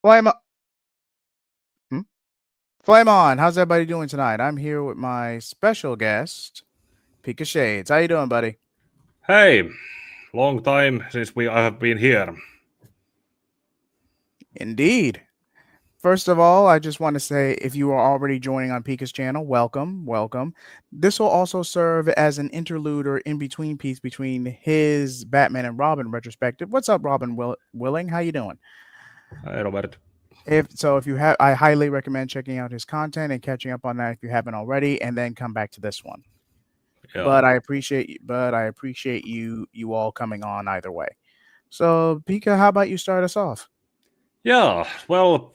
Flame on. Hmm? Flame on. How's everybody doing tonight? I'm here with my special guest, Pika Shades. How you doing, buddy? Hey, long time since I have been here. Indeed. First of all, I just want to say if you are already joining on Pika's channel, welcome, welcome. This will also serve as an interlude or in-between piece between his Batman and Robin retrospective. What's up, Robin Willing? How you doing? Hey, Robert. If you have, I highly recommend checking out his content and catching up on that if you haven't already, and then come back to this one. Yeah. But I appreciate you all coming on either way. So, Pika, how about you start us off? Yeah, well,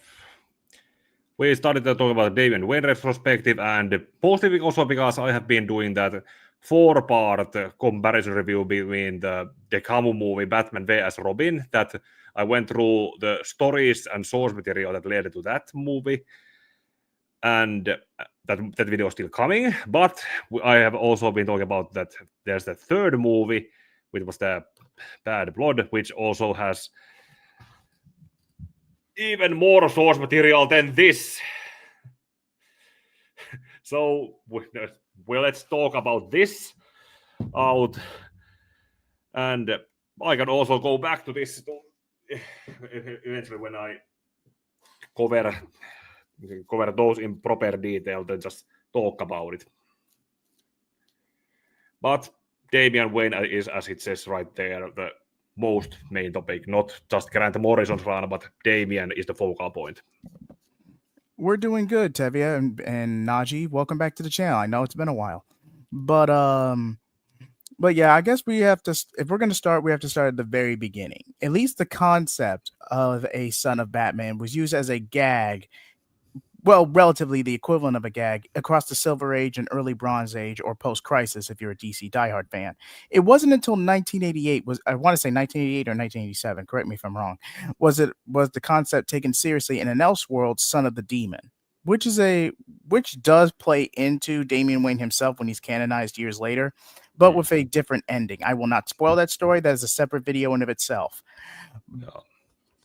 we started to talk about DAMIAN WAYNE retrospective, and mostly also because I have been doing that 4-part comparison review between the Camus movie Batman vs Robin, that I went through the stories and source material that led to that movie, and that video is still coming. But I have also been talking about that there's the third movie, which was the Bad Blood, which also has even more source material than this. So let's talk about this out, and I can also go back to this eventually when I cover those in proper detail, then just talk about it. But Damian Wayne is, as it says right there, the most main topic, not just Grant Morrison's run, but Damian is the focal point. We're doing good, Tevia and Najee. Welcome back to the channel. I know it's been a while, but yeah, I guess we have to. If we're going to start, we have to start at the very beginning. At least the concept of a son of Batman was used as a gag. Well, relatively the equivalent of a gag across the Silver Age and early Bronze Age, or post-Crisis, if you're a DC diehard fan. It wasn't until 1988 I want to say 1988 or 1987. Correct me if I'm wrong. Was the concept taken seriously in an Elseworld, Son of the Demon, which does play into Damian Wayne himself when he's canonized years later, but with a different ending. I will not spoil that story. That is a separate video in of itself. Yeah.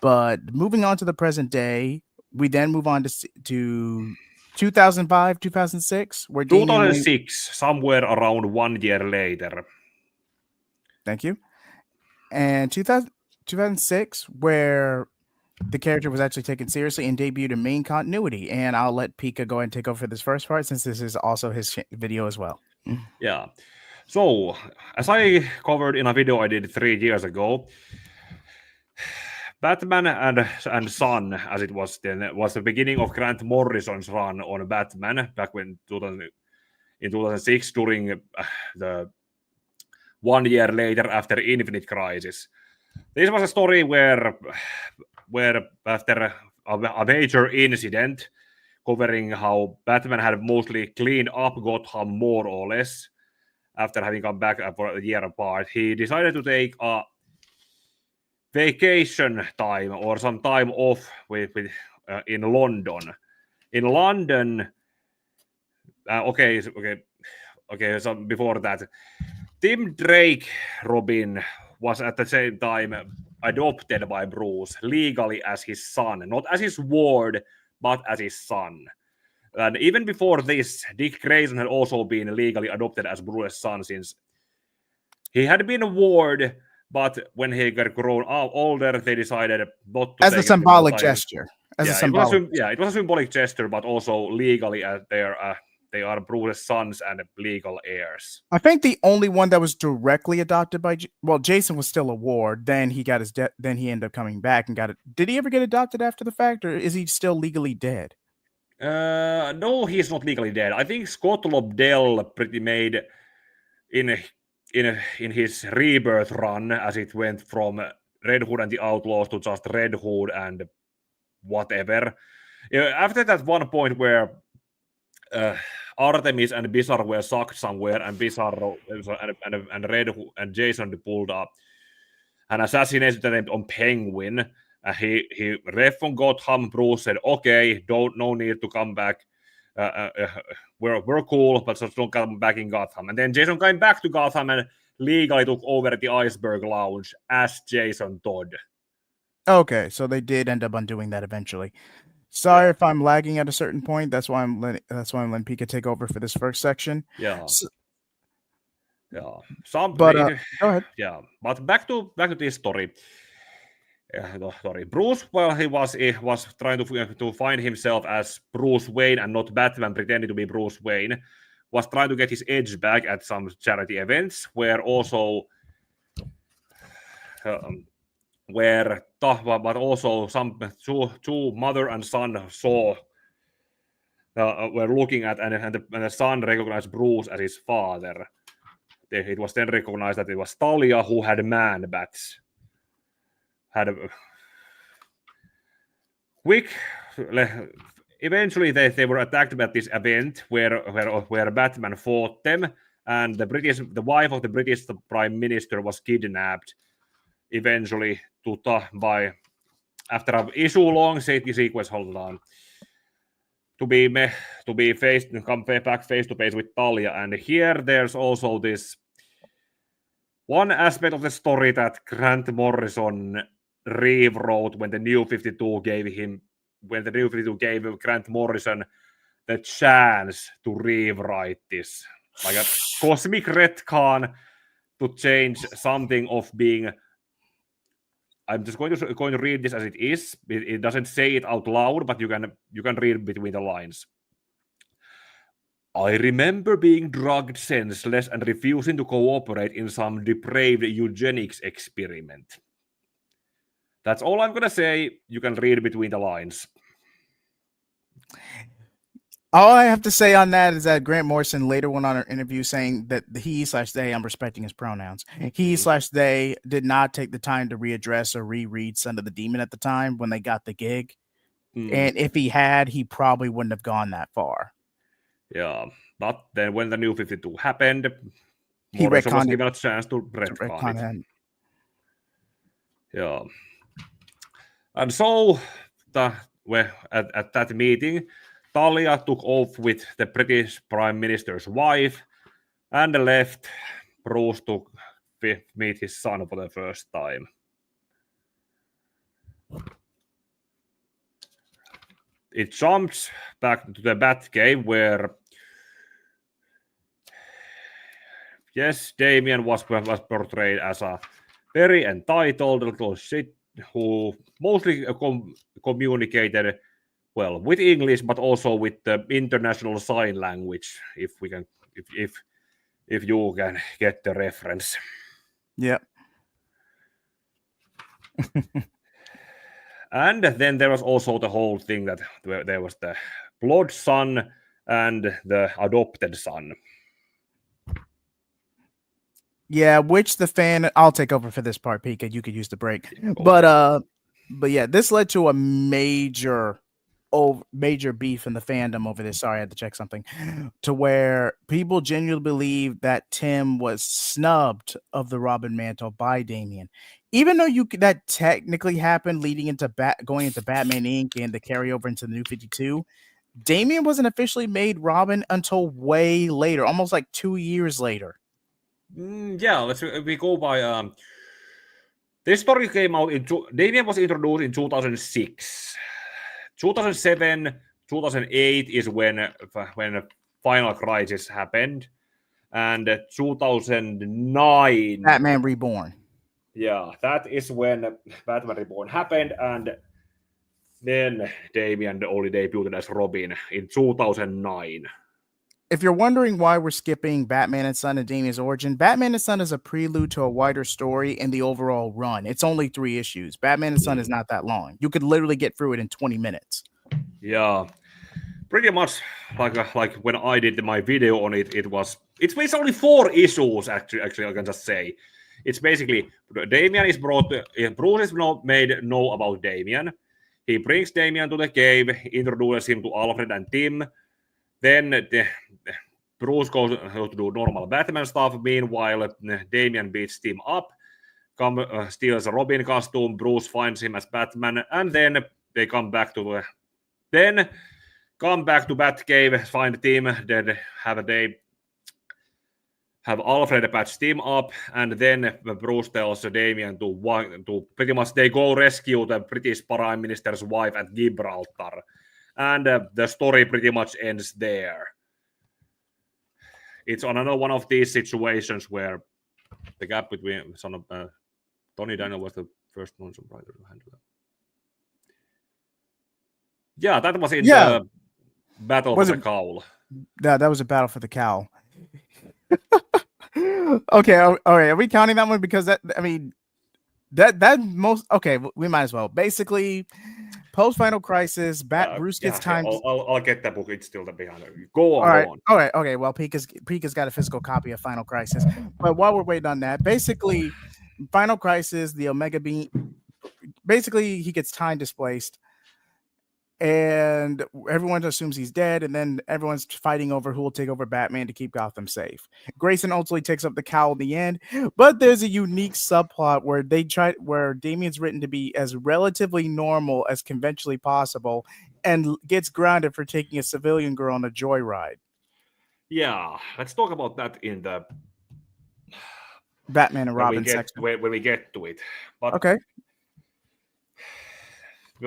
But moving on to the present day. We then move on to 2005, 2006, where 2006, somewhere around 1 year later. Thank you. And 2006, where the character was actually taken seriously and debuted in main continuity. And I'll let Pika go ahead and take over for this first part, since this is also his video as well. Yeah. So, as I covered in a video I did 3 years ago, Batman and Son, as it was then, was the beginning of Grant Morrison's run on Batman back in 2006 during the 1 year later after Infinite Crisis. This was a story where after a major incident covering how Batman had mostly cleaned up Gotham more or less after having come back for a year apart, he decided to take a vacation time or some time off in London. In London, okay. So before that, Tim Drake Robin was at the same time adopted by Bruce legally as his son, not as his ward, but as his son. And even before this, Dick Grayson had also been legally adopted as Bruce's son, since he had been a ward, but when he got grown older, they decided not to as a symbolic gesture. It was a symbolic gesture, but also legally they are Bruce's sons and legal heirs. I think the only one that was directly adopted by Jason was still a ward. Then he got his then he ended up coming back and got it. Did he ever get adopted after the fact, or is he still legally dead? No, he's not legally dead. I think Scott Lobdell pretty made in his rebirth run, as it went from Red Hood and the Outlaws to just Red Hood and whatever. After that one point where Artemis and Bizarro were sucked somewhere, and Bizarro and Red Hood and Jason pulled up an assassination attempt on Penguin. He ref from Gotham. Bruce said, "Okay, no need to come back. We're cool, but just don't come back in Gotham." And then Jason came back to Gotham and legally took over the Iceberg Lounge as Jason Todd. Okay, so they did end up undoing that eventually. Sorry if I'm lagging at a certain point. That's why I'm letting Pika take over for this first section. Yeah. So, Yeah. but go ahead. Yeah. But back to this story. Sorry, Bruce. Well, he was trying to find himself as Bruce Wayne and not Batman, pretending to be Bruce Wayne. Was trying to get his edge back at some charity events, where also, but also some two mother and son saw. Were looking at, and the son recognized Bruce as his father. It was then recognized that it was Talia who had man bats. Had a quick. Eventually, they were attacked at this event where Batman fought them, and the wife of the British Prime Minister was kidnapped. Eventually, by after an issue-long sequence. Hold on. To be come back face to face with Talia, and here there's also this one aspect of the story that Grant Morrison rewrote when the New 52 gave Grant Morrison the chance to rewrite this, like a cosmic retcon to change something of being. I'm just going to read this as it is. It doesn't say it out loud, but you can read between the lines. I remember being drugged senseless and refusing to cooperate in some depraved eugenics experiment. That's all I'm going to say. You can read between the lines. All I have to say on that is that Grant Morrison later went on an interview saying that he/they, I'm respecting his pronouns, he/they did not take the time to readdress or reread Son of the Demon at the time when they got the gig. And if he had, he probably wouldn't have gone that far. Yeah, but then when the New 52 happened, Morrison was given a chance to retcon it. Yeah. And so, at that meeting, Talia took off with the British Prime Minister's wife and left Bruce to meet his son for the first time. It jumps back to the Batcave where, yes, Damian was portrayed as a very entitled little shit who mostly communicated well with English, but also with the international sign language. If you can get the reference. Yep. And then there was also the whole thing that there was the blood son and the adopted son. Yeah, which the fan. I'll take over for this part, Pika. You could use the break, but yeah, this led to a major beef in the fandom over this. Sorry, I had to check something. To where people genuinely believe that Tim was snubbed of the Robin mantle by Damian, even though that technically happened leading into going into Batman Inc. and the carryover into the New 52. Damian wasn't officially made Robin until way later, almost like 2 years later. Yeah, we go by. This story came out Damian was introduced in 2006. 2007, 2008 is when Final Crisis happened, and 2009 Batman Reborn. Yeah, that is when Batman Reborn happened, and then Damian only debuted as Robin in 2009. If you're wondering why we're skipping Batman and Son and Damian's origin, Batman and Son is a prelude to a wider story in the overall run. It's only 3 issues. Batman and Son is not that long. You could literally get through it in 20 minutes. Yeah, pretty much like when I did my video on it. It's basically only 4 issues. Actually, I can just say it's basically Damian is brought. Bruce is made know about Damian. He brings Damian to the cave, introduces him to Alfred and Tim. Then Bruce goes to do normal Batman stuff. Meanwhile, Damian beats Tim up, steals a Robin costume. Bruce finds him as Batman, and then they come back to Batcave, find Tim. Then have a day. have Alfred patch team up, and then Bruce tells Damian to pretty much they go rescue the British Prime Minister's wife at Gibraltar, and the story pretty much ends there. It's another one of these situations where the gap between Tony Daniel was the first Monson writer to handle it. Yeah, that was in the Battle for the Cowl. Yeah, that was a battle for the cowl. Okay, all right. Are we counting that one? Because that most okay. We might as well. Basically, post Final Crisis, Bruce gets time. I'll get that book. It's still behind. Go on. All right. Okay. Well, Pika's got a physical copy of Final Crisis. But while we're waiting on that, basically, Final Crisis, the Omega Beam. Basically, he gets time displaced, and everyone assumes he's dead, and then everyone's fighting over who will take over Batman to keep Gotham safe. Grayson ultimately takes up the cowl in the end, but there's a unique subplot where Damian's written to be as relatively normal as conventionally possible and gets grounded for taking a civilian girl on a joyride. Yeah, let's talk about that in the Batman and Robin section. When we get to it. But okay.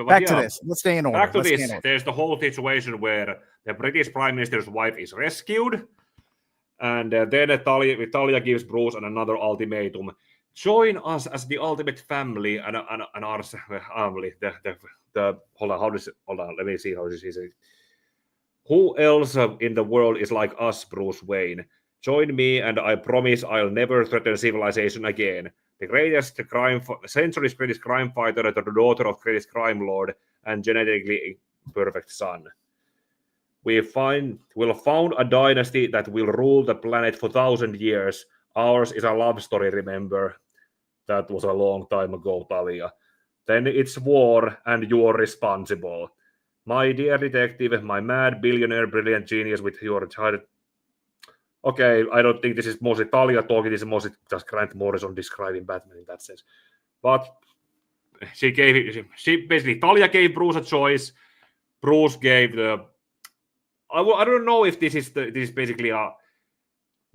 Back to this. Let's stay in order. Back to this. There's the whole situation where the British Prime Minister's wife is rescued, and then Talia gives Bruce another ultimatum: join us as the ultimate family and our family. Hold on. Let me see how this is. Who else in the world is like us, Bruce Wayne? Join me, and I promise I'll never threaten civilization again. The century's greatest crime fighter, the daughter of greatest crime lord, and genetically perfect son. We'll found a dynasty that will rule the planet for 1,000 years. Ours is a love story, remember? That was a long time ago, Talia. Then it's war, and you're responsible. My dear detective, my mad billionaire, brilliant genius with your child. Okay, I don't think this is mostly Talia talking, this is mostly just Grant Morrison describing Batman in that sense. But Talia gave Bruce a choice. Bruce gave the... I don't know if this is basically a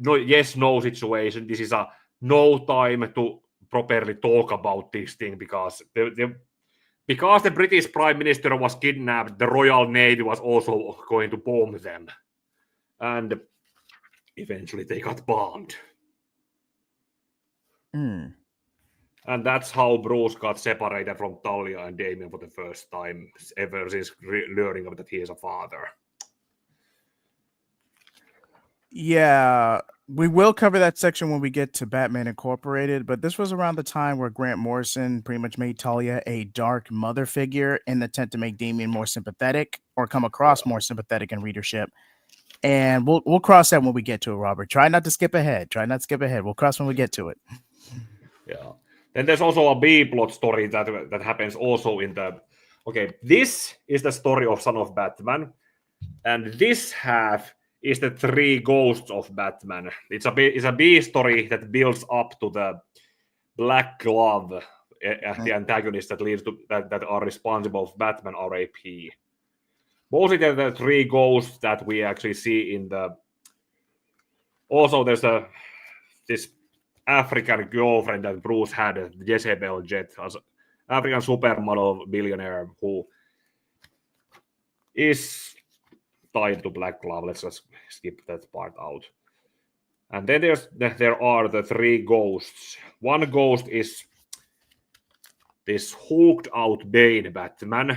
yes-no situation. This is a no time to properly talk about this thing because the British Prime Minister was kidnapped, the Royal Navy was also going to bomb them. And eventually they got bombed. And that's how Bruce got separated from Talia and Damian for the first time ever since learning that he is a father. Yeah, we will cover that section when we get to Batman Incorporated, but this was around the time where Grant Morrison pretty much made Talia a dark mother figure in the attempt to make Damian more sympathetic or come across more sympathetic in readership. And we'll cross that when we get to it, Robert. Try not to skip ahead. We'll cross when we get to it. Yeah. Then there's also a B-plot story that happens also in the... Okay, this is the story of Son of Batman. And this half is the three ghosts of Batman. It's a B story that builds up to the Black Glove, the antagonist that are responsible for Batman RAP. Mostly the three ghosts that we actually see in the... Also, there's this African girlfriend that Bruce had, Jezebel Jet, as African supermodel billionaire who is tied to Black Glove. Let's just skip that part out. And then there are the three ghosts. One ghost is this hooked out Bane Batman.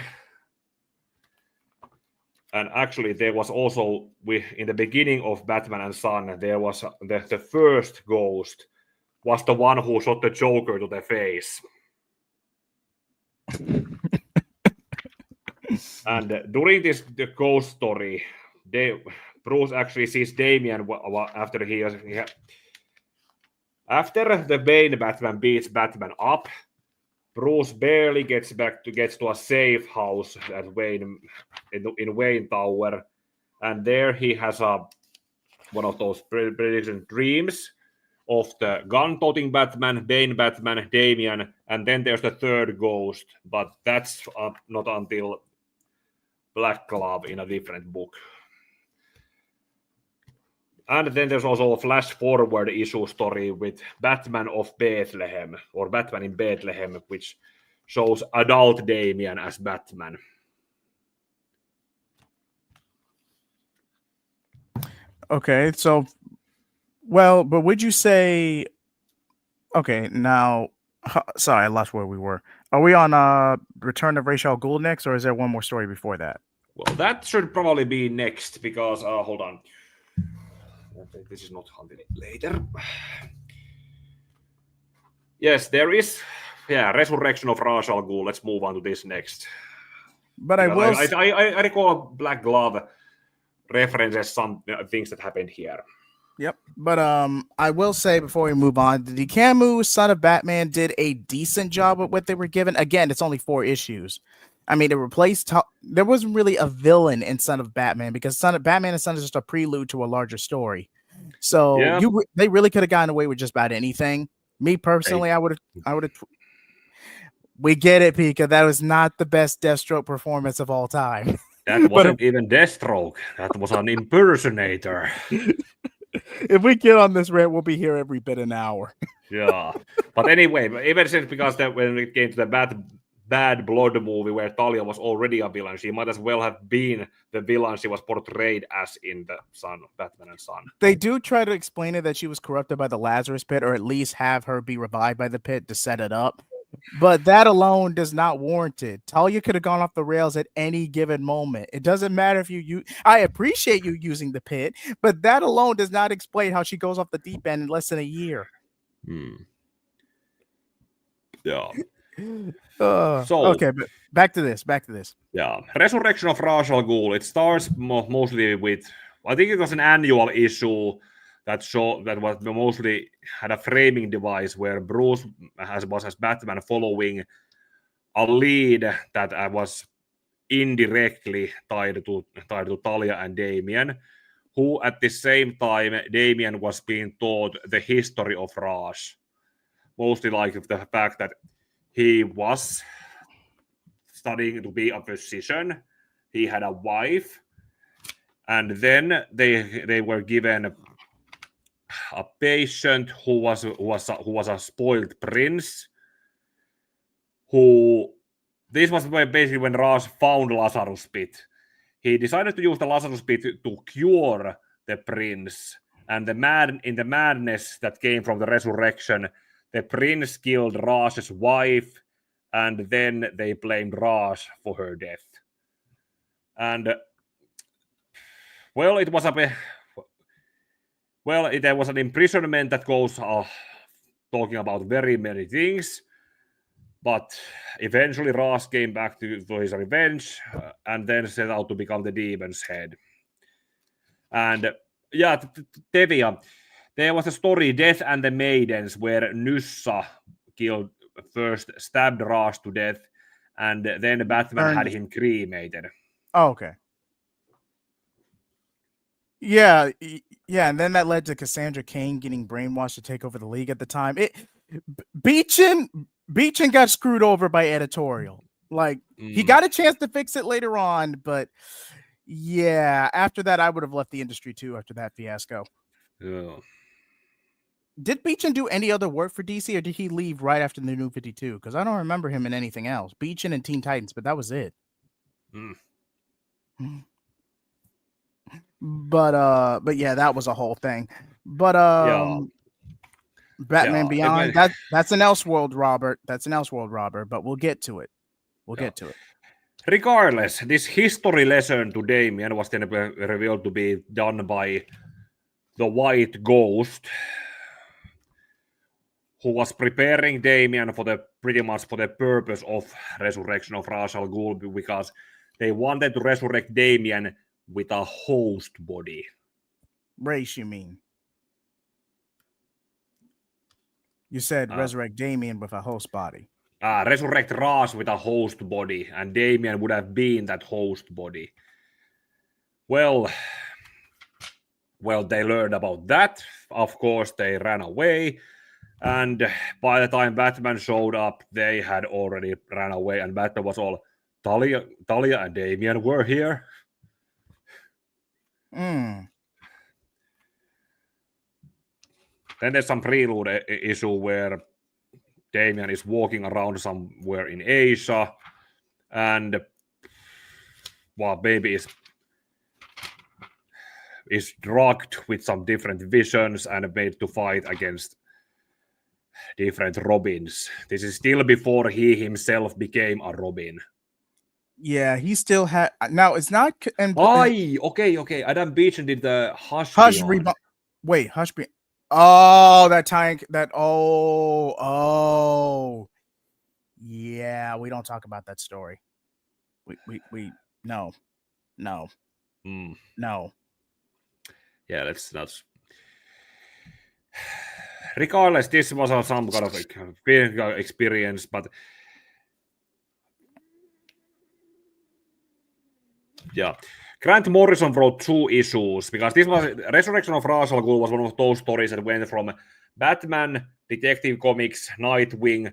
And actually, there was also, in the beginning of Batman and Son, there was the first ghost was the one who shot the Joker to the face. And during the ghost story, Bruce actually sees Damian after the Bane Batman beats Batman up. Bruce barely gets to a safe house at Wayne in Wayne Tower, and there he has one of those brilliant dreams of the gun-toting Batman, Bane Batman, Damian, and then there's the third ghost, but that's not until Black Glove in a different book. And then there's also a flash forward issue story with Batman of Bethlehem, or Batman in Bethlehem, which shows adult Damian as Batman. Okay, so well, but would you say okay, now sorry, I lost where we were. Are we on Return of Ra's al Ghul next, or is there one more story before that? Well, that should probably be next because hold on. This is not until later. Yes, there is. Yeah, Resurrection of Ra's al Ghul. Let's move on to this next. But because I recall Black Glove references some things that happened here. Yep. But I will say before we move on, the Camus Son of Batman did a decent job with what they were given. Again, it's only 4 issues. I mean, it replaced. There wasn't really a villain in Son of Batman because Son of Batman and Son is just a prelude to a larger story. So they really could have gotten away with just about anything. Me personally, I would have. We get it, Pika. That was not the best Deathstroke performance of all time. That wasn't even Deathstroke. That was an impersonator. If we get on this rant, we'll be here every bit an hour. Yeah. But anyway, even since because when it came to the Bad Blood movie where Talia was already a villain, she might as well have been the villain she was portrayed as in the Batman and Son. They do try to explain it that she was corrupted by the Lazarus pit, or at least have her be revived by the pit to set it up. But that alone does not warrant it. Talia could have gone off the rails at any given moment. It doesn't matter if I appreciate you using the pit, but that alone does not explain how she goes off the deep end in less than a year. Yeah. Okay, but back to this. Yeah, Resurrection of Ra's al Ghul. It starts mostly with, I think it was an annual issue that was mostly had a framing device where Bruce was as Batman following a lead that was indirectly tied to Talia and Damian, who at the same time Damian was being taught the history of Ra's, mostly like the fact that he was studying to be a physician. He had a wife, and then they were given a patient who was a spoiled prince. This was basically when Ra's found Lazarus Pit. He decided to use the Lazarus Pit to cure the prince, and in the madness that came from the resurrection, the prince killed Raz's wife, and then they blamed Ra's for her death. And well, it was there was an imprisonment that goes talking about very many things, but eventually Ra's came back to his revenge and then set out to become the demon's head. And yeah, Tevia, there was a story, Death and the Maidens, where Nyssa stabbed Ra's to death, and then Batman had him cremated. Oh, okay. Yeah, and then that led to Cassandra Cain getting brainwashed to take over the league at the time. Beechin got screwed over by editorial. Like, he got a chance to fix it later on, but yeah, after that, I would have left the industry too after that fiasco. Yeah. Did Beechin do any other work for DC, or did he leave right after the New 52? Because I don't remember him in anything else. Beechin and Teen Titans, but that was it. But yeah, that was a whole thing. But Batman Beyond, that's an Elseworld, Robert. That's an Elseworld, Robert. But we'll get to it. Get to it. Regardless, this history lesson to Damian was then revealed to be done by the White Ghost, who was preparing Damian pretty much for the purpose of Resurrection of Ra's al Ghul, because they wanted to resurrect Damian with a host body. Race, you mean? You said resurrect Damian with a host body. Resurrect Ra's with a host body, and Damian would have been that host body. Well, they learned about that. Of course, they ran away. And by the time Batman showed up, they had already ran away, and Batman was all, Talia and Damian were here. Then there's some prelude issue where Damian is walking around somewhere in Asia, and baby is drugged with some different visions and made to fight against different Robins. This is still before he himself became a Robin. Yeah, he still had. Now it's not. Okay. Adam Beecham did the Hush Beyond. Wait, Hush Beyond. Oh, that tank. Oh. Yeah, we don't talk about that story. No. No. Yeah, that's not. Regardless, this was some kind of experience, but yeah. Grant Morrison wrote 2 issues because this was Resurrection of Ra's al Ghul was one of those stories that went from Batman, Detective Comics, Nightwing,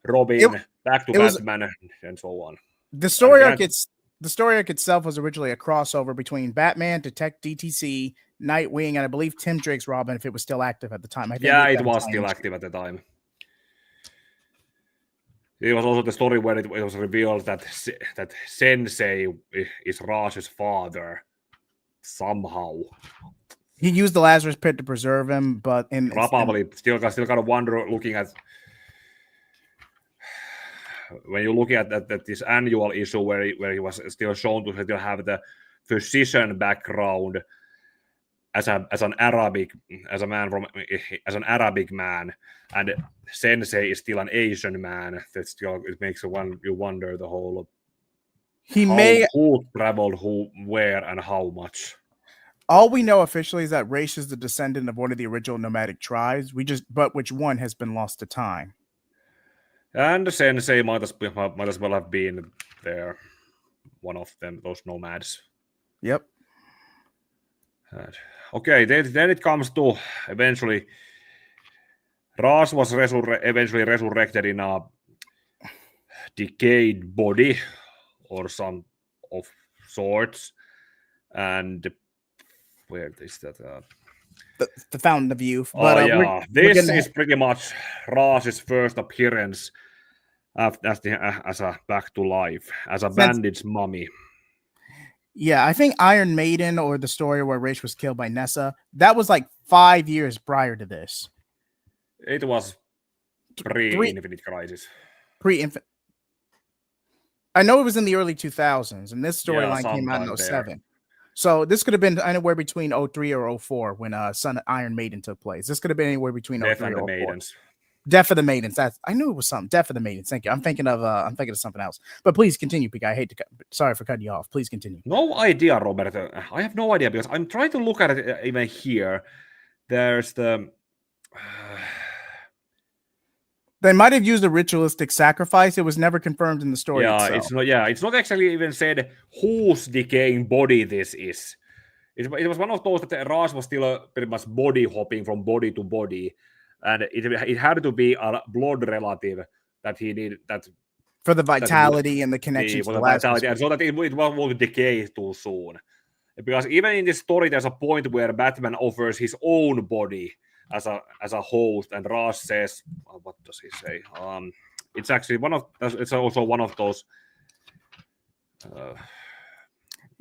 Robin, back to Batman, and so on. The story arc itself was originally a crossover between Batman, Detective DTC, Nightwing, and I believe Tim Drake's Robin, if it was still active at the time. I think it was still active at the time. It was also the story where it was revealed that Sensei is Raj's father somehow. He used the Lazarus Pit to preserve him, but probably still kind of wonder looking at when you look at this annual issue where he was still shown to still have the physician background as an Arabic man, and Sensei is still an Asian man. That still it makes you wonder the whole. Who traveled where and how much. All we know officially is that Raish is the descendant of one of the original nomadic tribes. But which one has been lost to time. And Sensei might as well have been there, one of them, those nomads. Yep. Okay, then it comes to eventually, Ra's was eventually resurrected in a decayed body or some of sorts, and where is that? The Fountain of Youth. But, this is pretty much Raz's first appearance as a back to life, as a bandaged mummy. Yeah, I think Iron Maiden, or the story where Raish was killed by Nessa, that was like 5 years prior to this. It was pre-Infinite Crisis. Pre-Infinite. I know it was in the early 2000s, and this storyline came out in 07. So this could have been anywhere between 03 or 04 when Son of Iron Maiden took place. This could have been anywhere between 03 or 04. Maidens. Death of the Maidens. I knew it was something. Death of the Maidens. Thank you. I'm thinking of something else. But please continue, Pika. I hate to sorry for cutting you off. Please continue. No idea, Robert. I have no idea because I'm trying to look at it even here. There's the. They might have used a ritualistic sacrifice. It was never confirmed in the story. It's not actually even said whose decaying body this is. It was one of those that Raz was still pretty much body hopping from body to body. And it had to be a blood relative that he needed that for the vitality and the connection to the vitality, and so that it won't decay too soon. Because even in this story, there's a point where Batman offers his own body as a host, and Raz says, "What does he say?" It's actually it's also one of those.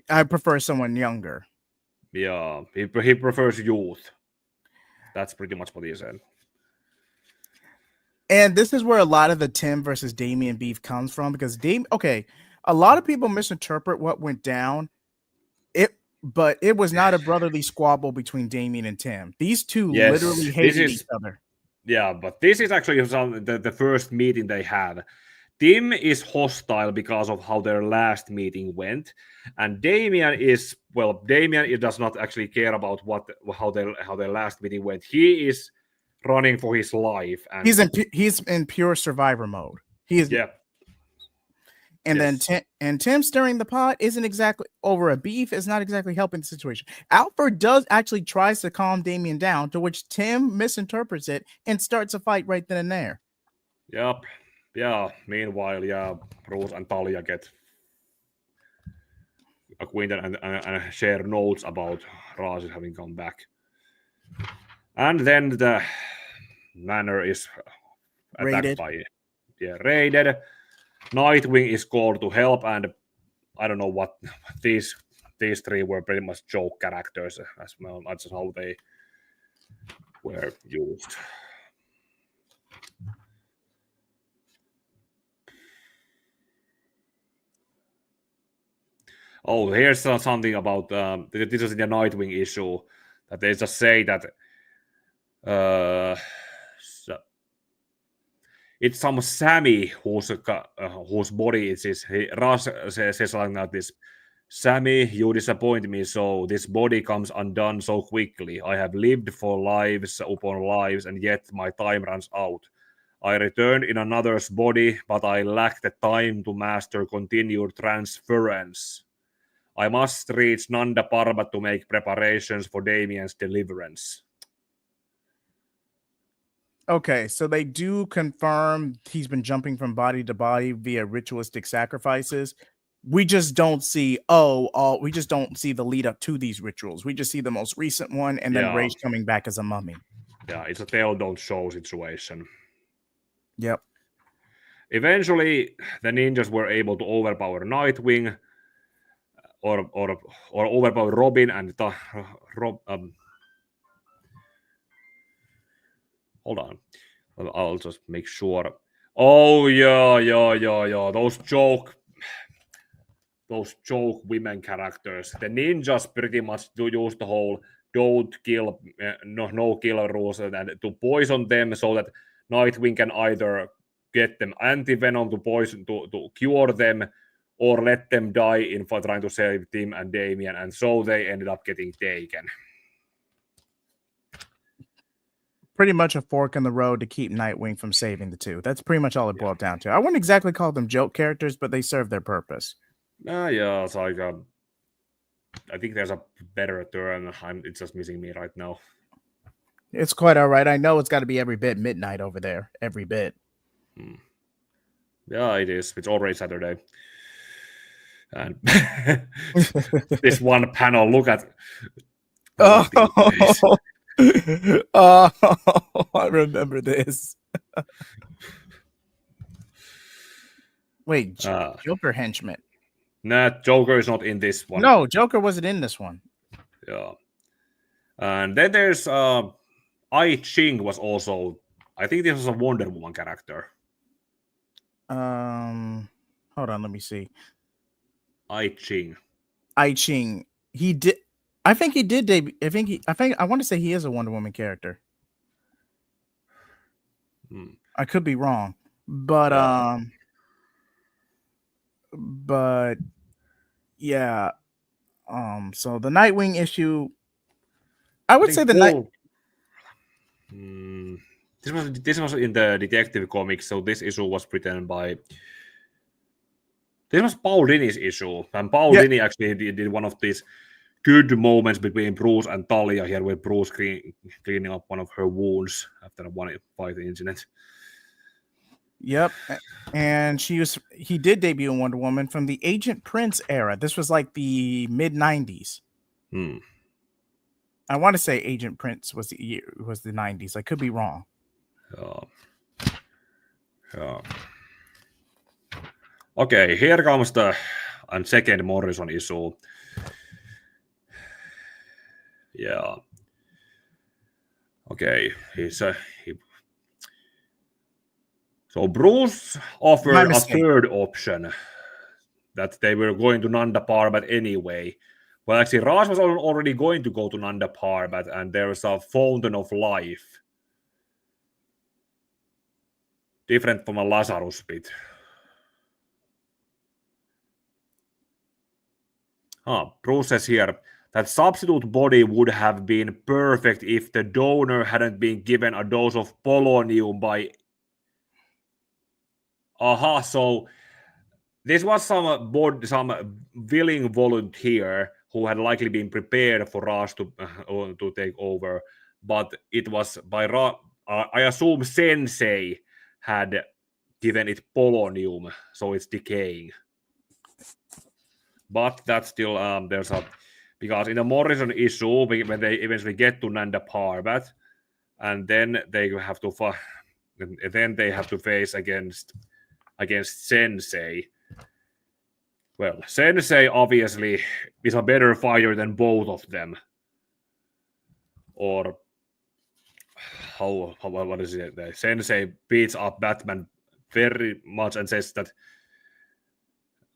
I prefer someone younger. Yeah, he prefers youth. That's pretty much what he said. And this is where a lot of the Tim versus Damian beef comes from, because a lot of people misinterpret what went down. But it was not a brotherly squabble between Damian and Tim. These two literally hated each other. Yeah, but this is actually the first meeting they had. Tim is hostile because of how their last meeting went, and Damian does not actually care about how their last meeting went. He is running for his life, and he's in pure survivor mode. And then Tim stirring the pot isn't exactly over a beef. Is not exactly helping the situation. Alfred actually tries to calm Damian down, to which Tim misinterprets it and starts a fight right then and there. Yep. Yeah. Meanwhile, Bruce and Talia get acquainted and share notes about Raz having come back. And then the manor is attacked Raided. by raided. Nightwing is called to help, and I don't know what these three were pretty much joke characters as well. That's how they were used. Oh, here's something about this is in the Nightwing issue that they just say that it's some Sammy whose body it is. Russ says something like this. Sammy, you disappoint me so. This body comes undone so quickly. I have lived for lives upon lives, and yet my time runs out. I returned in another's body, but I lack the time to master continued transference. I must reach Nanda Parbat to make preparations for Damian's deliverance. Okay, so they do confirm he's been jumping from body to body via ritualistic sacrifices. We just don't see we just don't see the lead up to these rituals. We just see the most recent one and then Rage coming back as a mummy. Yeah, it's a tell don't show situation. Yep. Eventually, the ninjas were able to overpower Nightwing or overpower Robin and hold on. I'll just make sure. Oh yeah. Those joke women characters. The ninjas pretty much do use the whole don't kill, no kill rules and to poison them so that Nightwing can either get them anti-venom to poison to cure them or let them die in for trying to save Tim and Damian, and so they ended up getting taken. Pretty much a fork in the road to keep Nightwing from saving the two. That's pretty much all it boiled down to. I wouldn't exactly call them joke characters, but they serve their purpose. Yeah, it's like I think there's a better term. It's just missing me right now. It's quite all right. I know it's got to be every bit midnight over there. Every bit. Yeah, it is. It's already Saturday. And this one panel, look at. Oh, I remember this. Wait, Joker henchman. Nah, Joker is not in this one. No, Joker wasn't in this one. Yeah. And then there's I Ching was also, I think this was a Wonder Woman character. Hold on, let me see. I Ching. He did. I think he did debut. I want to say he is a Wonder Woman character. I could be wrong, but yeah. So the Nightwing issue, I would say the night. This was in the Detective Comics, so this issue was written by. This was Paul Dini's issue, and Paul Dini actually did one of these good moments between Bruce and Talia here, with Bruce cleaning up one of her wounds after one fight incident. Yep, and he did debut in Wonder Woman from the Agent Prince era. This was like the mid '90s. I want to say Agent Prince was the 90s. I could be wrong. Okay, here comes the second Morrison issue. Yeah. Okay, so Bruce offered a third option, that they were going to Nanda Parbat anyway. Well, actually, Raj was already going to go to Nanda Parbat, and there was a fountain of life. Different from a Lazarus pit. Bruce says here that substitute body would have been perfect if the donor hadn't been given a dose of polonium by... so this was some willing volunteer who had likely been prepared for Raj to take over, but it was by I assume Sensei had given it polonium, so it's decaying. But that's still there's a, because in the Morrison issue, when they eventually get to Nanda Parbat, and then they have to face against Sensei. Well, Sensei obviously is a better fighter than both of them. Or what is it? The Sensei beats up Batman very much and says that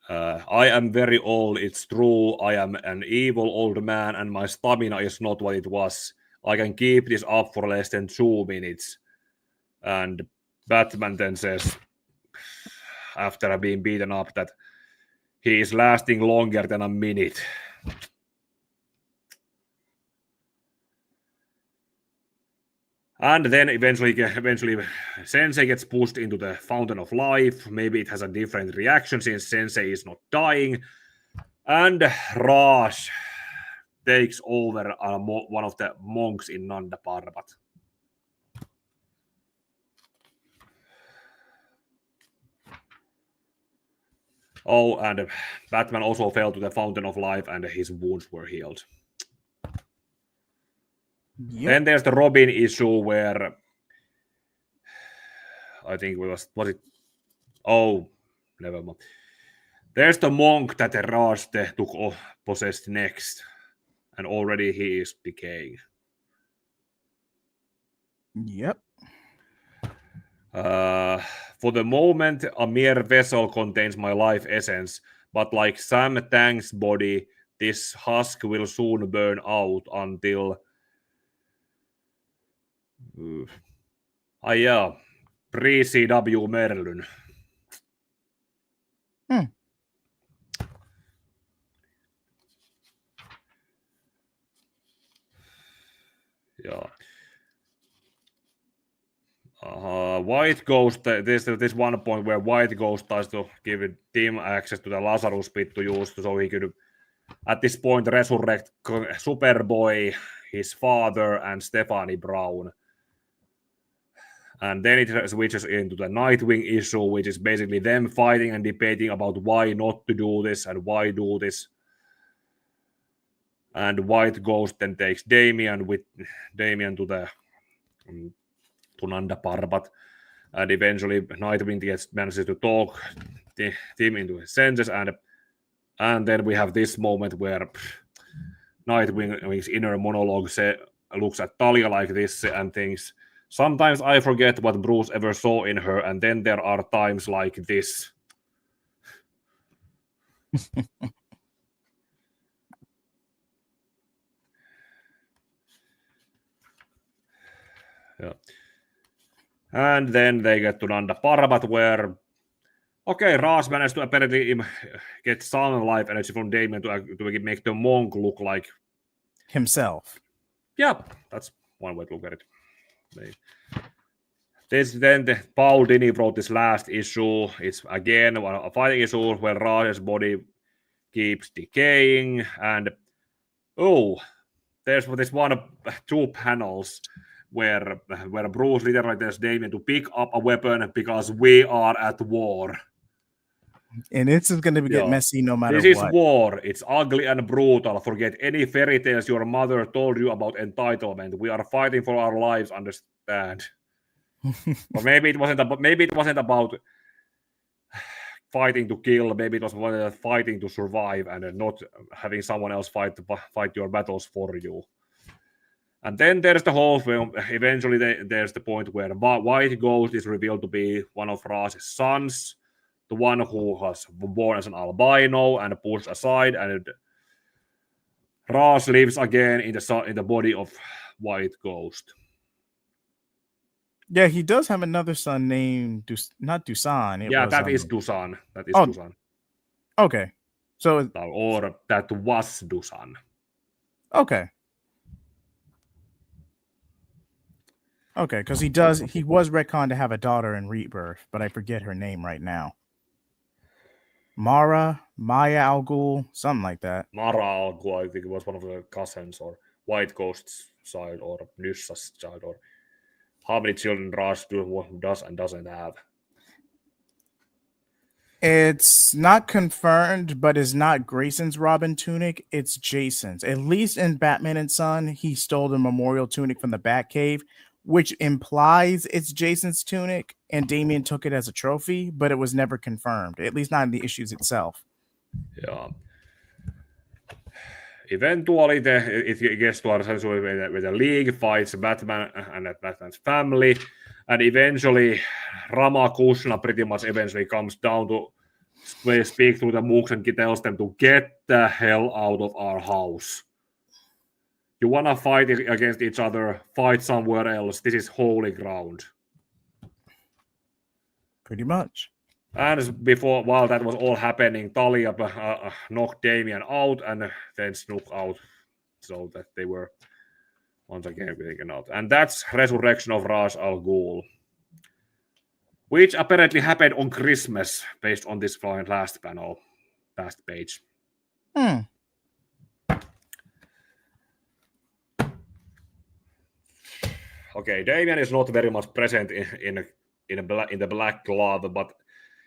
I am very old, it's true. I am an evil old man and my stamina is not what it was. I can keep this up for less than 2 minutes. And Batman then says, after being beaten up, that he is lasting longer than a minute. And then eventually Sensei gets pushed into the Fountain of Life. Maybe it has a different reaction since Sensei is not dying. And Raj takes over one of the monks in Nanda Parbat. Oh, and Batman also fell to the Fountain of Life and his wounds were healed. Yep. Then there's the Robin issue where I think was it? Oh, never mind. There's the monk that Raste took possessed next, and already he is decaying. Yep. For the moment, a mere vessel contains my life essence, but like Sam Tang's body, this husk will soon burn out until... pre-CW Merlyn. Yeah. White Ghost, this one point where White Ghost tries to give Tim access to the Lazarus pit to use so he could, at this point, resurrect Superboy, his father, and Stephanie Brown. And then it switches into the Nightwing issue, which is basically them fighting and debating about why not to do this and why do this. And White Ghost then takes Damian to the to Nanda Parbat, and eventually Nightwing manages to talk Tim into his senses, and then we have this moment where Nightwing's inner monologue looks at Talia like this and thinks, sometimes I forget what Bruce ever saw in her, and then there are times like this. Yeah. And then they get to Nanda Parbat where, okay, Ras managed to apparently get some life energy from Damian to make the monk look like himself. Yeah, that's one way to look at it. Then Paul Dini wrote this last issue. It's again a fighting issue where Ras's body keeps decaying, and there's this two panels where Bruce literally tells Damian to pick up a weapon because we are at war. And it's going to get messy no matter what. This is war. It's ugly and brutal. Forget any fairy tales your mother told you about entitlement. We are fighting for our lives, understand? Or maybe it wasn't about fighting to kill. Maybe it was fighting to survive and not having someone else fight your battles for you. And then there's the whole film. Eventually, there's the point where White Ghost is revealed to be one of Raz's sons, the one who was born as an albino and pushed aside, and Raz lives again in the body of White Ghost. Yeah, he does have another son named not Dusan. That is Dusan. Dusan. Okay, so or that was Dusan. Okay, because he was retconned to have a daughter in Rebirth, but I forget her name right now. Maya Al Ghul, something like that. Mara Al Ghul, I think it was one of the cousins or White Ghost's child or Nyssa's child, or how many children Raz does and doesn't have. It's not confirmed, but it's not Grayson's Robin tunic. It's Jason's. At least in Batman and Son, he stole the memorial tunic from the Batcave, which implies it's Jason's tunic, and Damian took it as a trophy, but it was never confirmed, at least not in the issues itself. Yeah. Eventually, it gets to where the League fights Batman and Batman's family, and eventually Ramakrishna pretty much eventually comes down to speak to the Mooks and tells them to get the hell out of our house. You wanna fight against each other, fight somewhere else. This is holy ground. Pretty much. And while that was all happening, Talia knocked Damian out and then snuck out so that they were once again taken out. And that's Resurrection of Ra's al Ghul, which apparently happened on Christmas based on this last panel, last page. Okay, Damian is not very much present in the Black Glove, but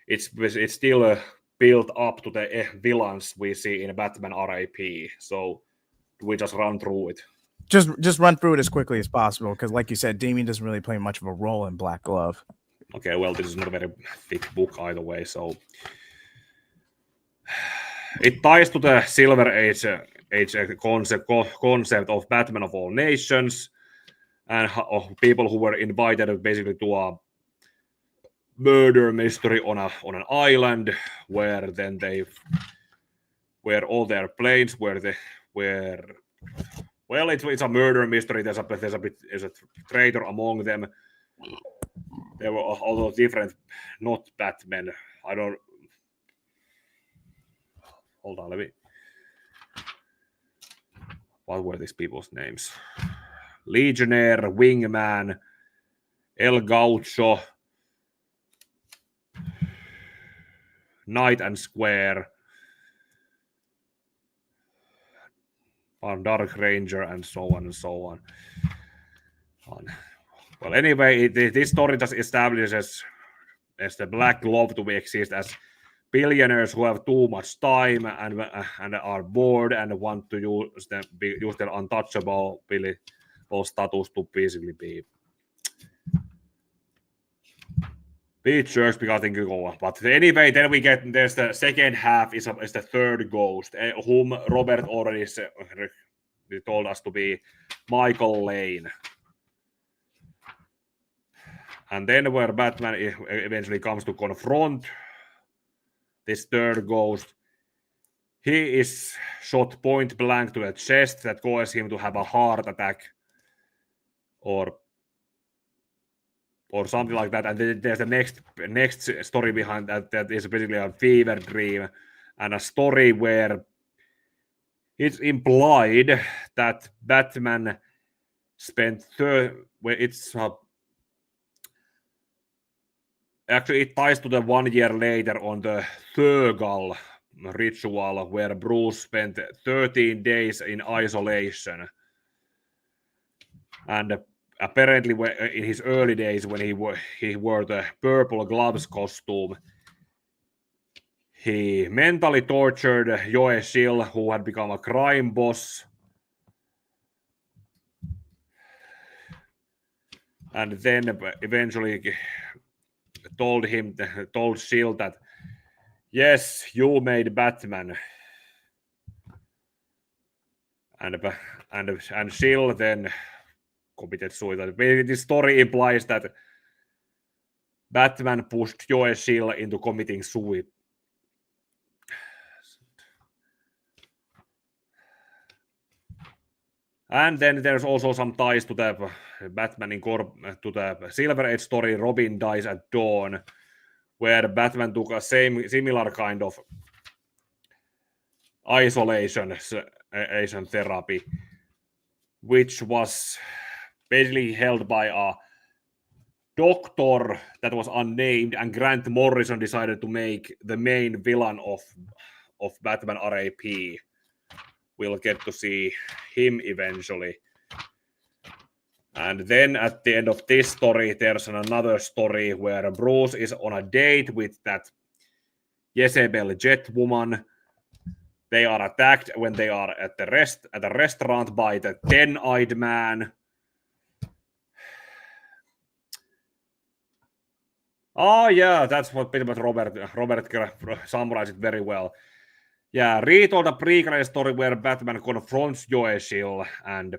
it's still built up to the villains we see in Batman R.I.P. So we just run through it. Just run through it as quickly as possible, because like you said, Damian doesn't really play much of a role in Black Glove. Okay, well, this is not a very thick book either way, so it ties to the Silver Age concept of Batman of all nations and of people who were invited basically to a murder mystery on an island where all their planes well, it's a murder mystery. There's a traitor among them. There were all those different, not Batman. I don't. Hold on, let me. What were these people's names? Legionnaire, Wingman, El Gaucho, Knight and Square, Dark Ranger, and so on and so on. Well, anyway, this story just establishes as the Black Glove to exist as billionaires who have too much time and are bored and want to use their untouchable status to basically be jerks because they can go. But anyway, then there's the second half is the third ghost, whom Robert already told us to be Michael Lane. And then where Batman eventually comes to confront this third ghost, he is shot point blank to the chest that causes him to have a heart attack or something like that. And then there's the next story behind that is basically a fever dream and a story where it's implied that Batman spent actually, it ties to the 1 year later on the Thurgal ritual where Bruce spent 13 days in isolation. And apparently, in his early days, when he wore the purple gloves costume, he mentally tortured Joe Chill, who had become a crime boss. And then eventually told Chill that, yes, you made Batman. And Chill then committed suicide. This story implies that Batman pushed Joe Chill into committing suicide. And then there's also some ties to the Batman to the Silver Age story, Robin Dies at Dawn, where Batman took a similar kind of isolation therapy, which was basically held by a doctor that was unnamed, and Grant Morrison decided to make the main villain of Batman R.I.P. We'll get to see him eventually. And then at the end of this story, there's another story where Bruce is on a date with that Jezebel Jet woman. They are attacked when they are at the restaurant by the 10-eyed man. Oh yeah, that's what pretty much Robert summarized it very well. Yeah, retold a pre-credit story where Batman confronts Joeshil and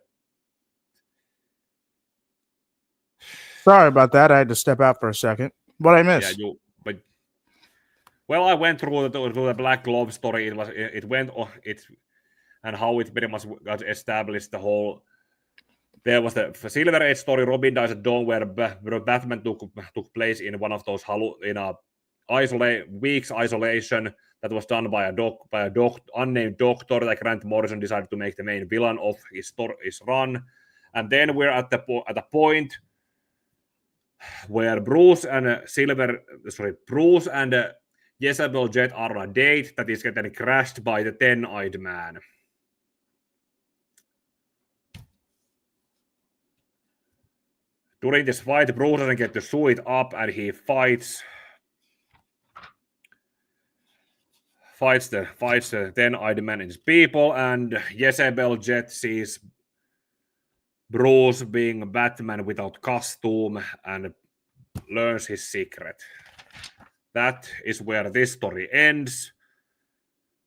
Sorry about that. I had to step out for a second. What I yeah, miss? but well, I went through the Black Glove story. It went it and how it pretty much got established the whole. There was the Silver Age story, Robin Dies at Dawn, where Batman took place in one of those in a week's isolation that was done by a unnamed doctor that Grant Morrison decided to make the main villain of his run. And then we're at a point where Bruce and Jezebel Jet are on a date that is getting crashed by the 10-eyed man. During this fight, Bruce doesn't get to suit up and he fights the 10-eyed man and his people, and Jezebel Jet sees Bruce being Batman without costume and learns his secret. That is where this story ends,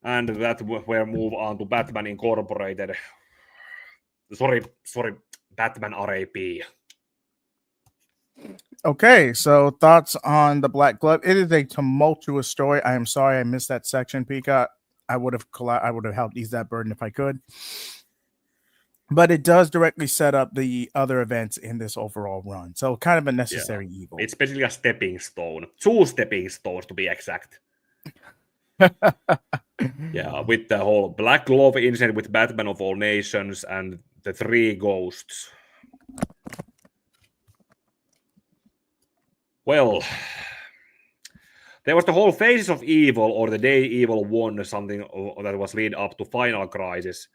and that where move on to Batman Incorporated. Sorry, Batman RAP. Okay, so thoughts on the Black Glove? It is a tumultuous story. I am sorry I missed that section, Peacock. I would have helped ease that burden if I could. But it does directly set up the other events in this overall run. So kind of a necessary evil. It's basically a stepping stone. 2 stepping stones to be exact. Yeah, with the whole Black Glove incident with Batman of All Nations and the 3 ghosts. Well, there was the whole Faces of Evil, or the day Evil won, something that was lead up to Final Crisis.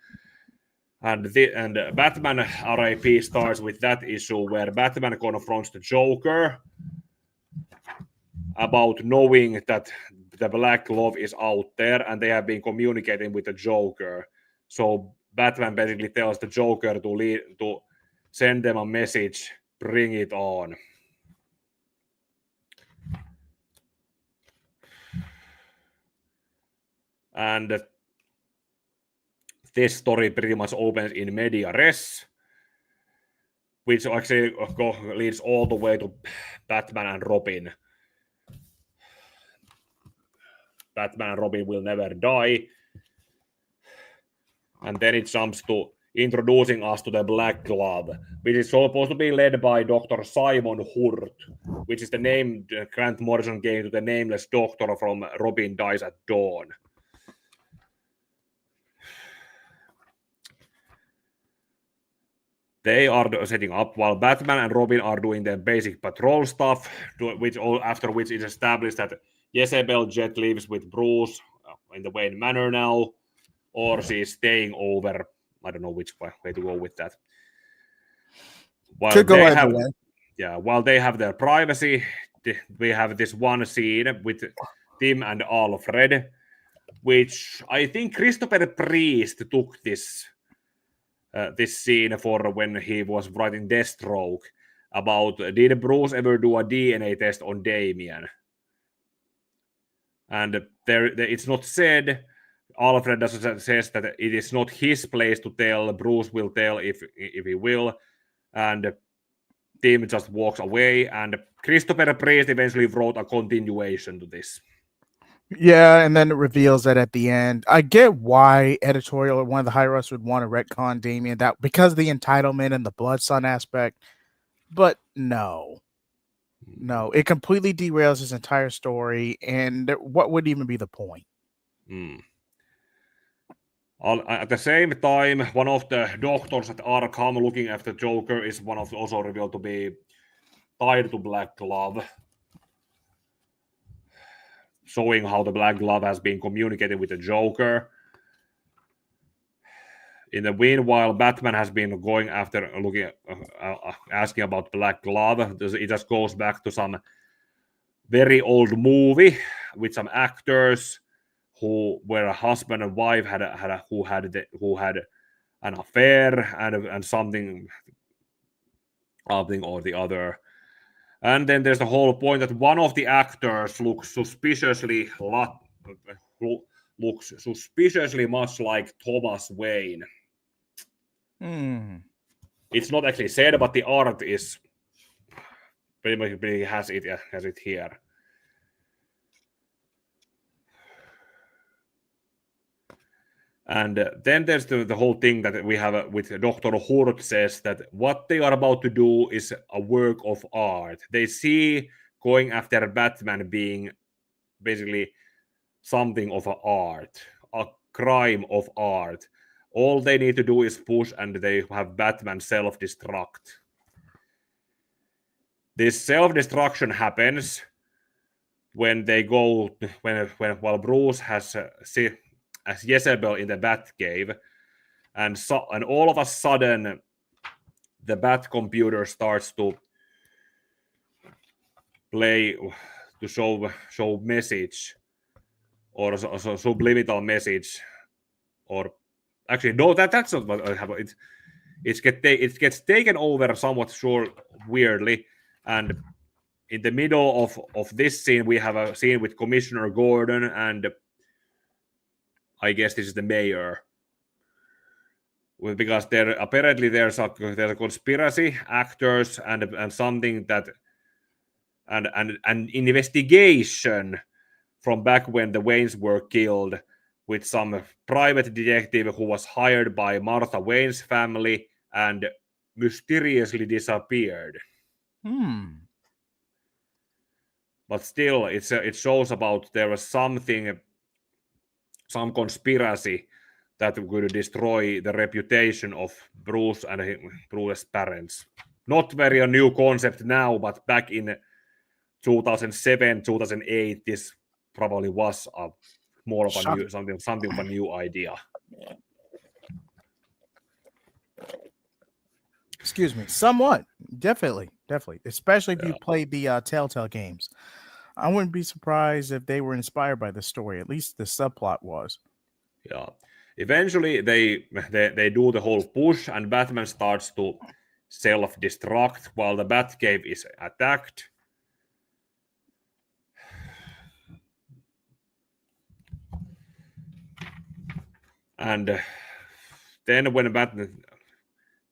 And Batman RIP starts with that issue where Batman confronts the Joker about knowing that the Black Glove is out there and they have been communicating with the Joker. So Batman basically tells the Joker to send them a message, bring it on. And this story pretty much opens in media res, which actually leads all the way to Batman and Robin. Batman and Robin will never die. And then it jumps to introducing us to the Black Glove, which is supposed to be led by Dr. Simon Hurt, which is the name Grant Morrison gave to the nameless doctor from Robin Dies at Dawn. They are setting up while Batman and Robin are doing their basic patrol stuff, after which it's established that Jezebel Jet lives with Bruce in the Wayne Manor now, or she's staying over. I don't know which way to go with that. While they have their privacy, we have this one scene with Tim and Alfred, which I think Christopher Priest took this scene for when he was writing Deathstroke about did Bruce ever do a DNA test on Damian? And it's not said. Alfred says that it is not his place to tell. Bruce will tell if he will, and Tim just walks away. And Christopher Priest eventually wrote a continuation to this. Yeah, and then it reveals that at the end. I get why editorial or one of the higher-ups would want to retcon Damian, that because of the entitlement and the Blood Sun aspect, but no, it completely derails his entire story, and what would even be the point? At the same time, one of the doctors at Arkham looking after Joker is also revealed to be tied to Black Glove, showing how the Black Glove has been communicating with the Joker. In the meanwhile, Batman has been going after asking about Black Glove. It just goes back to some very old with some actors who were a husband and wife who had an affair and something or the other. And then there's the whole point that one of the actors looks suspiciously much like Thomas Wayne. It's not actually said, but the art is pretty much has it here. And then there's the whole thing that we have with Dr. Hurt says that what they are about to do is a work of art. They see going after Batman being basically something of an art, a crime of art. All they need to do is push and they have Batman self-destruct. This self-destruction happens when they go, while Bruce has as Jezebel in the Batcave, and all of a sudden the Bat computer starts to play to show message or subliminal message, or actually no, that's not what I have. It gets taken over somewhat weirdly, and in the middle of this scene we have a scene with Commissioner Gordon and I guess this is the mayor. Because there's a conspiracy, actors, and something that an investigation from back when the Waynes were killed, with some private detective who was hired by Martha Wayne's family and mysteriously disappeared. But still, it shows about there was some conspiracy that would destroy the reputation of Bruce and Bruce's parents. Not very a new concept now, but back in 2007, 2008, this probably was more of a new something of a new idea. Excuse me, somewhat, definitely, especially if you played the Telltale games. I wouldn't be surprised if they were inspired by the story. At least the subplot was. Yeah. Eventually, they do the whole push, and Batman starts to self-destruct while the Batcave is attacked. And then when Batman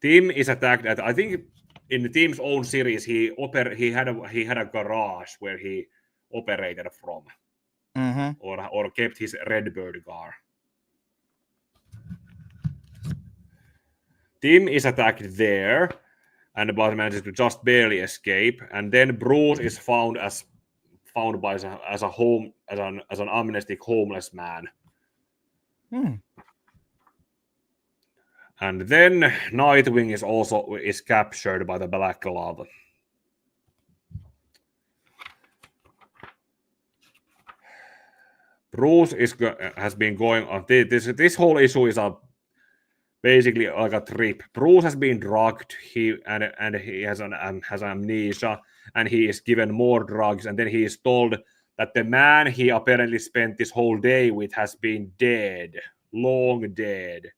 Tim is attacked, I think in Tim's own series, he had a garage where he operated from, or kept his Redbird car. Tim is attacked there, and Batman manages to just barely escape. And then Bruce is found as an amnestic homeless man. And then Nightwing is captured by the Black Glove. Bruce has been going on this whole issue is basically like a trip. Bruce has been drugged. He has amnesia, and he is given more drugs, and then he is told that the man he apparently spent this whole day with has been dead, long dead.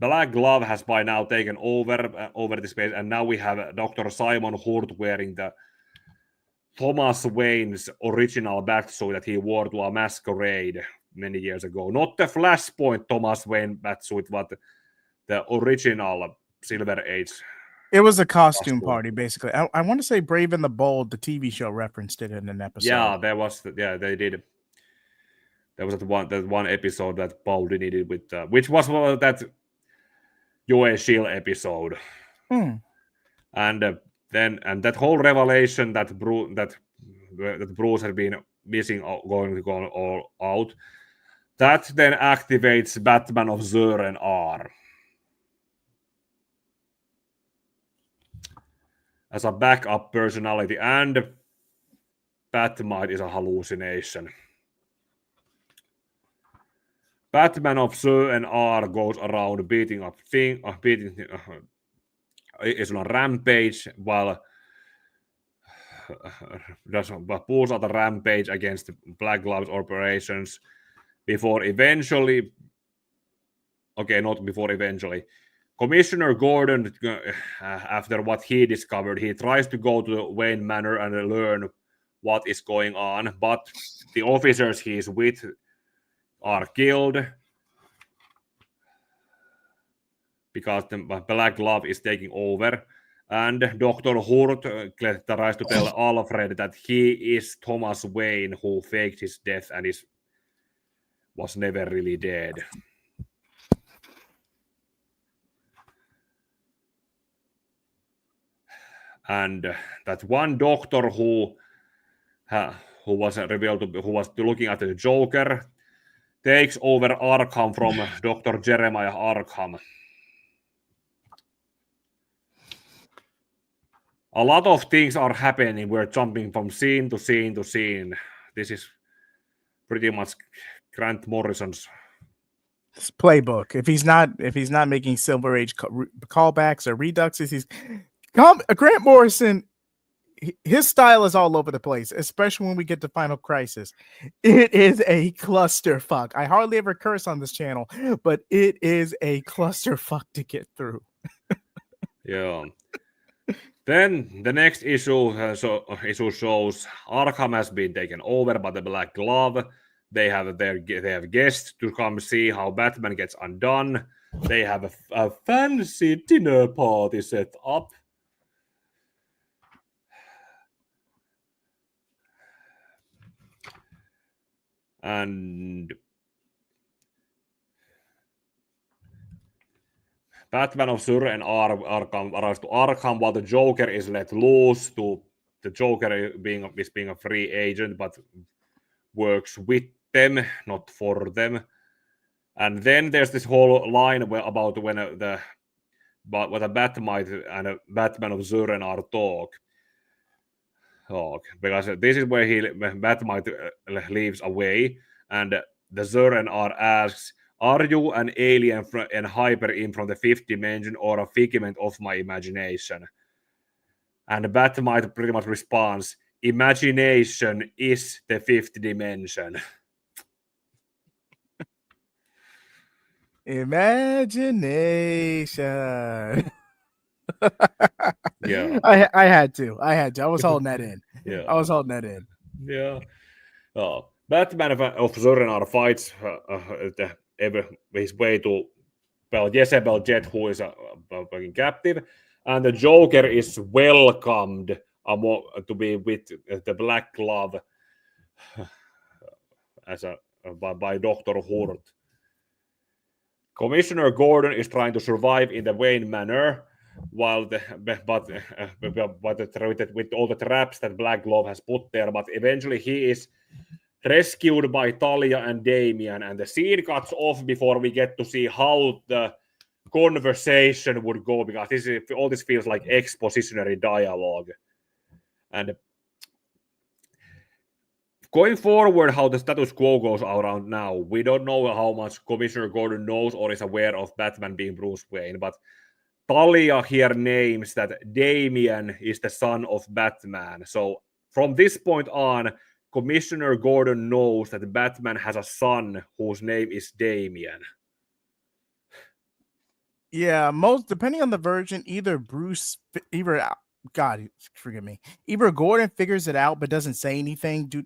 Black Glove has by now taken over the space, and now we have Dr. Simon Hurt wearing the Thomas Wayne's original batsuit that he wore to a masquerade many years ago. Not the Flashpoint Thomas Wayne batsuit, but the original Silver Age. It was a costume party, basically. I want to say Brave and the Bold, the TV show, referenced it in an episode. Yeah, they did. There was that one episode that Paul needed with, which was that Joe Shield episode. And that whole revelation that Bruce had been missing, going to go all out, that then activates Batman of Zurn R as a backup personality, and Batmite is a hallucination. Batman of Zurn R goes around beating is on a rampage while pulls out a rampage against Black Glove's operations before eventually, not before eventually, Commissioner Gordon, after what he discovered, he tries to go to Wayne Manor and learn what is going on, but the officers he is with are killed because the Black Glove is taking over. And Dr. Hurt tries to tell Alfred that he is Thomas Wayne who faked his death and was never really dead. And that one doctor who was revealed to who was looking at the Joker takes over Arkham from Dr. Jeremiah Arkham. A lot of things are happening. We're jumping from scene to scene to scene. This is pretty much Grant Morrison's playbook. If he's not making Silver Age callbacks or reduxes, Grant Morrison. His style is all over the place, especially when we get to Final Crisis. It is a clusterfuck. I hardly ever curse on this channel, but it is a clusterfuck to get through. Yeah. Then the next issue shows Arkham has been taken over by the Black Glove. They have guests to come see how Batman gets undone. They have a fancy dinner party set up. And Batman of Sur and Arkham arrives to Arkham while the Joker is let loose. The Joker is being a free agent, but works with them, not for them. And then there's this whole line about when the Batmite and Batman of Zuren are talk. Because this is where Batmite leaves away, and the Zuren are asks, "Are you an alien and hyper-imp from the fifth dimension, or a figment of my imagination?" And Batmite pretty much responds, "Imagination is the fifth dimension." Imagination. Yeah. I had to. I was holding that in. Yeah. I was holding that in. Yeah. Batman of Zorenar fights his way to Jezebel Jet, who is a captive, and the Joker is welcomed to be with the Black Glove by Dr. Hurt. Commissioner Gordon is trying to survive in the Wayne Manor, with all the traps that Black Glove has put there, but eventually he is rescued by Talia and Damian, and the scene cuts off before we get to see how the conversation would go, because all this feels like expositionary dialogue. And going forward, how the status quo goes around now, we don't know how much Commissioner Gordon knows or is aware of Batman being Bruce Wayne, but Talia here names that Damian is the son of Batman. So from this point on, Commissioner Gordon knows that Batman has a son whose name is Damian. Yeah, depending on the version, either God, forgive me. Either Gordon figures it out but doesn't say anything to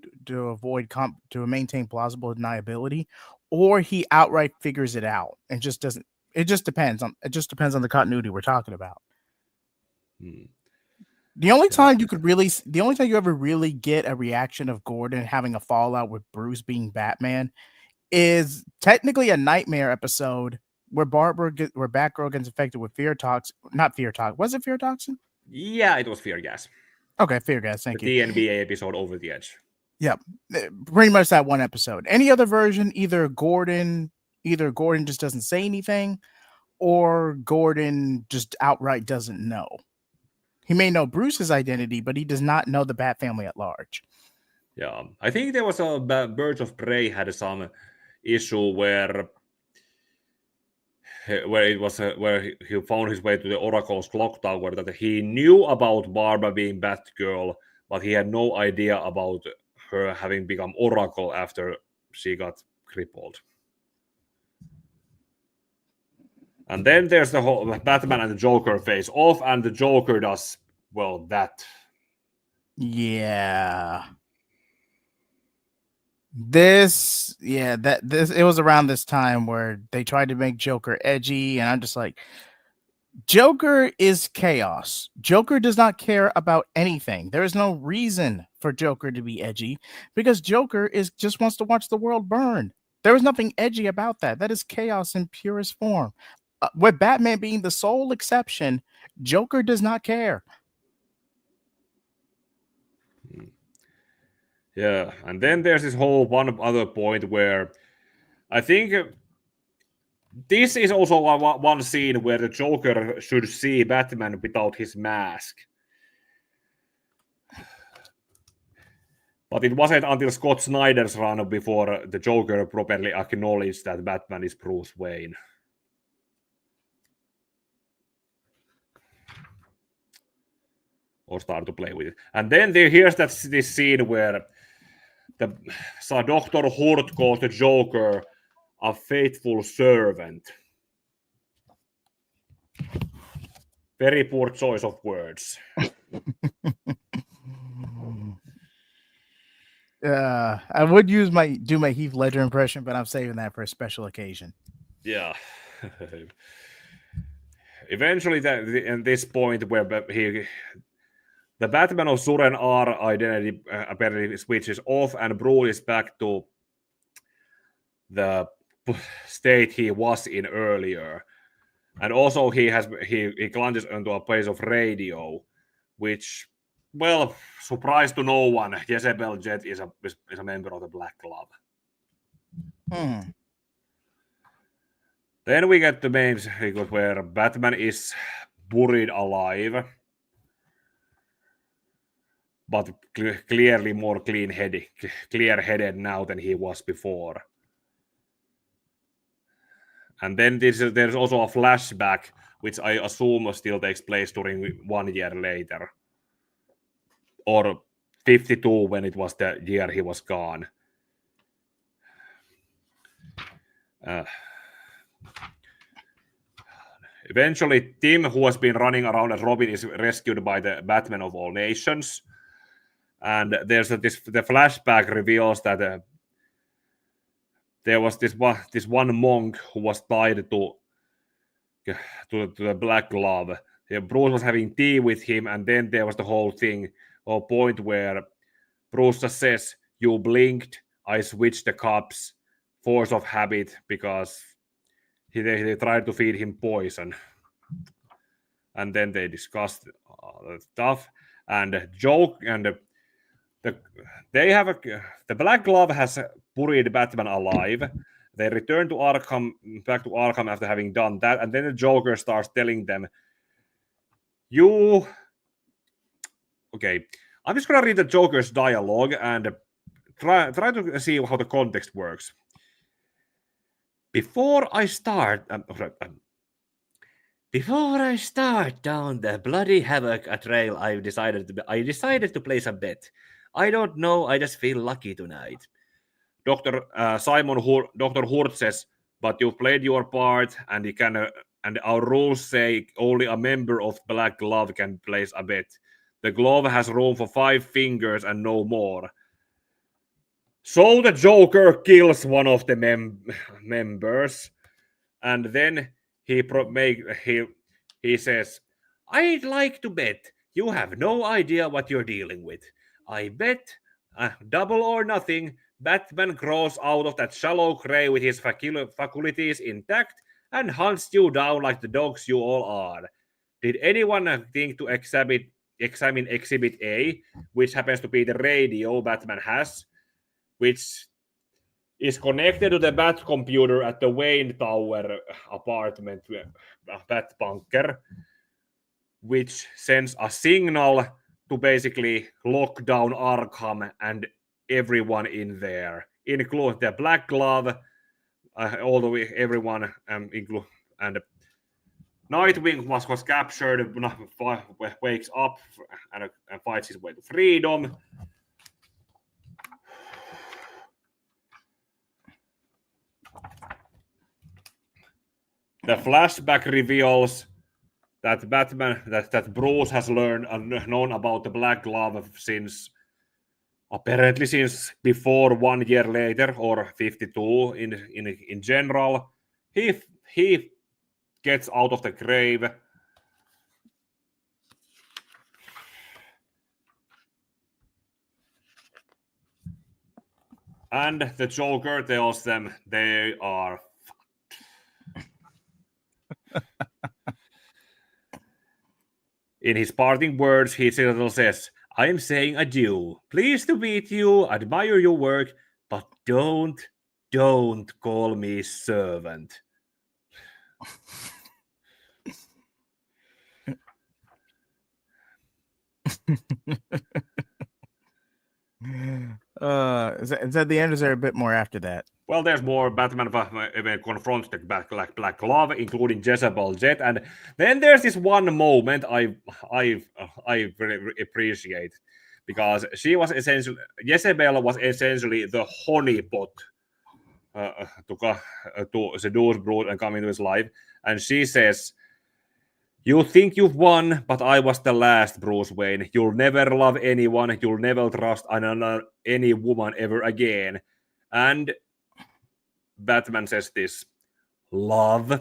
maintain plausible deniability, or he outright figures it out and just doesn't. It just depends on the continuity we're talking about. The only time you ever really get a reaction of Gordon having a fallout with Bruce being Batman is technically a Nightmare episode where Batgirl gets infected with fear toxin. Not fear toxin. Was it fear toxin? Yeah, it was fear gas. Okay, fear gas. Thank you. The TNBA episode, Over the Edge. Yep, pretty much that one episode. Any other version, either Gordon just doesn't say anything, or Gordon just outright doesn't know. He may know Bruce's identity, but he does not know the Bat family at large. Yeah, I think there was a Birds of Prey had some issue where he found his way to the Oracle's clock tower, that he knew about Barbara being Batgirl, but he had no idea about her having become Oracle after she got crippled. And then there's the whole Batman and the Joker face off, and the Joker does, well, that. Yeah. This it was around this time where they tried to make Joker edgy, and I'm just like, Joker is chaos. Joker does not care about anything. There is no reason for Joker to be edgy because Joker is just wants to watch the world burn. There is nothing edgy about that. That is chaos in purest form. With Batman being the sole exception, Joker does not care. Yeah, and then there's this whole one other point where I think this is also one scene where the Joker should see Batman without his mask. But it wasn't until Scott Snyder's run before the Joker properly acknowledged that Batman is Bruce Wayne. Or start to play with it. And then here's this scene where Dr. Hurt calls the Joker a faithful servant. Very poor choice of words. I would do my Heath Ledger impression, but I'm saving that for a special occasion. Yeah. Eventually, at this point where the Batman of Suren R identity apparently switches off, and Bruce is back to the state he was in earlier. And also he clutches onto a piece of radio, which, well, surprise to no one, Jezebel Jet is a member of the Black Glove. Then we get the main sequence where Batman is buried alive, but clearly more clear-headed now than he was before. And then there's also a flashback, which I assume still takes place during 1 year later. Or 52 when it was the year he was gone. Eventually, Tim, who has been running around as Robin, is rescued by the Batman of all nations. And there's the flashback reveals that there was this one monk who was tied to the Black Glove. Bruce was having tea with him, and then there was the whole point where Bruce just says, "You blinked, I switched the cups, force of habit," because they tried to feed him poison. And then they discussed stuff, and joke, and the Black Glove has buried Batman alive. They return back to Arkham after having done that, and then the Joker starts telling them, okay, I'm just gonna read the Joker's dialogue and try to see how the context works. Before I start down the bloody havoc trail, I decided to place a bet. I don't know, I just feel lucky tonight. Dr. Hurt says, but you've played your part, and and our rules say only a member of Black Glove can place a bet. The glove has room for 5 fingers and no more. So the Joker kills one of the members, and then he says, I'd like to bet you have no idea what you're dealing with. I bet, double or nothing, Batman crawls out of that shallow grave with his faculties intact and hunts you down like the dogs you all are. Did anyone think to examine Exhibit A, which happens to be the radio Batman has, which is connected to the Bat computer at the Wayne Tower apartment, Bat bunker, which sends a signal to basically lock down Arkham and everyone in there, including the Black Glove, all the way everyone, and Nightwing was captured, wakes up and fights his way to freedom. The flashback reveals that Batman, that Bruce has learned and known about the Black Glove apparently since before 1 year later, or 52 in general. He gets out of the grave. And the Joker tells them they are in his parting words, he says, I am saying adieu. Pleased to meet you, admire your work, but don't call me servant. Is that the end? Or is there a bit more after that? Well, there's more. Batman confronts the Black Glove, including Jezebel Jet, and then there's this one moment I really appreciate, because Jezebel was essentially the honeypot to seduce Bruce and come into his life, and she says, you think you've won, but I was the last, Bruce Wayne. You'll never love anyone. You'll never trust any woman ever again. And Batman says this, love?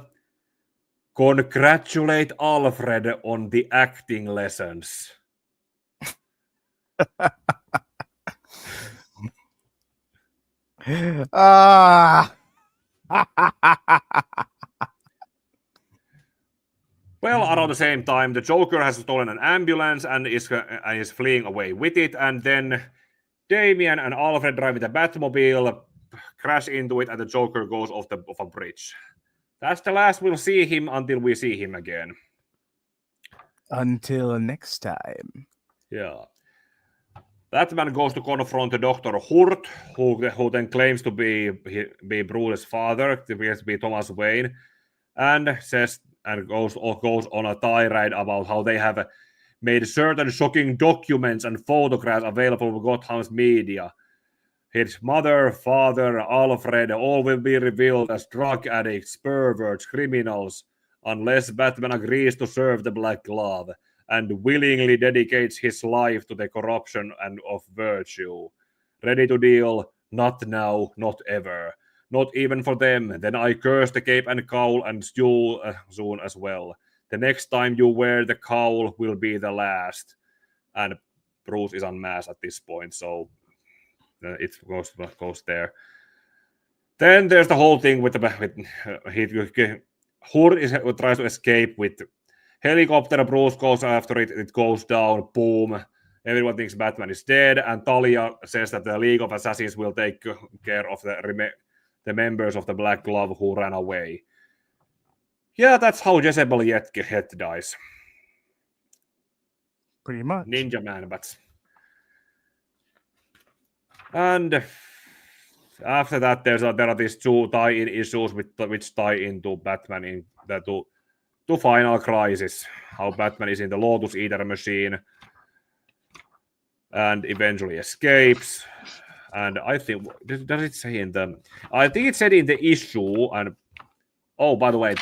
Congratulate Alfred on the acting lessons. Well, around the same time, the Joker has stolen an ambulance and is fleeing away with it, and then Damian and Alfred driving the Batmobile, crash into it, and the Joker goes off a bridge. That's the last we'll see him until we see him again. Until next time. Yeah. Batman goes to confront Dr. Hurt, who then claims to be Bruce's father, to be Thomas Wayne, and says and goes on a tirade about how they have made certain shocking documents and photographs available for Gotham's media. His mother, father, Alfred, all will be revealed as drug addicts, perverts, criminals, unless Batman agrees to serve the Black Glove and willingly dedicates his life to the corruption and of virtue. Ready to deal? Not now, not ever. Not even for them. Then I curse the cape and cowl and you soon as well. The next time you wear the cowl will be the last. And Bruce is unmasked at this point, so it goes there. Then there's the whole thing with Hur tries to escape with helicopter. Bruce goes after it. It goes down. Boom. Everyone thinks Batman is dead, and Talia says that the League of Assassins will take care of the members of the Black Glove who ran away. Yeah, that's how Jezebel Jet dies. Pretty much. Ninja Man bats. And after that, there are these two tie-in issues which tie into Batman to Final Crisis. How Batman is in the Lotus Eater machine and eventually escapes. And I think, does it say in the... I think it said in the issue, and... Oh, by the way,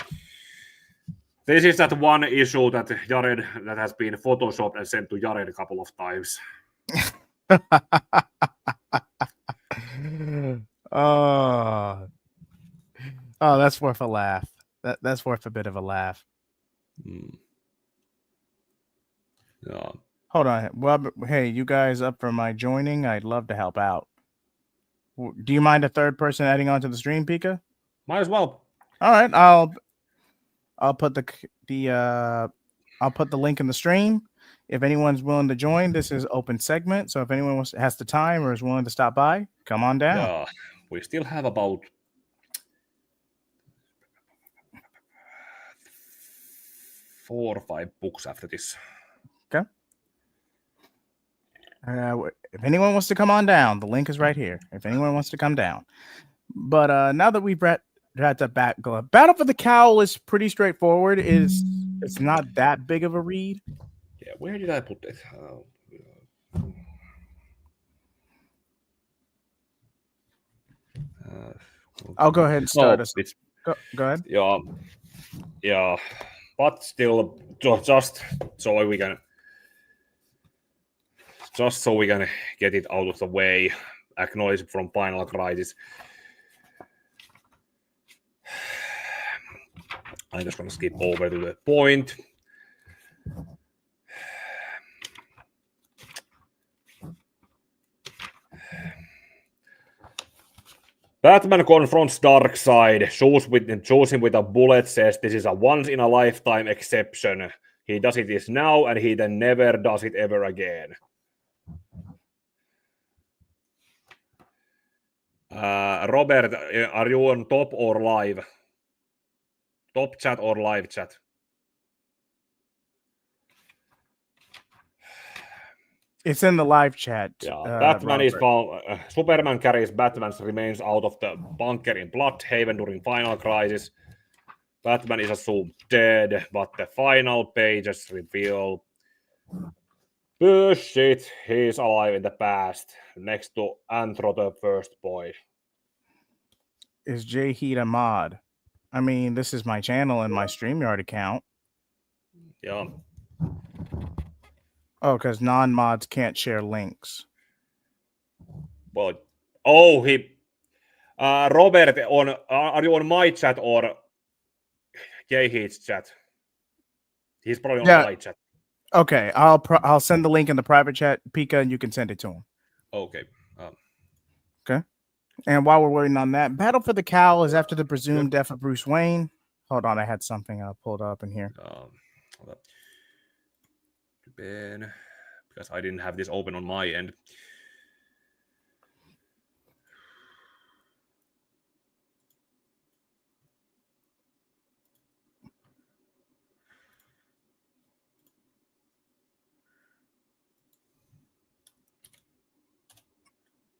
this is that one issue that has been photoshopped and sent to Jared a couple of times. Oh, that's worth a laugh. That's worth a bit of a laugh. Yeah. Hold on. Well, hey, you guys up for my joining? I'd love to help out. Do you mind a third person adding onto the stream, Pika? Might as well. All right, I'll put I'll put the link in the stream. If anyone's willing to join, this is open segment. So if anyone has the time or is willing to stop by, come on down. Yeah, we still have about 4 or 5 books after this. Okay. If anyone wants to come on down, the link is right here. If anyone wants to come down. But now that we've read the Battle for the Cowl is pretty straightforward. It's not that big of a read. Yeah, where did I put it? I'll go ahead and start us. Go ahead. Yeah. Yeah, but still, just so we can get it out of the way. Acknowledge from Final Crisis. I'm just gonna skip over to the point. Batman confronts Darkseid, shoots him with a bullet, says this is a once-in-a-lifetime exception. He does it now, and he then never does it ever again. Robert, are you on top or live? Top chat or live chat? It's in the live chat. Yeah, Batman Robert. is found. Superman carries Batman's remains out of the bunker in Bloodhaven during Final Crisis. Batman is assumed dead, but the final pages reveal bullshit. He's alive in the past, next to Anthro, the first boy. Is J Heat a mod? I mean, this is my channel and my StreamYard account. Yeah. Oh, because non-mods can't share links. Well, Robert, are you on my chat or J Heat's chat? He's probably on my chat. Okay, I'll send the link in the private chat, Pika, and you can send it to him. Okay. Okay. And while we're waiting on that, Battle for the Cowl is after the presumed death of Bruce Wayne. Hold on, I had something pulled up in here. Hold up. Because I didn't have this open on my end.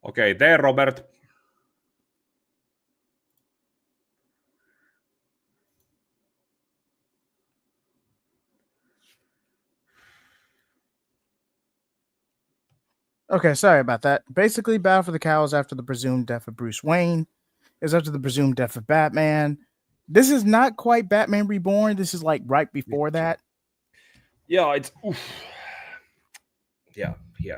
Okay, there, Robert. Okay, sorry about that. Basically, Battle for the Cowl is after the presumed death of Bruce Wayne. Is after the presumed death of Batman. This is not quite Batman Reborn. This is like right before that. Yeah, it's... Oof. Yeah. Okay.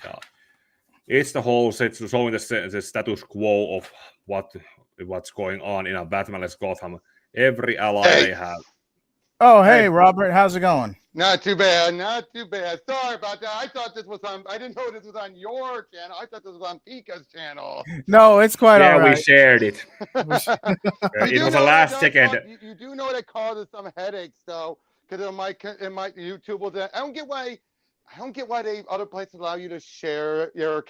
Yeah. It's the whole set showing the status quo of what's going on in a Batmanless Gotham. Every ally they have. Oh, hey, Robert, how's it going? Not too bad. Sorry about that. I thought this was on. I didn't know this was on your channel. I thought this was on Pika's channel. No, it's quite all right. Yeah, we shared it. It was a last second. You do know that causes some headaches, though, because it might YouTube will. I don't get why they other places allow you to share your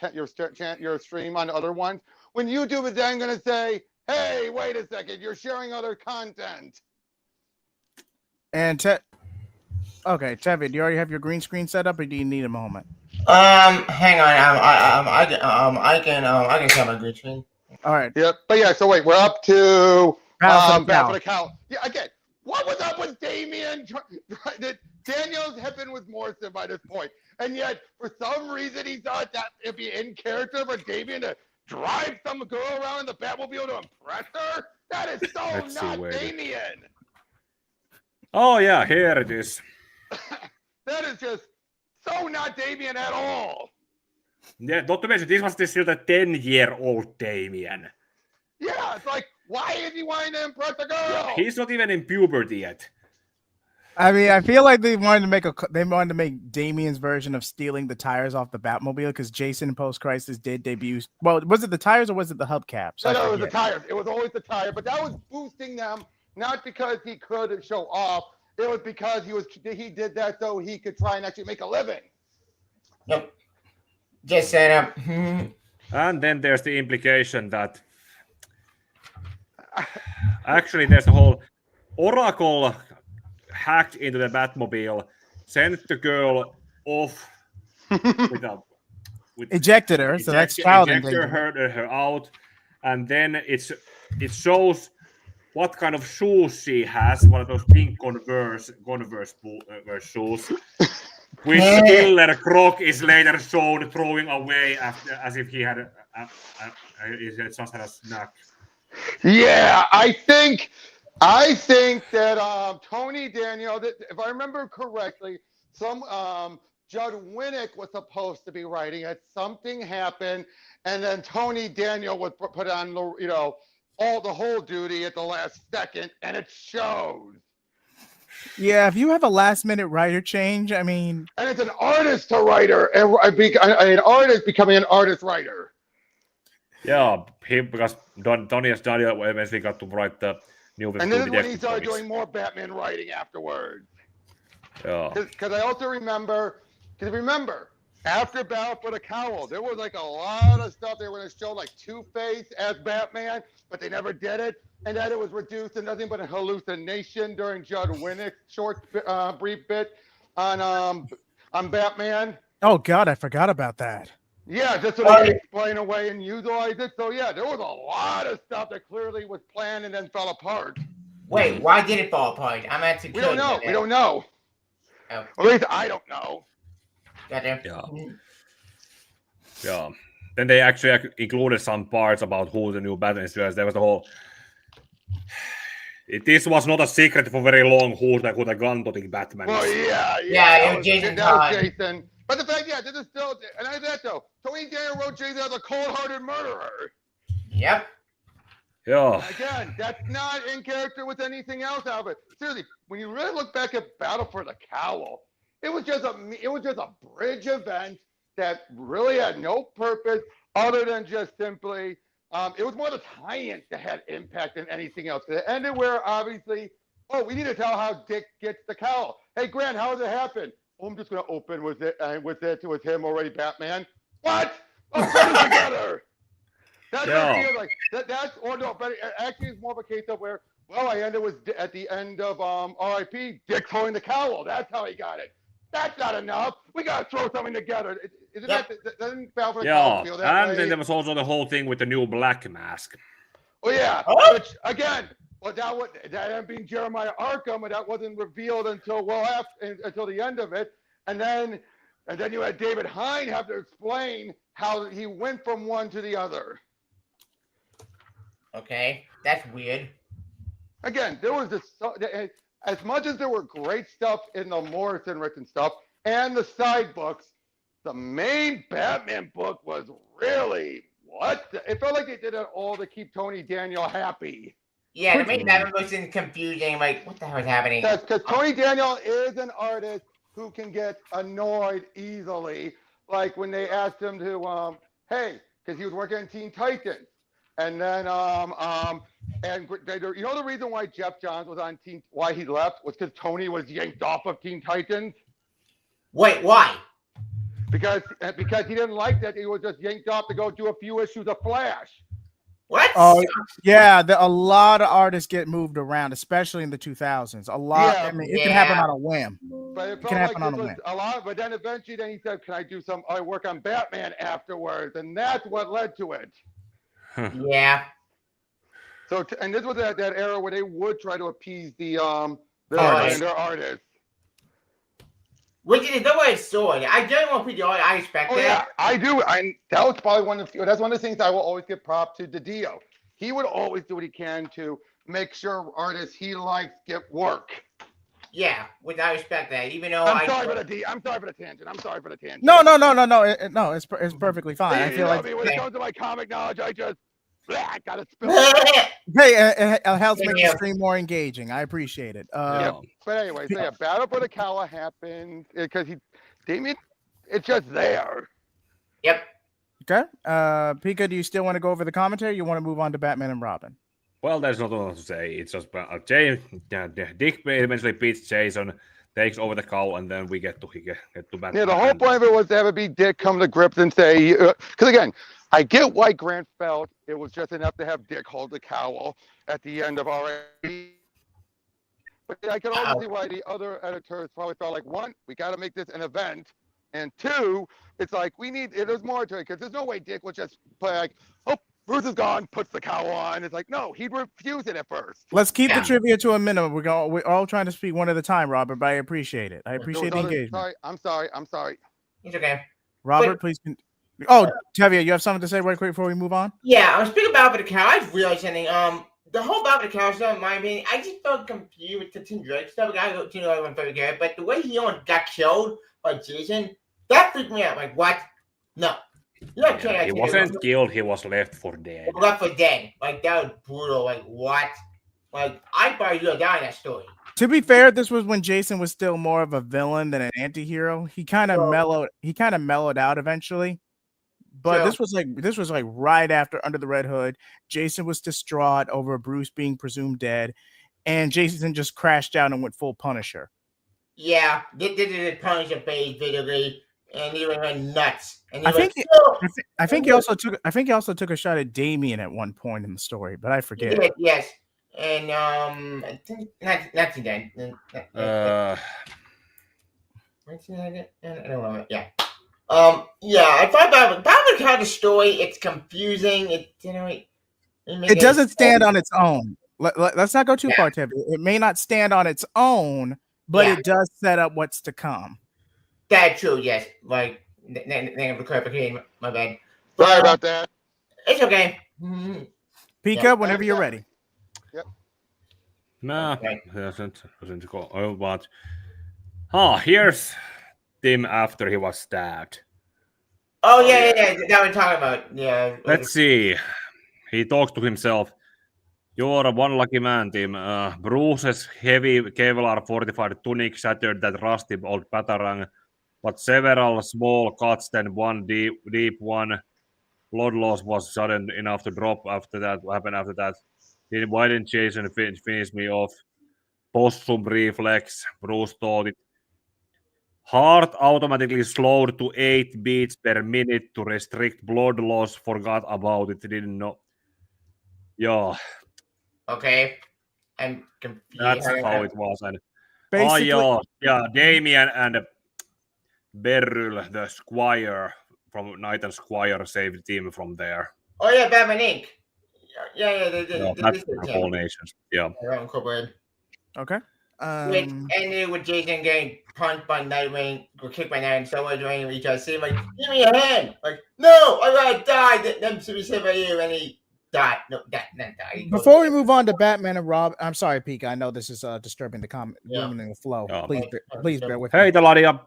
stream on other ones. When YouTube is then going to say, "Hey, wait a second, you're sharing other content." And okay, Tevin, do you already have your green screen set up, or do you need a moment? Hang on. I can set my green screen. All right. Yep. But yeah. So wait, we're up to Battle for the Cowl. Yeah. Again, what was up with Damian? Daniels had been with Morrison by this point, and yet for some reason he thought that it'd be in character for Damian to drive some girl around in the Batmobile to impress her. That is so not Damian. Oh yeah, here it is. That is just so not Damian at all. Yeah, not to mention, this was still the 10-year-old Damian. Yeah, it's like, why is he wanting to impress a girl? Yeah, he's not even in puberty yet. I mean, I feel like they wanted to make Damian's version of stealing the tires off the Batmobile, because Jason in Post Crisis did debut. Well, was it the tires or was it the hubcaps? No, it was the tires. It was always the tire, but that was boosting them. Not because he could show off. It was because he did that so he could try and actually make a living. Yep. Just set up. And then there's the implication that actually there's a whole Oracle hacked into the Batmobile, sent the girl off with ejected her, so that's child endangerment. her out, and then it shows what kind of shoes she has, one of those pink Converse shoes. which Killer Croc is later shown throwing away after, as if he had just had a snack. Yeah, I think that Tony Daniel, if I remember correctly, some Judd Winnick was supposed to be writing it. Something happened, and then Tony Daniel was put on the whole duty at the last second, and it shows. Yeah, if you have a last minute writer change, I mean, and it's an artist to writer, and an artist becoming an artist writer. Yeah, because Tony has done it eventually got to write the new. And this is when he started doing more Batman writing afterwards. Yeah. Because I also remember, after Battle for the Cowl, there was like a lot of stuff they were going to show, like Two-Face as Batman, but they never did it. And then it was reduced to nothing but a hallucination during Judd Winnick's short, brief bit on Batman. oh god, I forgot about that. Yeah, just so they could explain away and utilize it. So yeah, there was a lot of stuff that clearly was planned and then fell apart. Wait, why did it fall apart? I'm actually We don't know. We don't know. Oh. At least I don't know. Gotcha. Yeah. Then they actually included some parts about who the new Batman is. There was the whole. This was not a secret for very long who the gun-toting Batman is. Well, yeah, it was Jason Todd. Jason. But the fact, this is still, and I that though. Tony Daniel wrote Jason as a cold-hearted murderer. Yep. Yeah. Again, that's not in character with anything else out of it. Seriously, when you really look back at Battle for the Cowl, it was just a bridge event that really had no purpose other than just simply. It was more the tie-in that had impact than anything else. It ended where obviously, we need to tell how Dick gets the cowl. Hey, Grant, how does it happen? I'm just going to open with it with him already Batman. What? Let's put it together. That's but actually it's more of a case of where, I ended with at the end of R.I.P. Dick throwing the cowl. That's how he got it. That's not enough. We got to throw something together. Doesn't Battle for the Cowl feel that way? And then there was also the whole thing with the new Black Mask. Oh yeah, which again, that ended being Jeremiah Arkham, and that wasn't revealed until until the end of it, and then you had David Hine have to explain how he went from one to the other. Okay, that's weird. Again, there was this. As much as there were great stuff in the Morrison written stuff and the side books, the main Batman book was really what? It felt like they did it all to keep Tony Daniel happy. Yeah, the main Batman book's confusing. Like, what the hell is happening? Because Tony Daniel is an artist who can get annoyed easily. Like when they asked him to, because he was working on Teen Titans, and then the reason why Jeff Johns was on why he left was because Tony was yanked off of Teen Titans. Wait, why? Because he didn't like that he was just yanked off to go do a few issues of Flash. What? Oh yeah, a lot of artists get moved around, especially in the 2000s. A lot. Yeah, I mean, it can happen on a whim. But it can happen on a whim. A lot. But then eventually, he said, "Can I do I work on Batman afterwards?" And that's what led to it. Yeah. So, and this was that era where they would try to appease their artists. Which is the way it's sword. I don't want to put the I expect that. Yeah, I do. That was probably that's one of the things I will always give props to DiDio. He would always do what he can to make sure artists he likes get work. Yeah, which I respect that. Even though I'm sorry for the tangent. No, it's perfectly fine. I feel like when it comes to my comic knowledge, I just gotta spill. Hey, it helps make the stream more engaging. I appreciate it. But anyway, so Battle for the Cowl happened because Damian, it's just there. Yep. Okay. Pika, do you still want to go over the commentary? Or you want to move on to Batman and Robin? Well, there's not a lot to say. It's just Dick eventually beats Jason, takes over the cowl, and then we get to Batman. Yeah, the whole point of it was to have it be Dick come to grips and say, because again, I get why Grant felt it was just enough to have Dick hold the cowl at the end of R.I.P. But I can also see why the other editors probably felt like, one, we got to make this an event, and two, it's like there's more to it, because there's no way Dick would just play like, Bruce is gone, puts the cowl on. It's like, no, he'd refuse it at first. Let's keep the Yeah. trivia to a minimum. We're all trying to speak one at a time, Robert, but I appreciate it. I appreciate the engagement. Sorry, I'm sorry. It's okay. Robert, please. Oh, Tevia, you have something to say right quick before we move on? Yeah, I'm speaking about the cow. I just realized something. The whole Bob the Cow stuff, in my opinion, I just felt confused with the Tim Drake stuff. I don't know I'm very good, but the way he almost got killed by Jason, that freaked me out. Like, what? No. You're not Yeah, he wasn't killed, he was left for dead. Left for dead. Like, that was brutal. Like, what? Like, I thought you would die in that story. To be fair, this was when Jason was still more of a villain than an anti-hero. He kind of mellowed out eventually. But this was like right after Under the Red Hood. Jason was distraught over Bruce being presumed dead, and Jason just crashed out and went full Punisher. Yeah, this is the Punisher phase, basically, and he went nuts. And I think he also took a shot at Damian at one point in the story, but I forget. Did, yes, and I think not today. I don't know. Yeah. Yeah, I thought about how the story. It's confusing. It doesn't stand on its own. Let's not go too far, Tevin. It may not stand on its own, but it does set up what's to come. That's true. Yes, like thank you for clarification. My bad. Sorry about that. It's okay. Pika, whenever you're ready. Yep. Nah, doesn't go. Oh, but here's Tim after he was stabbed. Oh yeah. That we're talking about. Yeah. Let's see. He talks to himself. You're one lucky man, Tim. Bruce's heavy Kevlar fortified tunic shattered that rusty old batarang, but several small cuts, then one deep one. Blood loss was sudden enough to drop after that. What happened after that? Why didn't Jason finish me off? Possum reflex. Bruce thought it. Heart automatically slowed to 8 beats per minute to restrict blood loss. Forgot about it. Didn't know. Yeah. Okay. I'm confused. That's how it was. And Basically, Damian and Beryl, the Squire from Knight and Squire, saved Tim from there. Oh yeah, Batman Inc. Yeah, they did. That's Whole Nations. Yeah. Okay. Ended with Jason getting punched by Nightwing, or kicked by Nightwing, so doing each other, saying like, "Give me a hand!" Like, no, I gotta die. Them to be saved by you, and he died. No, that died. Before we move on to Batman and Rob, I'm sorry, Pika. I know this is disturbing the comment, ruining the flow. Please bear with me. Hey, Taladia.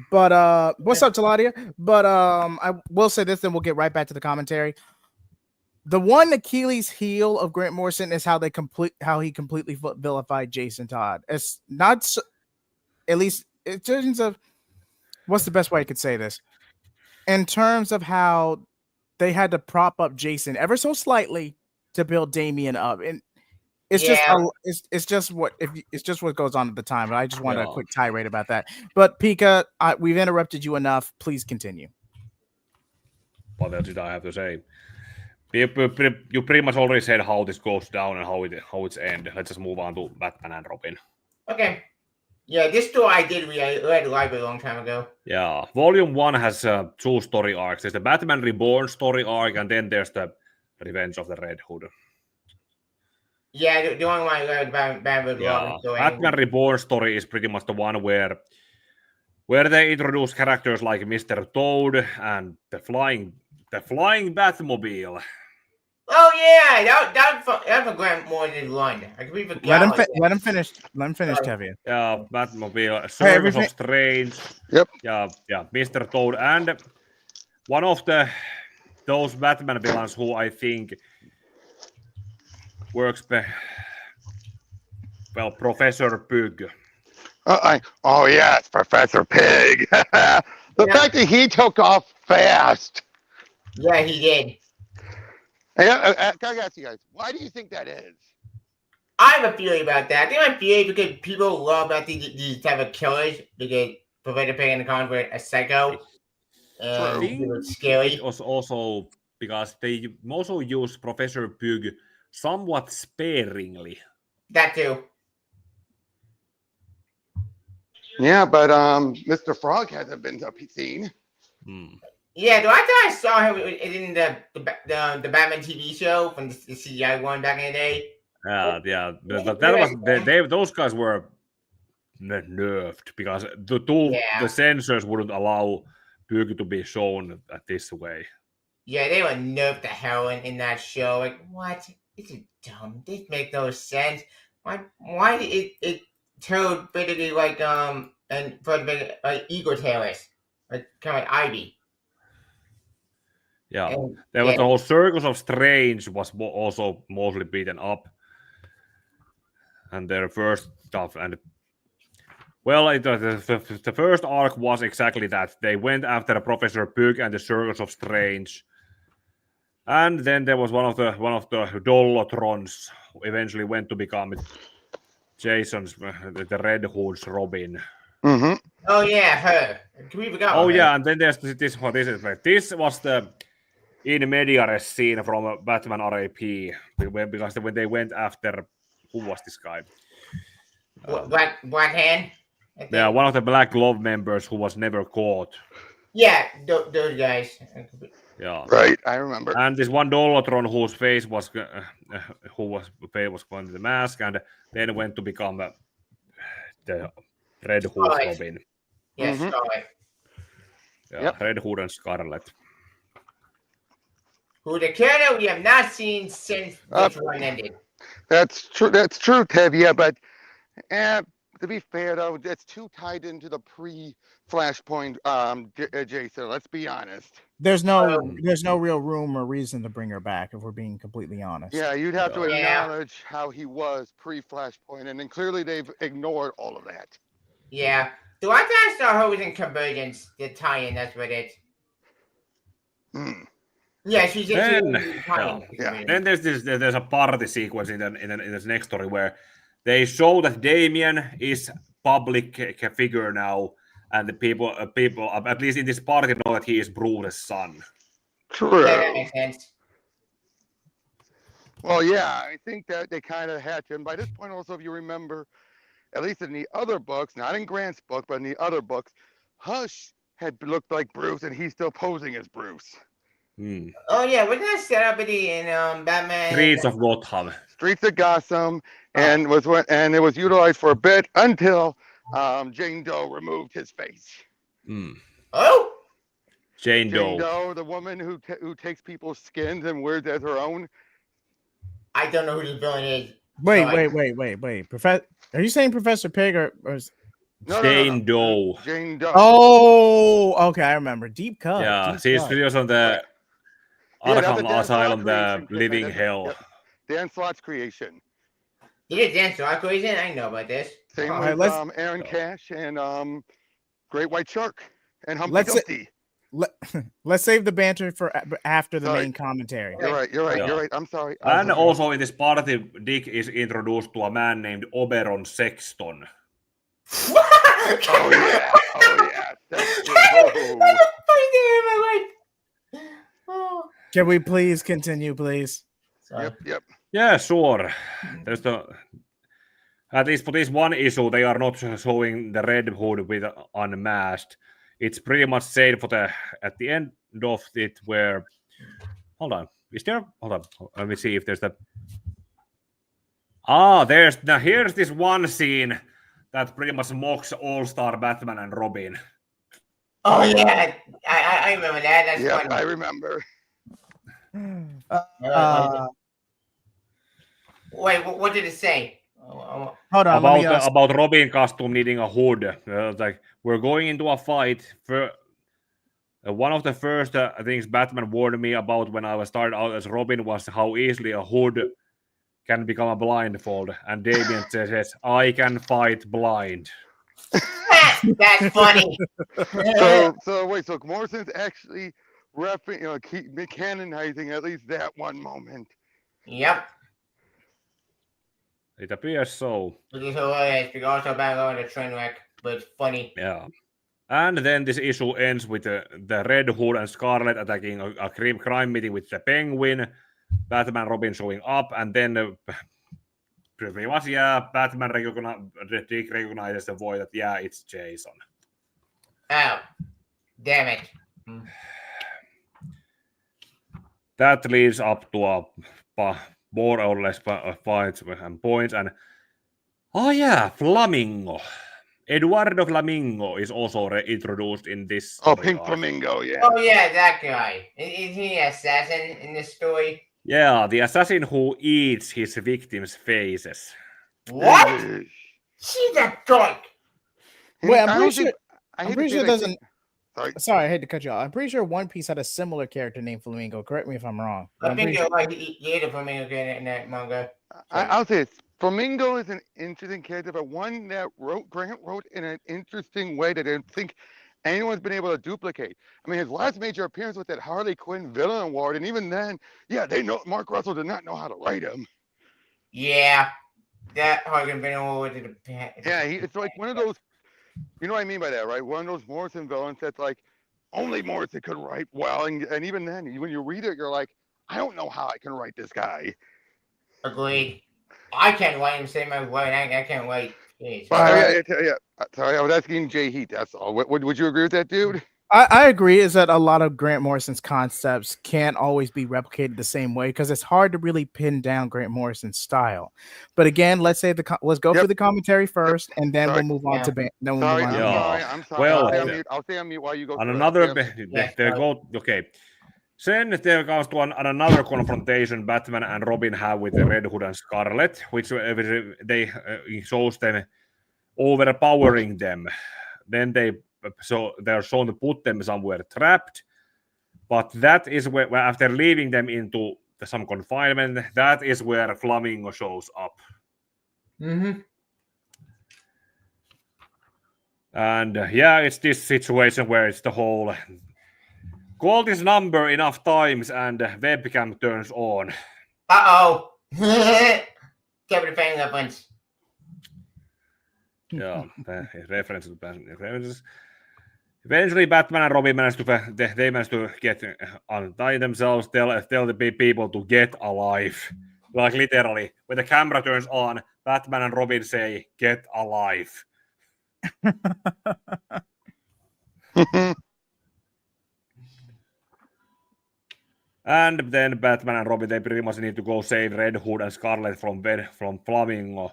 But what's up, Taladia? But I will say this, then we'll get right back to the commentary. The one Achilles heel of Grant Morrison is how he completely vilified Jason Todd. It's not so, at least in terms of what's the best way I could say this. In terms of how they had to prop up Jason ever so slightly to build Damian up, and it's just what goes on at the time. But I just wanted a quick tirade about that. But Pika, we've interrupted you enough. Please continue. What else did I have to say? You pretty much already said how this goes down and how it's end. Let's just move on to Batman and Robin. Okay. Yeah, this story I did read live a long time ago. Yeah, Volume 1 has 2 story arcs. There's the Batman Reborn story arc, and then there's the Revenge of the Red Hood. Yeah, the one I read about Batman Reborn story is pretty much the one where they introduce characters like Mr. Toad and the flying Batmobile. Oh yeah, that's a Grant Morrison one. I completely forgot. Let him finish. Let him finish, Kevin. Yeah, Batmobile, Circus of Strange. Yep. Yeah, Mr. Toad, and one of those Batman villains who I think works well, Professor Pug. Oh yes, Professor Pig. The fact that he took off fast. Yeah, he did. I gotta ask you guys, why do you think that is? I have a theory about that. I think my theory is because people love about these type of killers because Professor Pig and the comic were a psycho. It's scary. It was also because they also use Professor Pug somewhat sparingly. That too. Yeah, but Mr. Frog hasn't been seen. Yeah, I thought I saw him in the Batman TV show from the CGI one back in the day. Yeah. But that was those guys were nerfed because the censors wouldn't allow Pug to be shown this way. Yeah, they would nerf the hell in that show. Like, what? This is dumb. This makes no sense. Why did it told basically like and for the like Eagle Tailors, like kind of like Ivy. Yeah, And, there was the whole Circus of Strange was also mostly beaten up, and their first stuff. And well, the first arc was exactly that. They went after Professor Pug and the Circus of Strange, and then there was one of the Dollotrons who eventually went to become Jason's the Red Hood's Robin. Mm-hmm. Oh yeah, her. We forgot. Oh yeah, and then there's this was the in media res scene from Batman R.I.P. because when they went after who was this guy? Black Hand. Yeah, one of the Black Glove members who was never caught. Yeah, those guys. Yeah, right. I remember. And this one Dollotron whose face was going to the mask, and then went to become the Red Hood Robin. Yes, Scarlet. Yeah, yep. Red Hood and Scarlet. Who the character we have not seen since this one ended. That's true. That's true, Tevia. But to be fair, though, that's too tied into the pre-Flashpoint Jason. Let's be honest. There's no real room or reason to bring her back, if we're being completely honest. Yeah, you'd have to acknowledge how he was pre-Flashpoint, and then clearly they've ignored all of that. Yeah. So I thought I saw her was in Convergence, the tie-in. That's what it. Yeah, she's in yeah. Then there's a party sequence in this next story where they show that Damian is public figure now, and the people at least in this party know that he is Bruce's son. True. Yeah, that makes sense. Well, yeah, I think that they kind of had to. And by this point, also, if you remember, at least in the other books, not in Grant's book, but in the other books, Hush had looked like Bruce, and he's still posing as Bruce. Oh yeah, wasn't that set up in Batman? Streets of Gotham. Streets of Gotham, and it was utilized for a bit until Jane Doe removed his face. Oh, Jane Doe, the woman who takes people's skins and wears it as her own. I don't know who the villain is. Wait. Are you saying Professor Pig or Jane Doe? Jane Doe. Oh, okay, I remember. Deep cut. Yeah, she's on the Arkham Asylum, the living hell. Yep. Dan Slott's creation. He did Dan Slott's creation? I know about this. Same with Aaron Cash and Great White Shark and Humpty Dumpty. Let's save the banter for after the main commentary. You're right. I'm sorry. And also in this party, Dick is introduced to a man named Oberon Sexton. Oh yeah. That's true. Can we please continue, please? Yep. Yeah, sure. There's at least for this one issue, they are not showing the Red Hood with unmasked. It's pretty much said at the end of it where. Hold on. Is there? Hold on. Let me see if there's that. Here's this one scene that pretty much mocks All-Star Batman and Robin. Oh yeah, I remember that. That's funny. I remember. Wait, what did it say? Hold on. About Robin costume needing a hood. Like we're going into a fight. One of the first things Batman warned me about when I was started out as Robin was how easily a hood can become a blindfold. And Damian says, "I can fight blind." That's funny. So Morrison's actually canonizing at least that one moment. Yep. It appears so. It is hilarious because also back on the train wreck, but it's funny. Yeah. And then this issue ends with the Red Hood and Scarlet attacking a crime meeting with the Penguin, Batman Robin showing up, and then pretty much, Batman recognizes the voice that, it's Jason. Oh, damn it. that leads up to a more or less fights and points. And oh yeah, Flamingo. Eduardo Flamingo is also introduced in this story. Oh, Pink Flamingo, yeah. Oh yeah, that guy. Is he an assassin in this story? Yeah, the assassin who eats his victims' faces. What? She's a dork. Wait, I don't think- I I'm hate to pretty say sure it that- doesn't. Sorry, I hate to cut you off. I'm pretty sure One Piece had a similar character named Flamingo. Correct me if I'm wrong. I think you're right. He ate a flamingo in that manga. I'll say this. Flamingo is an interesting character, but one that Grant wrote in an interesting way that I don't think anyone's been able to duplicate. I mean, his last major appearance was that Harley Quinn villain award, and even then, yeah, Mark Russell did not know how to write him. Yeah, that Hogan been over to the Yeah, it's like one of those. You know what I mean by that, right? One of those Morrison villains that's like only Morrison could write well, and even then, when you read it, you're like, I don't know how I can write this guy. Agreed. I can't wait him same as way. I can't wait. Jeez. Sorry, I was asking Jay Heat. That's all. Would you agree with that, dude? I agree. Is that a lot of Grant Morrison's concepts can't always be replicated the same way because it's hard to really pin down Grant Morrison's style. But again, let's say let's go through the commentary first, and then we'll move on to then we'll move on. I'm sorry. Well, I'll stay on mute while you go. On another, okay. Then there comes to another confrontation Batman and Robin have with the Red Hood and Scarlet, which they shows them overpowering them. Then they're shown to put them somewhere trapped. But that is where after leaving them into some confinement, that is where Flamingo shows up. Mm-hmm. And it's this situation where it's the whole call this number enough times and webcam turns on. Uh-oh. Cover the fan up once. Yeah, reference to references. Eventually, Batman and Robin managed to get untie themselves, tell the people to get alive. Like literally, when the camera turns on, Batman and Robin say, "Get alive." And then Batman and Robin, they pretty much need to go save Red Hood and Scarlet from Flamingo.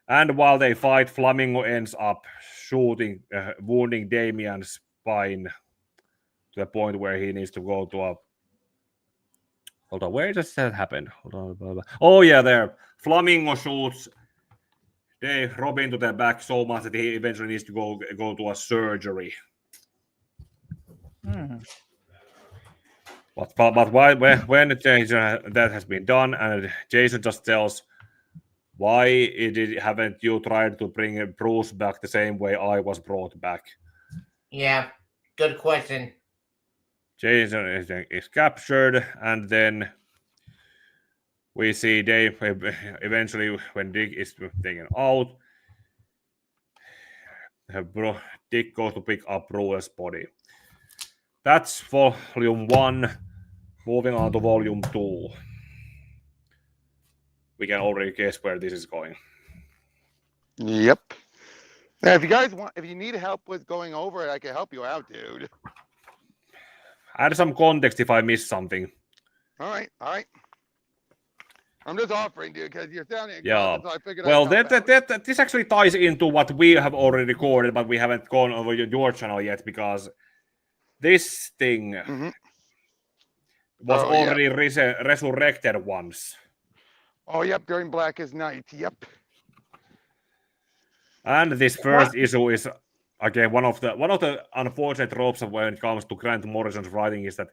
And while they fight, Flamingo ends up wounding Damian's spine to the point where he needs to go to a... Hold on, where does that happen? Hold on, blah, blah. Oh yeah, there. Flamingo shoots Robin to the back so much that he eventually needs to go to a surgery. But when that has been done, and Jason just tells, why haven't you tried to bring Bruce back the same way I was brought back? Yeah, good question. Jason is captured, and then we see Dave eventually when Dick is taken out. Dick goes to pick up Bruce's body. That's volume 1. Moving on to volume 2. We can already guess where this is going. Yep. Now, if you need help with going over it, I can help you out, dude. Add some context if I miss something. All right. I'm just offering, dude, because you're sounding exhausted, so I figured well, this actually ties into what we have already recorded, but we haven't gone over your channel yet because this thing was already resurrected once. Oh, yep, during Blackest Night, yep. And this first issue is, again, one of the unfortunate tropes when it comes to Grant Morrison's writing is that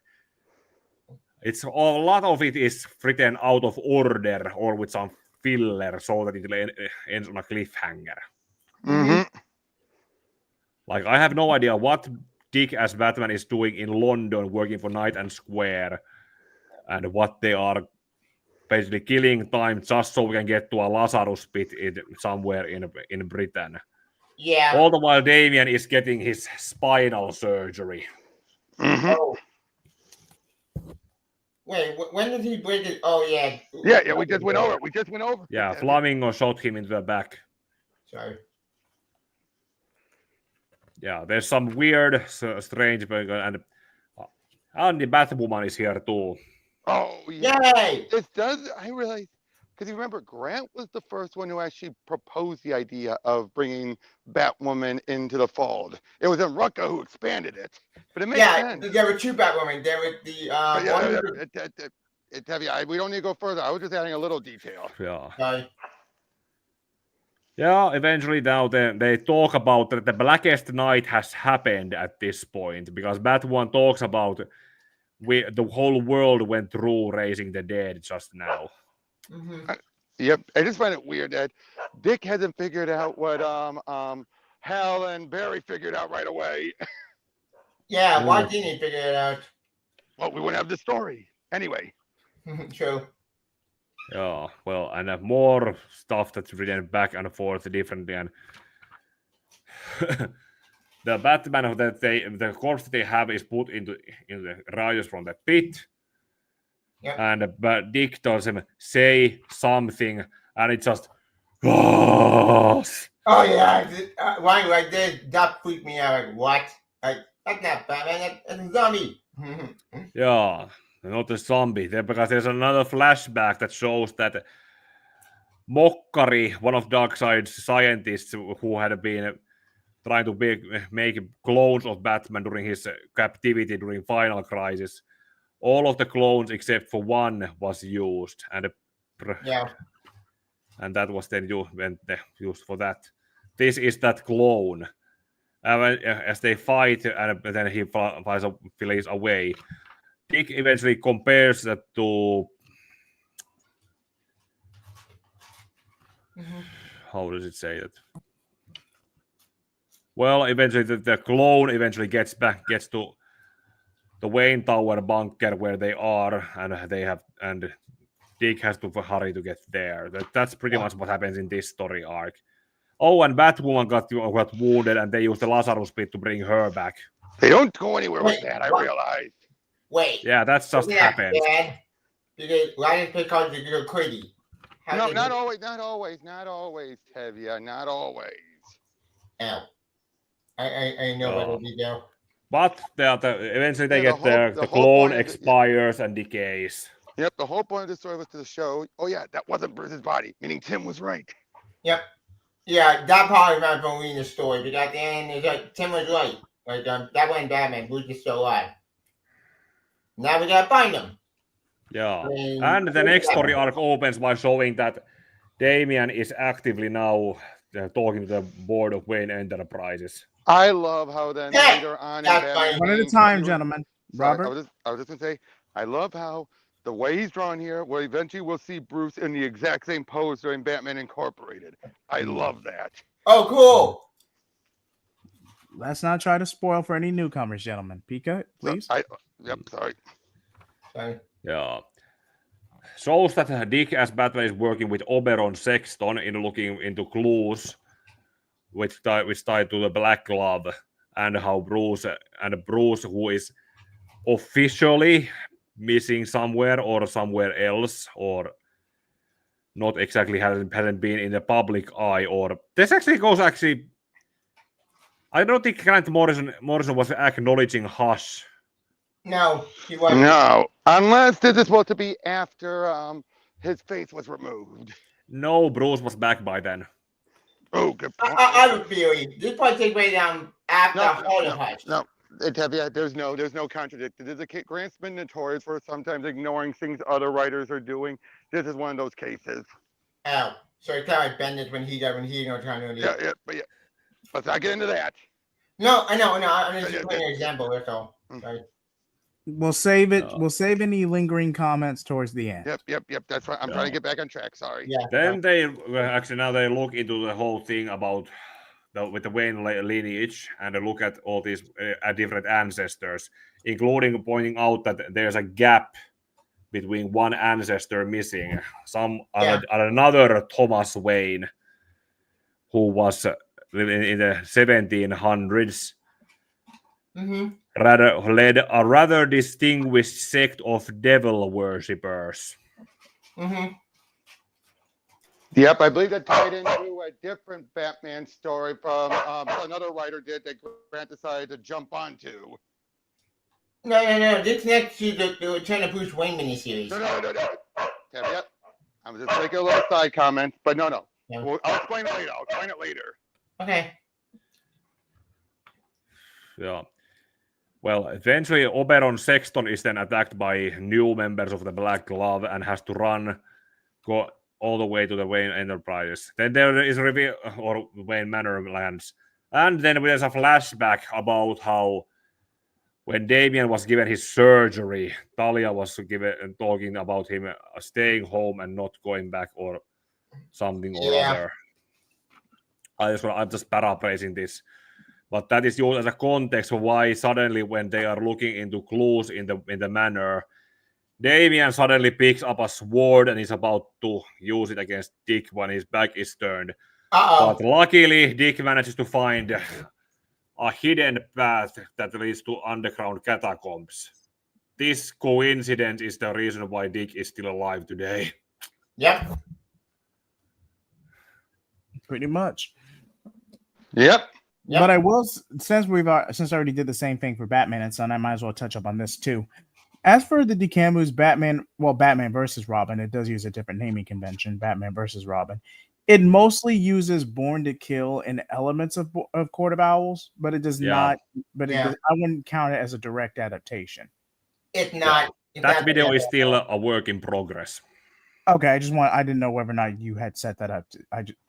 a lot of it is written out of order or with some filler so that it ends on a cliffhanger. Mm-hmm. Like, I have no idea what Dick as Batman is doing in London working for Knight and Square and what they are basically killing time just so we can get to a Lazarus pit somewhere in Britain. Yeah. All the while Damian is getting his spinal surgery. Mm-hmm. Oh. Wait, when did he break it? Oh, yeah. Yeah, we just went over. Yeah, Flamingo shot him into the back. Sorry. Yeah, there's some weird, strange, and the Batwoman is here too. Oh, yeah. Yay! This does, I realize, because you remember, Grant was the first one who actually proposed the idea of bringing Batwoman into the fold. It was Rucka who expanded it, but it makes sense. There were two Batwomen. There was the But one. we don't need to go further. I was just adding a little detail. Yeah. Sorry. Yeah, eventually now they talk about that the blackest night has happened at this point because Batwoman talks about the whole world went through raising the dead just now. Mm-hmm. Yep, I just find it weird that Dick hasn't figured out what Hal and Barry figured out right away. Yeah, why didn't he figure it out? Well, we wouldn't have the story anyway. True. Yeah, well, and more stuff that's written back and forth differently, and the Batman that the corpse that they have is put into the rioters from the pit, Yep. and Dick tells him say something, and it just goes. Oh yeah, right, right there. That freaked me out. Like, what? Like, that's not Batman. That's a zombie. Yeah, not a zombie. Because there's another flashback that shows that Mokkari, one of Darkseid's scientists who had been trying to make clones of Batman during his captivity during Final Crisis, all of the clones except for one was used, and that was then used for that. This is that clone. As they fight, and then he flies away. Dick eventually compares that to how does it say that? Well, eventually the clone eventually gets to the Wayne Tower bunker where they are, and Dick has to hurry to get there. That's pretty much what happens in this story arc. Oh, and Batwoman got wounded, and they used the Lazarus pit to bring her back. They don't go anywhere with that, I realized. Wait. Yeah, that's just happened. Dad? Why because you're crazy? No, not always, Tevya, not always. Ow. I know what we do. But eventually they get the whole clone point expires and decays. Yep, the whole point of the story was to show, oh yeah, that wasn't Bruce's body, meaning Tim was right. Yep. Yeah, that part I remember from reading the story, but at the end, it's like Tim was right. Like that wasn't Batman, Bruce is still alive. Now we gotta find him. Yeah, and the next story arc opens by showing that Damian is actively now talking to the board of Wayne Enterprises. I love how then later on in Batman, one at a time, gentlemen. Robert, I was just gonna say, I love how the way he's drawn here, where eventually we'll see Bruce in the exact same pose during Batman Incorporated. I love that. Oh, cool. let's not try to spoil for any newcomers, gentlemen. Pika, please. Sorry. Yeah. Shows that Dick as Batman is working with Oberon Sexton in looking into clues which tied to the Black Glove, and how Bruce, who is officially missing somewhere or somewhere else, or not exactly hasn't been in the public eye, or this actually I don't think Grant Morrison was acknowledging Hush. No, he wasn't. No, unless this is supposed to be after his face was removed. No, Bruce was back by then. Oh, good point. I have a theory. This probably takes way down after Hush. No, there's no contradiction. Grant's been notorious for sometimes ignoring things other writers are doing. This is one of those cases. Oh, so it's kind of like Bendis when he trying to do it. Yeah. Let's not get into that. No, I know. I'm just putting an example. That's all. Sorry. We'll save it. We'll save any lingering comments towards the end. Yep. That's right. I'm trying to get back on track. Sorry. Yeah. Then they look into the whole thing about with the Wayne lineage, and they look at all these different ancestors, including pointing out that there's a gap between one ancestor missing. Another Thomas Wayne, who was living in the 1700s. Led a rather distinguished sect of devil worshippers. Yep, I believe that tied into a different Batman story from another writer that Grant decided to jump onto. No. This next to the Return of Bruce Wayne miniseries. No. Caveat. I'm just making a little side comment, but no. Yeah. Well, I'll explain it later. Okay. Yeah. Well, eventually Oberon Sexton is then attacked by new members of the Black Glove and has to go all the way to the Wayne Enterprise. Then there is Wayne Manor lands. And then there's a flashback about how when Damian was given his surgery, Talia was talking about him staying home and not going back or something or other. I'm just paraphrasing this. But that is used as a context for why suddenly when they are looking into clues in the manor, Damian suddenly picks up a sword and is about to use it against Dick when his back is turned. But luckily, Dick manages to find a hidden path that leads to underground catacombs. This coincidence is the reason why Dick is still alive today. Yep. Pretty much. Yep. But I will, since I already did the same thing for Batman and Son, I might as well touch up on this too. As for the DeCamu's Batman versus Robin, it does use a different naming convention, Batman versus Robin. It mostly uses Born to Kill and elements of Court of Owls, but it does not. But I wouldn't count it as a direct adaptation. It's not. That video is still a work in progress. Okay, I didn't know whether or not you had set that up.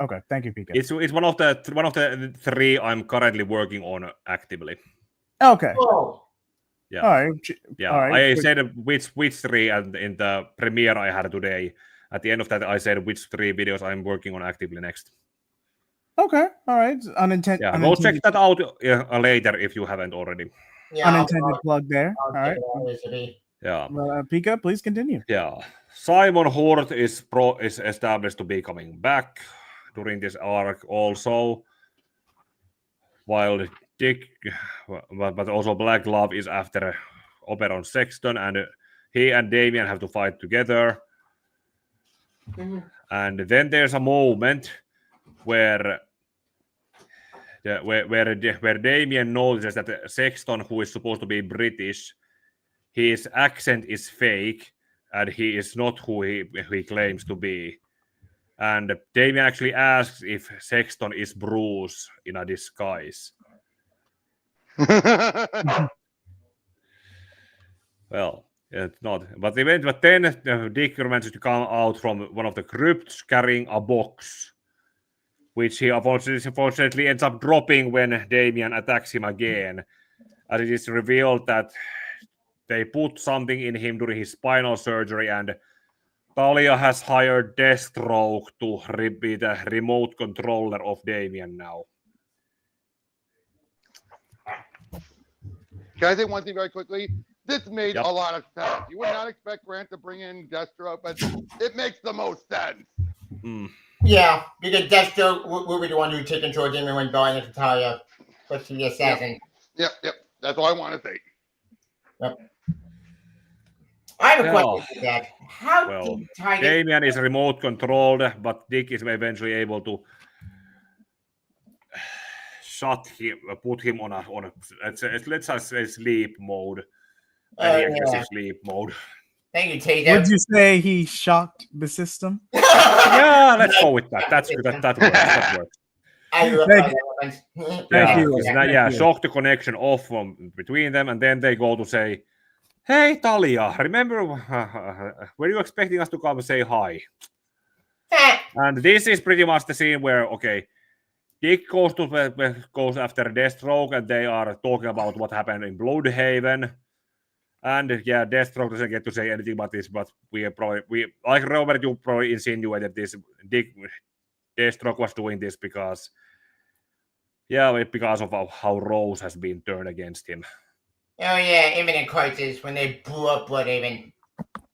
Okay, thank you, Pika. It's one of the three I'm currently working on actively. Okay. Oh. Yeah. All right. Yeah. All right. I said which three, and in the premiere I had today. At the end of that, I said which 3 videos I'm working on actively next. Okay. All right. Unintended. Yeah. Go check that out later if you haven't already. Yeah, unintended plug there. All right. Yeah. Pika, please continue. Yeah. Simon Hort is established to be coming back during this arc also, while Dick, but also Black Glove is after Oberon Sexton, and he and Damian have to fight together. Mm-hmm. And then there's a moment where Damian notices that Sexton, who is supposed to be British, his accent is fake, and he is not who he claims to be. And Damian actually asks if Sexton is Bruce in a disguise. Well, it's not. But then Dick manages to come out from one of the crypts carrying a box, which he unfortunately ends up dropping when Damian attacks him again. And it is revealed that they put something in him during his spinal surgery, and Talia has hired Deathstroke to be the remote controller of Damian now. Can I say one thing very quickly? This made a lot of sense. You would not expect Grant to bring in Deathstroke, but it makes the most sense. Mm. Yeah, because Deathstroke will be the one who take control of Damian when Brian and Talia puts the assassin. Yep. That's all I want to say. Yep. I have a question for that. How did Damian is remote controlled, but Dick is eventually able to put him on a let's say sleep mode. Sleep mode. Thank you, Tatum. Would you say he shocked the system? Yeah, let's go with that. That works. Thank you. Shock the connection off between them, and then they go to say, "Hey, Talia, remember, were you expecting us to come and say hi?" And this is pretty much the scene where, Dick goes after Deathstroke, and they are talking about what happened in Bloodhaven. And Deathstroke doesn't get to say anything about this, but we like Robert, you probably insinuated this. Deathstroke was doing this because of how Rose has been turned against him. Oh yeah, Imminent Crisis when they blew up Bloodhaven.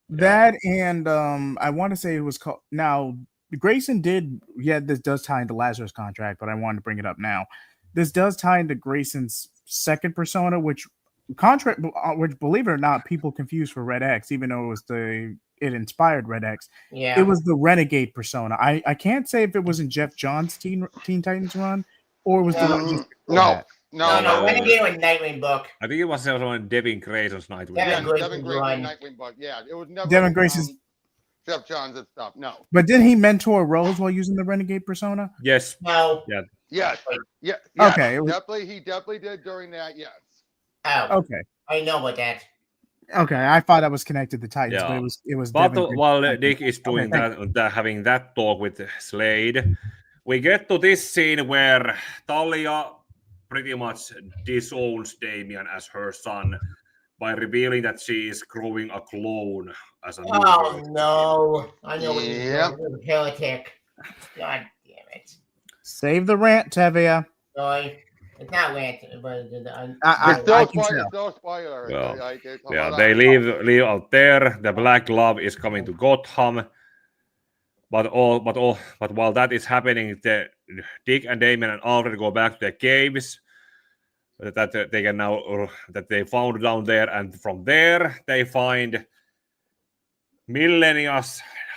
That and I want to say it was called. Now Grayson did. Yeah, this does tie into Lazarus Contract, but I wanted to bring it up now. This does tie into Grayson's second persona, which believe it or not, people confuse for Red X, even though it inspired Red X. Yeah, it was the Renegade persona. I can't say if it was in Jeff Johns' Teen Titans run or was no. No, Renegade was Nightwing book. I think it was also Devin Grayson's Nightwing. Devin Yeah, Grayson's Devin Grayson run. Nightwing book. Yeah, it was never Devin Grayson's. Jeff Johns and stuff. No. But didn't he mentor Rose while using the Renegade persona? Yes. No. Yeah. Yes. Yeah. Okay, it was- Definitely, he definitely did during that. Yes. Oh, Okay. I know about that. Okay, I thought that was connected to Titans, Yeah. but it was. But Devin Grayson. while Dick is doing Okay, having that talk with Slade, we get to this scene where Talia pretty much disowns Damian as her son by revealing that she is growing a clone as a new Oh version. no! I know what he's Yep. doing. Heretic. God damn it! Save the rant, Tevia. Sorry, it's not rant, but It's I still can tell. no spoiler. Well, Like, it's- Yeah, hold they on. leave out there. The Black Glove is coming to Gotham, but while that is happening, Dick and Damian and Alfred go back to their caves that they can now that they found down there, and from there they find millennia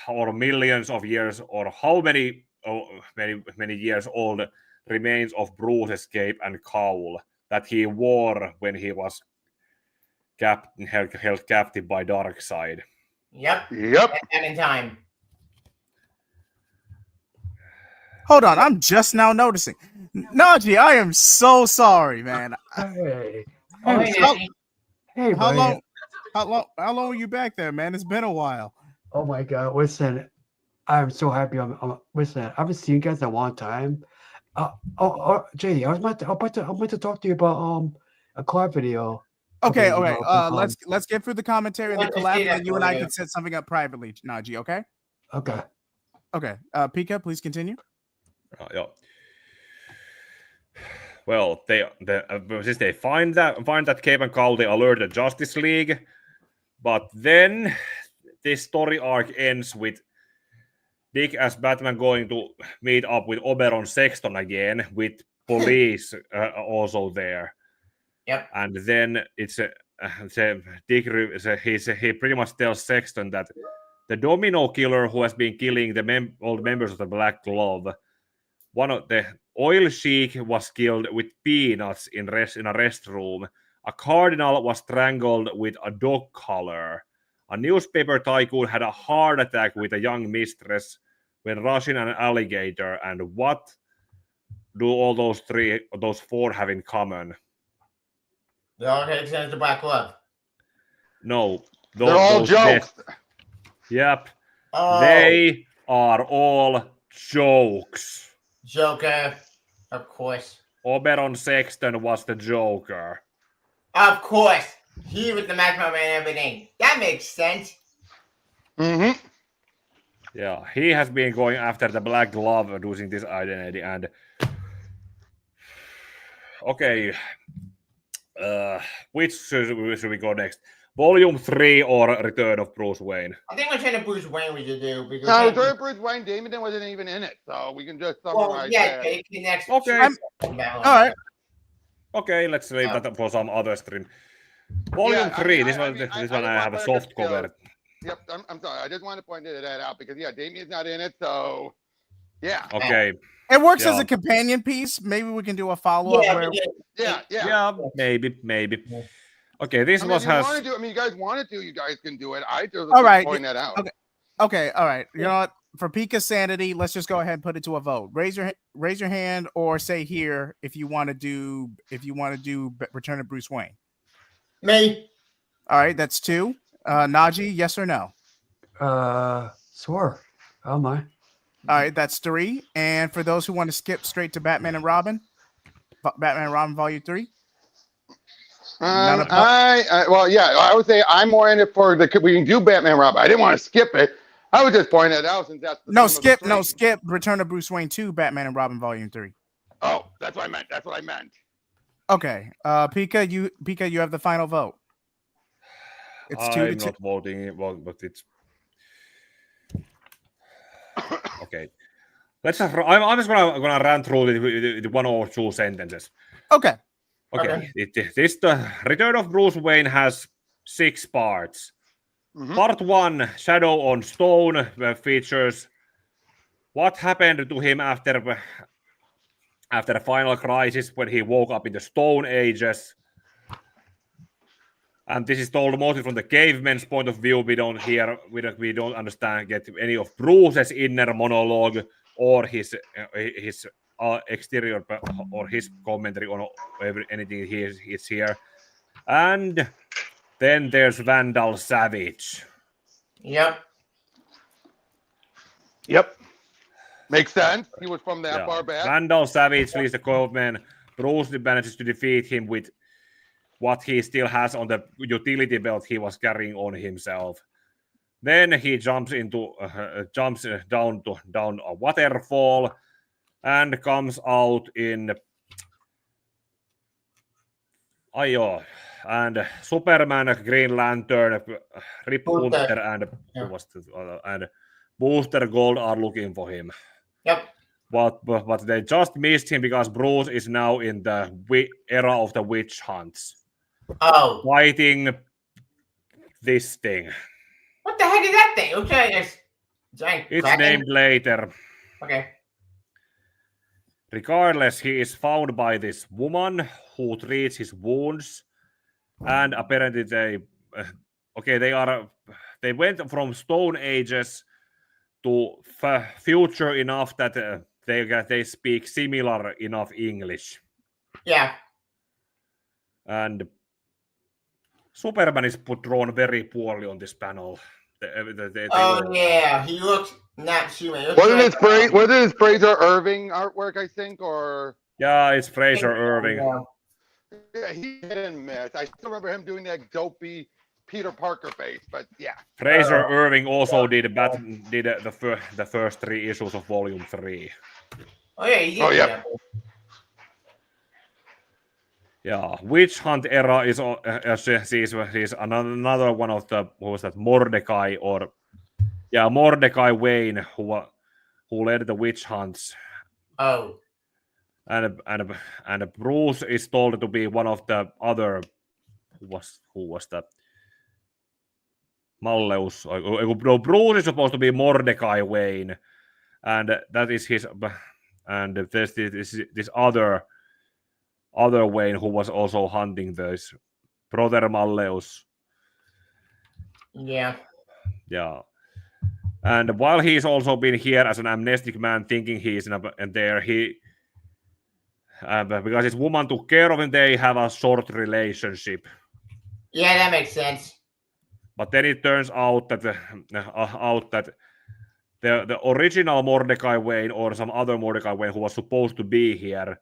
or millions of years or how many years old remains of Bruce's cape and cowl that he wore when he was held captive by Darkseid. Yep. Yep. Back in time. Hold on, I'm just now noticing. Najee, I am so sorry, man. Hey, Oh, hey, hey, how- Nancy. hey, How buddy. long were you back there, man? It's been a while. Oh my God! Listen, I'm so happy. Listen. I haven't seen you guys in a long time. JD, I'm about to talk to you about a collab video. Okay, Okay, okay. well, Let's get through the commentary and the Let's just collab, do and that then you for and I you. can set something up privately, Najee. Okay. Okay. Okay. Pika, please continue. Yeah. Well, since they find that cape and cowl, they alert the Justice League, but then this story arc ends with Dick as Batman going to meet up with Oberon Sexton again, with police also there. Yep. And then it's Dick. He pretty much tells Sexton that the Domino Killer, who has been killing the old members of the Black Glove, one of the oil sheik was killed with peanuts in a restroom. A cardinal was strangled with a dog collar. A newspaper tycoon had a heart attack with a young mistress when rushing an alligator. And what do all those four have in common? They all take sense to Black Glove. No, They're all those jokes. Yep, Oh, they are all jokes. Joker, of course. Oberon Sexton was the Joker. Of course. He was the Maximum Man and everything. That makes sense. Mm-hmm. Yeah, he has been going after the Black Glove using this identity. And okay, which should we go next? Volume 3 or Return of Bruce Wayne? I think we're trying to Bruce Wayne we should do because No, Third Bruce Wayne, Damon wasn't even in it, so we can just summarize well, yeah, that. take the next. Okay. All right. Okay, let's leave that for some other stream. Volume 3. This one I have a soft cover. Yep, I'm sorry. I just want to point that out because Damien's not in it, so yeah. Okay. It works as Yeah. a companion piece. Maybe we can do a follow up Yeah, where. Yeah. Yeah, maybe. Yeah. Okay, this I mean, was if you has. want to do, you guys want to, you guys can do it. I just All right, point that out. okay. Okay, all right. You know what? For Pika's sanity, let's just go ahead and put it to a vote. Raise your hand or say here if you want to do Return of Bruce Wayne. Me. All right, that's 2. Najee, yes or no? Sure. Oh my. All right, that's 3. And for those who want to skip straight to Batman and Robin, Volume 3. None of- Well, yeah, I would say I'm more in it for we can do Batman Robin. I didn't want to skip it. I was just pointing that out since that's the theme of the stream. skip Return of Bruce Wayne 2, Batman and Robin Volume 3. Oh, that's what I meant. That's what I meant. Okay. Pika, you have the final vote. It's 2 to I'm 2. not voting, but it's okay. I'm just gonna run through the 1 or 2 sentences. Okay. Okay. The Return of Bruce Wayne has 6 parts. Mhm. Part 1, Shadow on Stone, features what happened to him after after the final crisis when he woke up in the Stone Ages. And this is told mostly from the caveman's point of view. We don't understand, get any of Bruce's inner monologue or his exterior or his commentary on anything he is here. And then there's Vandal Savage. Yep. Makes sense. He was from that far back. Vandal Savage leads the Caveman. Bruce manages to defeat him with what he still has on the utility belt he was carrying on himself. Then he jumps down a waterfall and comes out in and Superman, Green Lantern, Rip Hunter, and Booster Gold are looking for him. Yep. But they just missed him because Bruce is now in the era of the witch hunts. Oh. Fighting this thing. What the heck is that thing? Okay, it's named later. Okay. Regardless, he is found by this woman who treats his wounds, and apparently they went from Stone Ages to future enough that they speak similar enough English. Yeah. And Superman is drawn very poorly on this panel. Yeah, he looks not human. Wasn't his Fraser Irving artwork, I think, or? Yeah, it's Fraser Irving. Yeah, he hit and miss. I still remember him doing that dopey Peter Parker face, but yeah. Fraser Irving also did the first 3 issues of Volume 3. Oh yeah, he did. Oh yeah. Yeah, Witch Hunt era is another one of the, who was that, Mordecai Mordecai Wayne who led the witch hunts. Oh. And Bruce is told to be one of the other, who was that? Malleus. No, Bruce is supposed to be Mordecai Wayne, and that is his. And there's this other Wayne who was also hunting this brother Malleus. Yeah. Yeah. And while he's also been here as an amnestic man, thinking he's there, because his woman took care of him, they have a short relationship. Yeah, that makes sense. But then it turns out that the original Mordecai Wayne or some other Mordecai Wayne who was supposed to be here,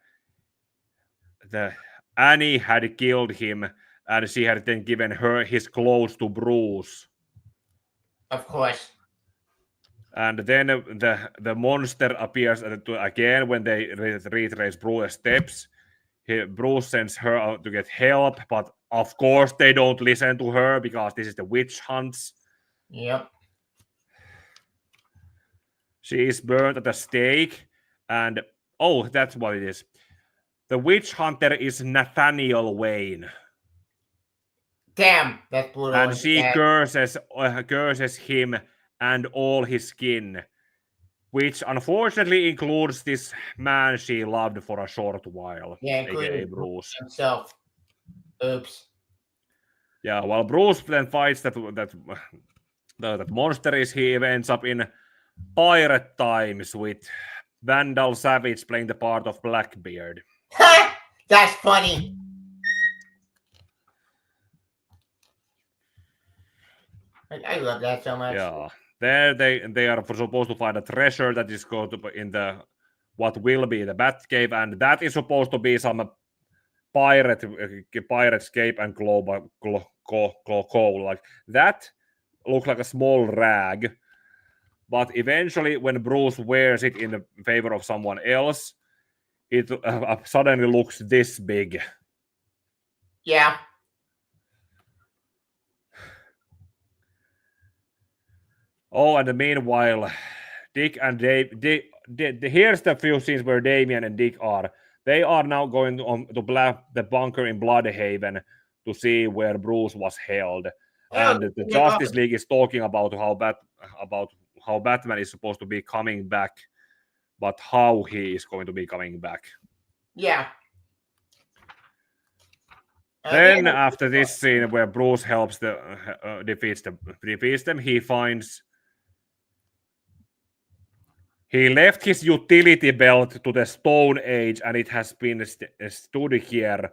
Annie had killed him, and she had then given his clothes to Bruce. Of course. And then the monster appears again when they retrace Bruce's steps. Bruce sends her out to get help, but of course they don't listen to her because this is the witch hunts. Yep. She is burned at the stake, and that's what it is. The witch hunter is Nathaniel Wayne. Damn, that's brutal. And she curses him and all his skin, which unfortunately includes this man she loved for a short while. Yeah, aka Bruce himself. Oops. Yeah, while Bruce then fights that monster, he ends up in pirate times with Vandal Savage playing the part of Blackbeard. That's funny. I love that so much. Yeah. There they are supposed to find a treasure that is going to be in what will be the Batcave, and that is supposed to be some pirate cape and coal. Like that looks like a small rag, but eventually when Bruce wears it in the favor of someone else, it suddenly looks this big. Yeah. Oh, and meanwhile, Dick and Dave. Here's the few scenes where Damian and Dick are. They are now going to the bunker in Bloodhaven to see where Bruce was held. And the Justice League is talking about how Batman is supposed to be coming back, but how he is going to be coming back. Yeah. Then after this scene where Bruce helps defeats them, he finds he left his utility belt to the Stone Age, and it has been stood here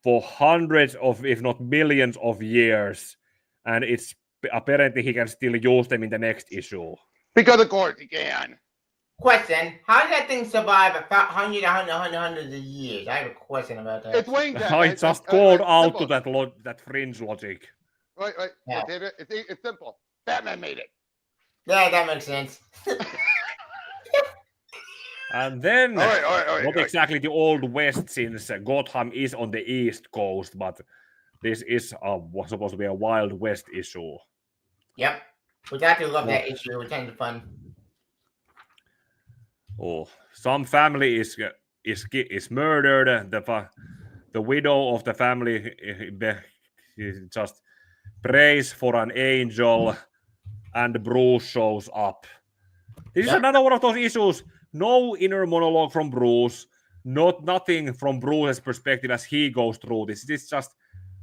for hundreds of, if not millions of years, and it's apparently he can still use them in the next issue. Because of course he can. Question: how did that thing survive hundreds of years? I have a question about that. It's Wayne. I just called out to that fringe logic. Right. Yeah. David, it's simple. Batman made it. Yeah, that makes sense. And then, All right. not exactly the Old West, since Gotham is on the East Coast, but this is supposed to be a Wild West issue. Yep. We got to love that issue. It's kind of fun. Oh, some family is murdered. The widow of the family just prays for an angel, and Bruce shows up. This is another one of those issues. No inner monologue from Bruce. Nothing from Bruce's perspective as he goes through this. This just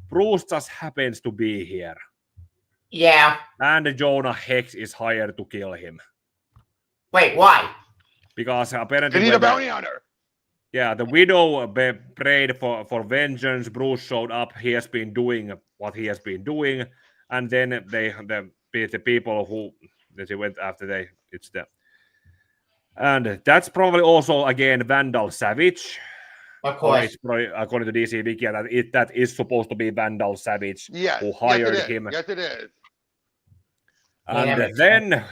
Bruce just happens to be here. Yeah. And Jonah Hex is hired to kill him. Wait, why? Because apparently They need a bounty on her. Yeah, the widow prayed for vengeance. Bruce showed up. He has been doing what he has been doing, and then the people who they went after and that's probably also again Vandal Savage. Of course. According to DC Wiki, that is supposed to be Vandal Savage who hired him. Yes, it is. And then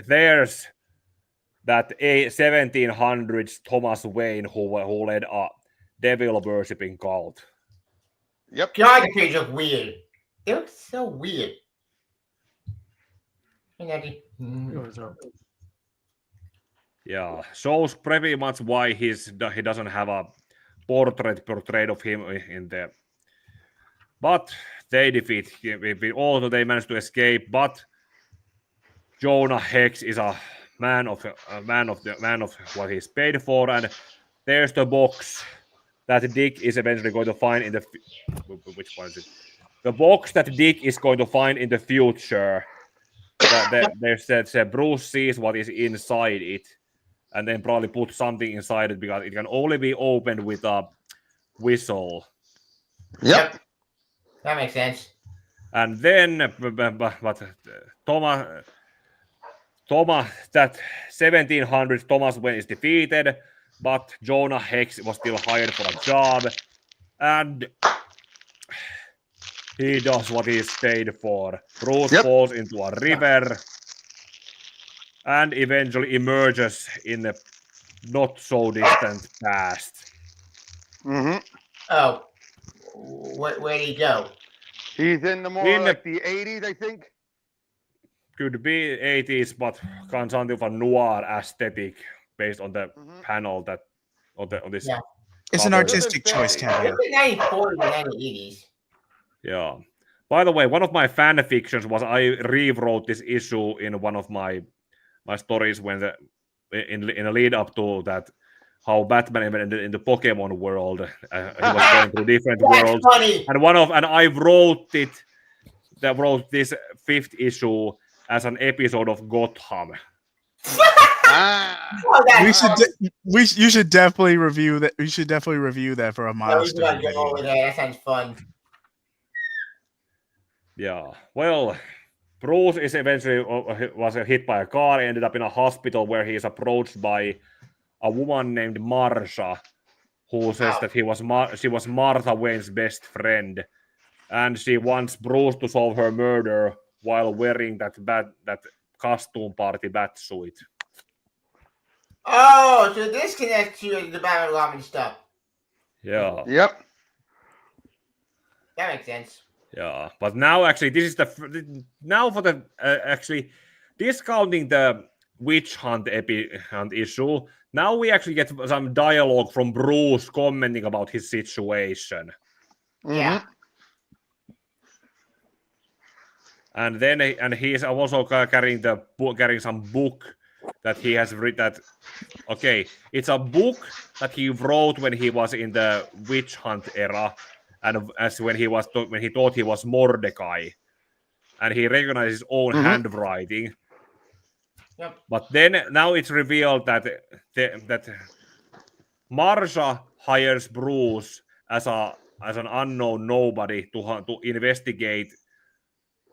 there's that 1700s Thomas Wayne who led a devil worshipping cult. Yep. God, the page look weird. They look so weird. Yeah, shows pretty much why he doesn't have a portrait of him in there. But they defeat him. Although they managed to escape, but Jonah Hex is a man of what he's paid for, and there's the box that Dick is eventually going to find in the which one is it? The box that Dick is going to find in the future. There's Bruce sees what is inside it, and then probably put something inside it because it can only be opened with a whistle. Yep. That makes sense. And then, but Thomas, that 1700 Thomas Wayne is defeated, but Jonah Hex was still hired for a job, and he does what he's paid for. Bruce falls into a river and eventually emerges in the not so distant past. Mm-hmm. Oh, where'd he go? He's in the like the 80s, I think. Could be 80s, but kind of a noir aesthetic based on the panel that on this. Yeah. It's an artistic choice, Tavia. It's 1940s and 1980s. Yeah. By the way, one of my fan fictions was I rewrote this issue in one of my stories when in a lead up to that how Batman in the Pokemon world he was going through different worlds. Funny. And I wrote this 5th issue as an episode of Gotham. You should definitely review that. We should definitely review that for a milestone. That sounds fun. Yeah. Well, Bruce is eventually was hit by a car, ended up in a hospital where he is approached by a woman named Marsha, who says that she was Martha Wayne's best friend, and she wants Bruce to solve her murder while wearing that costume party bat suit. Oh, so this connects to the Batman Robin stuff. Yeah. Yep. That makes sense. Yeah, but now actually this is actually discounting the witch hunt issue. Now we actually get some dialogue from Bruce commenting about his situation. Yeah. And then he's also carrying some book that he has written that. Okay, it's a book that he wrote when he was in the witch hunt era, and as when he thought he was Mordecai, and he recognized his own handwriting. Yep. But then now it's revealed that Marsha hires Bruce as an unknown nobody to investigate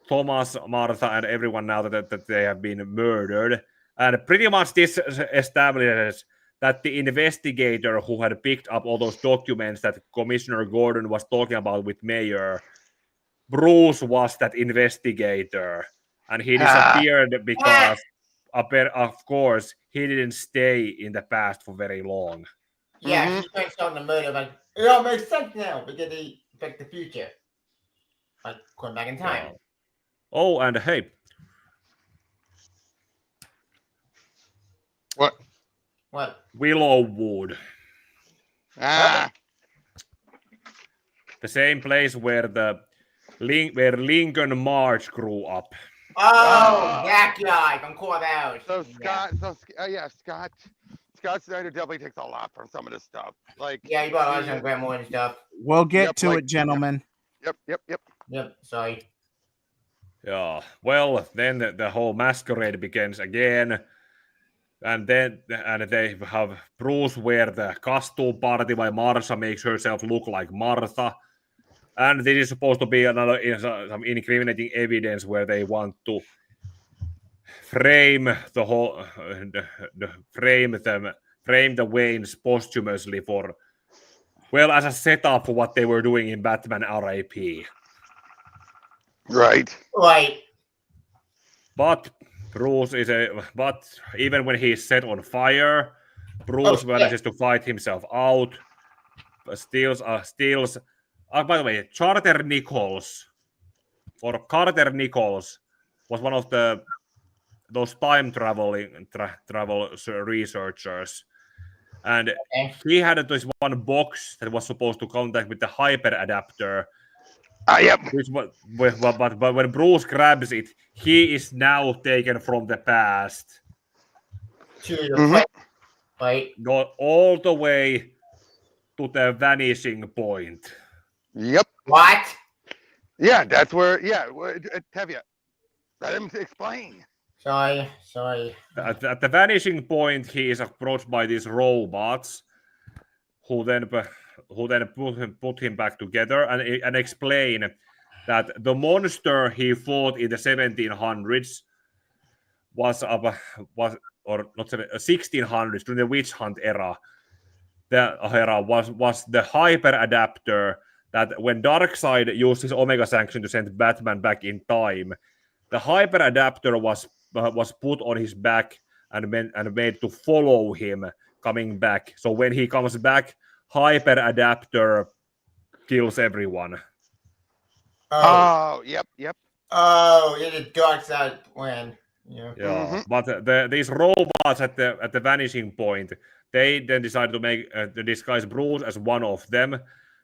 Thomas, Martha, and everyone now that they have been murdered. And pretty much this establishes that the investigator who had picked up all those documents that Commissioner Gordon was talking about with Mayor, Bruce was that investigator. And he disappeared because, of course, he didn't stay in the past for very long. Yeah, he thinks on the murder, like, it all makes sense now because he affects the future. Like, going back in time. Yeah. Oh, and hey. What? Willowwood. Ah. The same place where Lincoln March grew up. Oh, that guy from Courthouse. So Scott Snyder definitely takes a lot from some of this stuff. Like, yeah, he brought a lot of some Grant Morton stuff. We'll get to it, gentlemen. Yep. Sorry. Yeah. Well, then the whole masquerade begins again. And they have Bruce wear the costume party while Marsha makes herself look like Martha. And this is supposed to be some incriminating evidence where they want to frame the whole frame the Waynes posthumously for, well, as a setup for what they were doing in Batman R.I.P. Right. But but even when he's set on fire, Bruce manages to fight himself out. Steals. By the way, Carter Nichols was one of those time travel researchers, and he had this one box that was supposed to contact with the hyper adapter. Yep. But when Bruce grabs it, he is now taken from the past. To the All the way to the vanishing point. Yep. What? Yeah, that's where. Yeah, Tevye, let him explain. Sorry. At the vanishing point, he is approached by these robots, who then put him back together and explain that the monster he fought in the 1700s was or not 1600s during the witch hunt era. The era was the hyper adapter that when Darkseid used his Omega Sanction to send Batman back in time, the hyper adapter was put on his back and made to follow him coming back. So when he comes back, hyper adapter kills everyone. Yep. Oh, it is Darkseid when. Yeah. But these robots at the vanishing point, they then decided to make to disguise Bruce as one of them,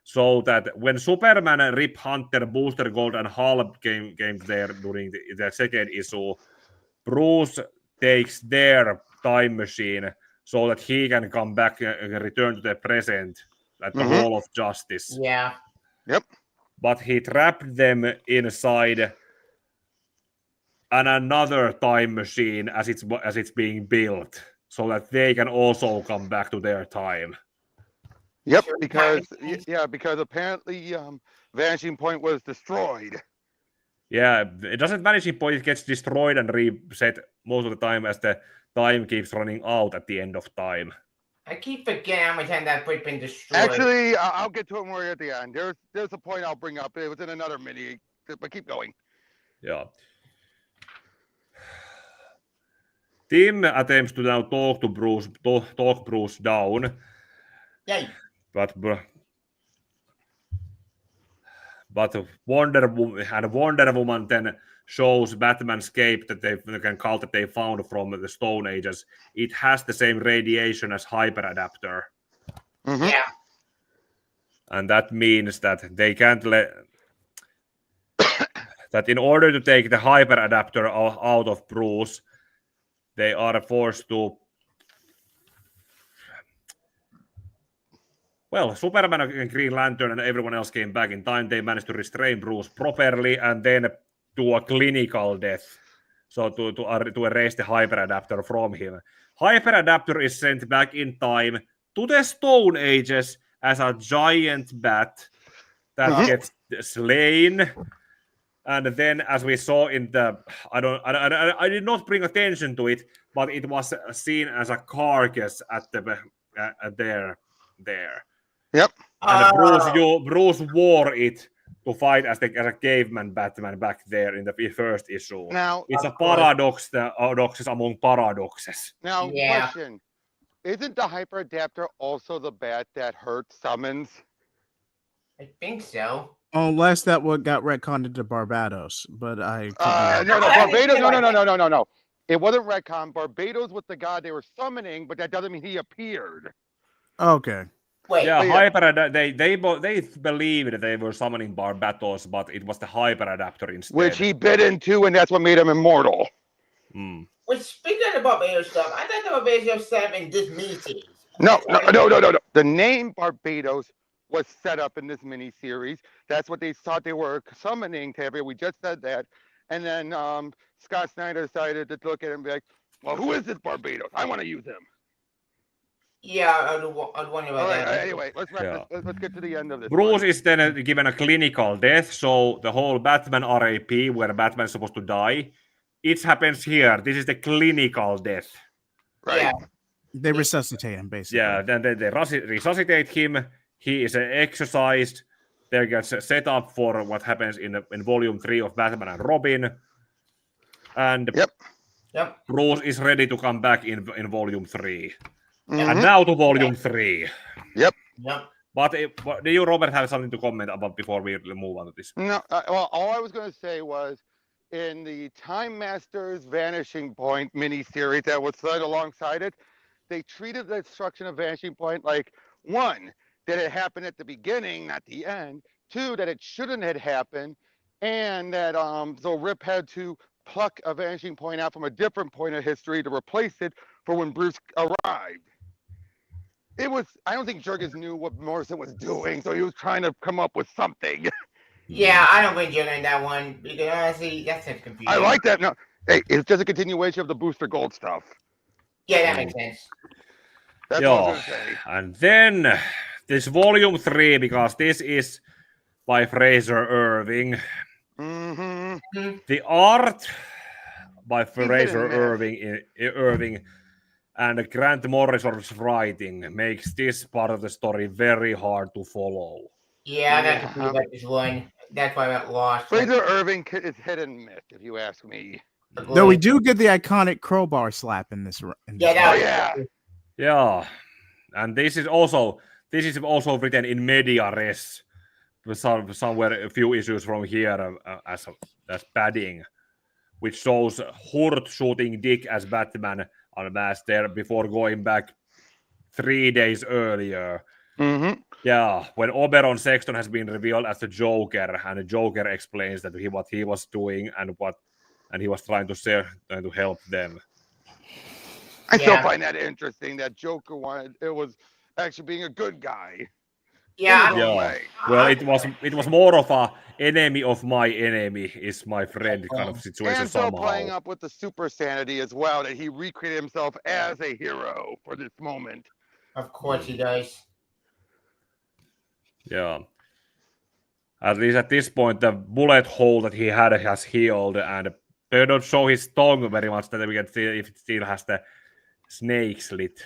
so that when Superman, Rip Hunter, Booster Gold, and Hulk came there during the second issue, Bruce takes their time machine so that he can come back and return to the present at the Hall of Justice. Yeah. Yep. But he trapped them inside another time machine as it's being built, so that they can also come back to their time. Yep, because apparently Vanishing Point was destroyed. Yeah, it doesn't Vanishing Point, it gets destroyed and reset most of the time as the time keeps running out at the end of time. I keep forgetting how much time that point's been destroyed. Actually, I'll get to it more at the end. There's a point I'll bring up. It was in another mini, but keep going. Yeah. Tim attempts to now talk Bruce down. Yay. But Wonder Woman then shows Batman's cape that they can call that they found from the Stone Ages. It has the same radiation as hyper adapter. Yeah. And that means that they can't let that in order to take the hyper adapter out of Bruce, they are forced to. Well, Superman and Green Lantern and everyone else came back in time. They managed to restrain Bruce properly and then to a clinical death. So to erase the hyperadapter from him. Hyperadapter is sent back in time to the Stone Ages as a giant bat that gets slain. And then, as we saw in the, I did not bring attention to it, but it was seen as a carcass at the there. Yep. And Bruce wore it to fight as a caveman Batman back there in the first issue. Now It's a paradox, the paradoxes among paradoxes. Now, Yeah. question. Isn't the hyper adapter also the bat that hurts summons? I think so. Unless that what got retconned into Barbados, but I could be No, wrong. Barbados. No. It wasn't retcon. Barbados was the god they were summoning, but that doesn't mean he appeared. Okay. Wait. Yeah, yeah. they believed that they were summoning Barbados, but it was the hyperadapter instead. Which he bit into, and that's what made him immortal. Mm. Which, speaking of the Barbados stuff, I thought the Barbados stuff in this miniseries. No. The name Barbados was set up in this miniseries. That's what they thought they were summoning to everyone. We just said that. And then Scott Snyder decided to look at him and be like, well, who is this Barbados? I want to use him. Yeah, I'd wonder about that. Anyway, let's get to the end of this. Bruce is then given a clinical death, so the whole Batman RAP, where Batman is supposed to die, it happens here. This is the clinical death. Right. Yeah. They resuscitate him, basically. Yeah, then they resuscitate him. He is exercised. They get set up for what happens in Volume 3 of Batman and Robin. And Yep. Bruce is ready to come back in Volume 3. Mhm. And now to Volume 3. Yep. But do you, Robert, have something to comment about before we move on to this? No, well, all I was going to say was in the Time Masters Vanishing Point miniseries that was set alongside it, they treated the destruction of Vanishing Point like, one, that it happened at the beginning, not the end. Two, that it shouldn't have happened. And that so Rip had to pluck a Vanishing Point out from a different point of history to replace it for when Bruce arrived. I don't think Jurgens knew what Morrison was doing, so he was trying to come up with something. Yeah, I don't think you're in that one because honestly, that's just confusing. I like that. No, hey, it's just a continuation of the Booster Gold stuff. Yeah, that makes sense. That's all I was going to say. And then this Volume 3, because this is by Fraser Irving. Mm-hmm. The art by Fraser hit and Irving and Grant Morrison's writing makes this part of the story very hard to follow. Yeah, I got confused about this one. That's why I got lost. Fraser Irving is hit and miss, if you ask me. Though we do get the iconic crowbar slap in this. Yeah, Yeah, and this is also written in media res, somewhere a few issues from here as padding, which shows Hurt shooting Dick as Batman unmasked there before going back 3 days earlier. Mm-hmm. Yeah, when Oberon Sexton has been revealed as the Joker, and the Joker explains that what he was doing and he was trying to help them. I still find that interesting that Joker was actually being a good guy. Yeah. Well, it was more of a enemy of my enemy is my friend kind of situation And still somehow. playing up with the super sanity as well, that he recreated himself as a hero for this moment. Of course he does. Yeah. At least at this point, the bullet hole that he had has healed, and they don't show his tongue very much, that we can see if it still has the snake slit.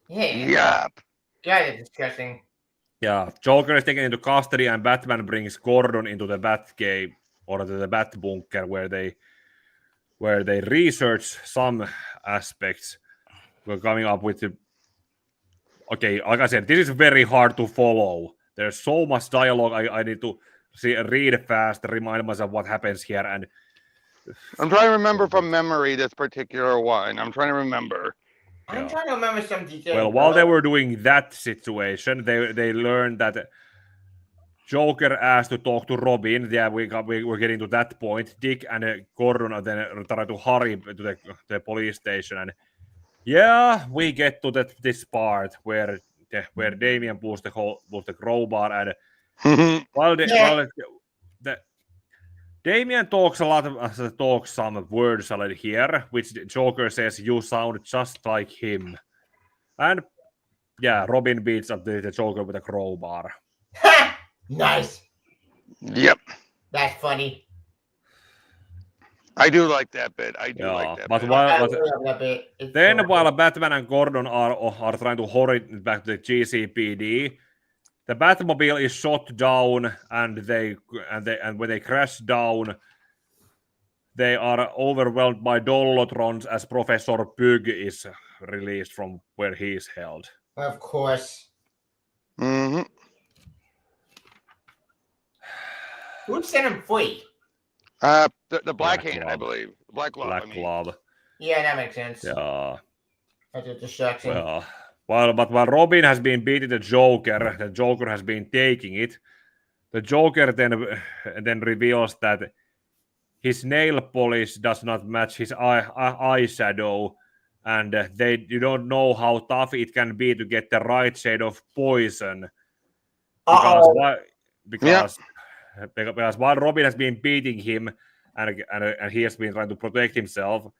Yeah. Yeah, that's disgusting. Yeah, Joker is taken into custody, and Batman brings Gordon into the Batcave or to the Bat Bunker, where they research some aspects. We're coming up with the. Okay, like I said, this is very hard to follow. There's so much dialogue. I need to read fast, remind myself what happens here, and I'm trying to remember from memory this particular one. I'm trying to remember. I'm trying to remember some details. Well, while they were doing that situation, they learned that Joker asked to talk to Robin. Yeah, we're getting to that point. Dick and Gordon are then trying to hurry to the police station, and yeah, we get to this part where Damian pulls the crowbar, and while the Damian talks some words here, which Joker says, "You sound just like him," and yeah, Robin beats up the Joker with a crowbar. Nice. Yep. That's funny. I do like that bit. I do like that but bit. while I love that bit. It's then so while good. Batman and Gordon are trying to hurry back to the GCPD, the Batmobile is shot down, and when they crash down, they are overwhelmed by Dollotrons as Professor Pug is released from where he is held. Of course. Mm-hmm. Who set him free? The Black Black Hand, I Glove. believe. Black Glove. Black I mean. Glove. Yeah, that makes sense. Yeah. That's a distraction. While Robin has been beating the Joker has been taking it. The Joker then reveals that his nail polish does not match his eyeshadow, and you don't know how tough it can be to get the right shade of poison. Because while Robin has been beating him and he has been trying to protect himself,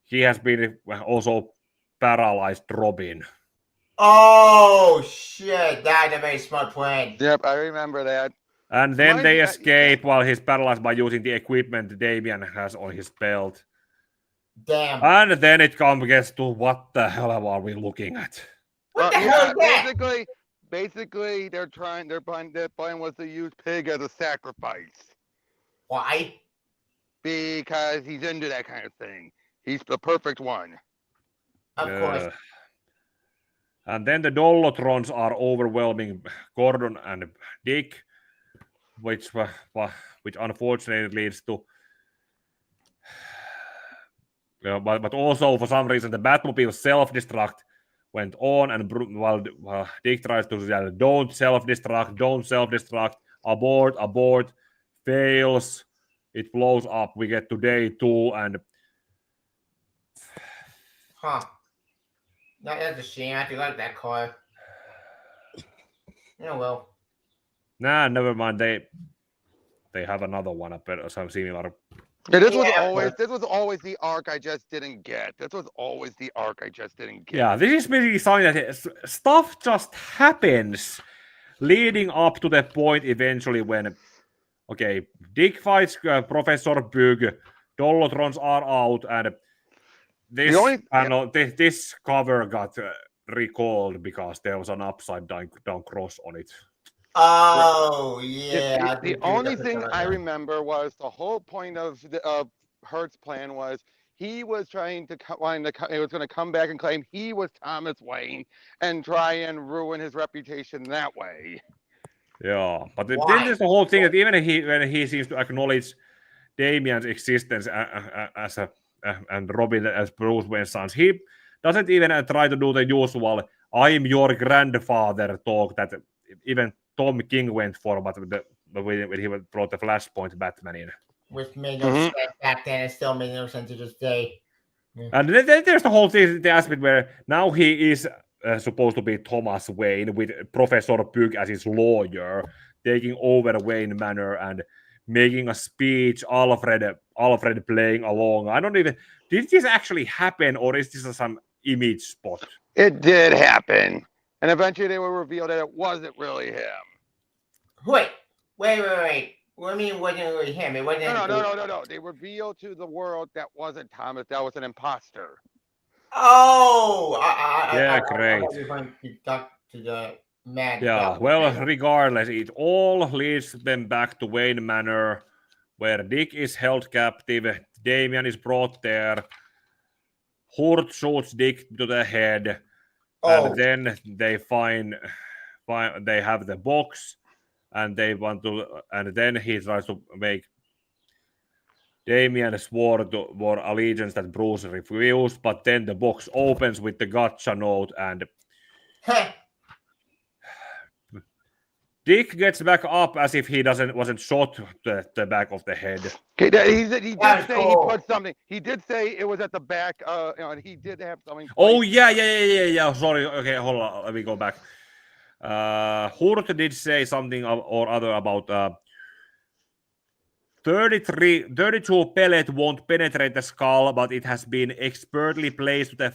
he has been also paralyzed Robin. Oh shit! That's a very smart plan. Yep, I remember that. And then Mind they you, escape while he's paralyzed by using the equipment Damian has on his belt. Damn. And then it gets to what the hell are we looking at? What the hell is that? Basically, their plan was to use Pig as a sacrifice Why? because he's into that kind of thing. He's the perfect one. Of course. And then the Dollotrons are overwhelming Gordon and Dick, which unfortunately leads to. But also for some reason the Batmobile self-destruct went on, and while Dick tries to yell, don't self-destruct, abort, fails, it blows up. We get to day 2, and That's a shame. I actually like that car. Oh well. nah, never mind. They have another one up there, some similar. Yeah, this was always the arc I just didn't get. Yeah, this is basically something that stuff just happens leading up to the point eventually when, okay, Dick fights Professor Pug, Dollotrons are out, and this cover got recalled because there was an upside down cross on it. Oh yeah. The only thing I remember was the whole point of Hurt's plan was he was trying to he was going to come back and claim he was Thomas Wayne and try and ruin his reputation that way. Yeah, but then there's the whole thing that even when he seems to acknowledge Damian's existence as and Robin as Bruce Wayne's sons, he doesn't even try to do the usual "I'm your grandfather" talk that even Tom King went for, but when he brought the Flashpoint Batman in. Which made no sense back then, and still made no sense to this day. And then there's the whole thing, the aspect where now he is supposed to be Thomas Wayne with Professor Pug as his lawyer, taking over Wayne Manor and making a speech, Alfred playing along. I don't even... Did this actually happen, or is this some image spot? It did happen. And eventually they will reveal that it wasn't really him. Wait. What do you mean it wasn't really him? It wasn't. No. They revealed to the world that wasn't Thomas. That was an imposter. Oh! Great. You're going to talk to the mad. Yeah, well, regardless, it all leads them back to Wayne Manor, where Dick is held captive, Damian is brought there, Hurt shoots Dick to the head, and then they they have the box, and then he tries to make Damian swore allegiance that Bruce refused, but then the box opens with the gotcha note, and Dick gets back up as if he wasn't shot the back of the head. Okay, he did That's say cool. he put something. He did say it was at the back. He did have something. Oh yeah. Sorry. Okay, hold on. Let me go back. Hurt did say something or other about 32 pellet won't penetrate the skull, but it has been expertly placed to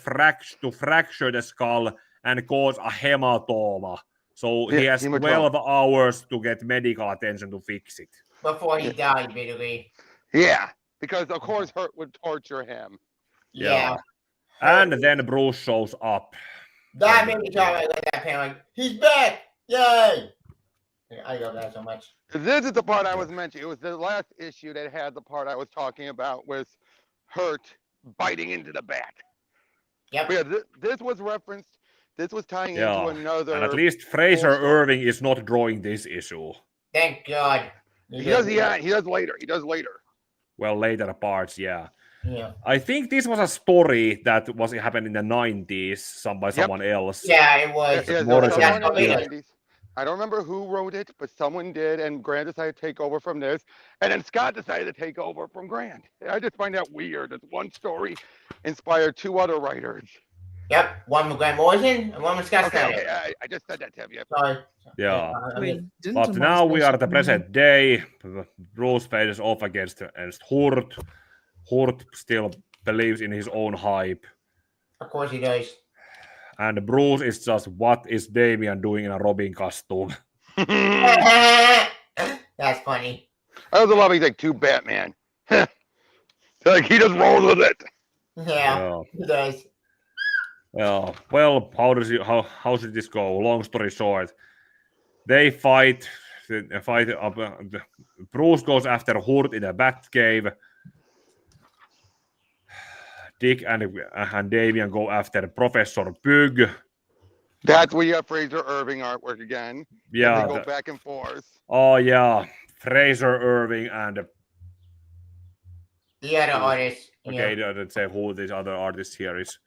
fracture the skull and cause a hematoma. So he has hematoma. 12 hours to get medical attention to fix it. Before he died, basically. Yeah, because of course Hurt would torture him. Yeah. And then Bruce shows up. That made me talk like that panel. Like, he's back! Yay! I love that so much. This is the part I was mentioning. It was the last issue that had the part I was talking about with Hurt biting into the bat. Yep. But yeah, this was referenced. This was tying into another. And at least Fraser story. Irving is not drawing this issue. Thank God. He does later. He does later. Well, later parts, yeah. Yeah. I think this was a story that was happened in the 90s by someone else. Yeah, it was. Yeah, Morrison. someone in the 90s. I don't remember who wrote it, but someone did, and Grant decided to take over from this, and then Scott decided to take over from Grant. I just find that weird. It's one story inspired two other writers. Yep, one with Grant Morrison and one with Scott Snyder. Okay, I just said that to you. Sorry. Yeah. Didn't But Tomas now we say are at the something? present day. Bruce faces off against Hurt. Hurt still believes in his own hype. Of course he does. And Bruce is just, what is Damian doing in a Robin costume? That's funny. I also love he's like two Batman. Like he just rolls with it. Yeah, he does. Yeah. Well, how should this go? Long story short, they fight. Bruce goes after Hurt in a Batcave. Dick and Damian go after Professor Pug. That's where you have Fraser Irving artwork again. Yeah. They go back and forth. Oh yeah, Fraser Irving and The other artist. okay, let's say who this other artist here is.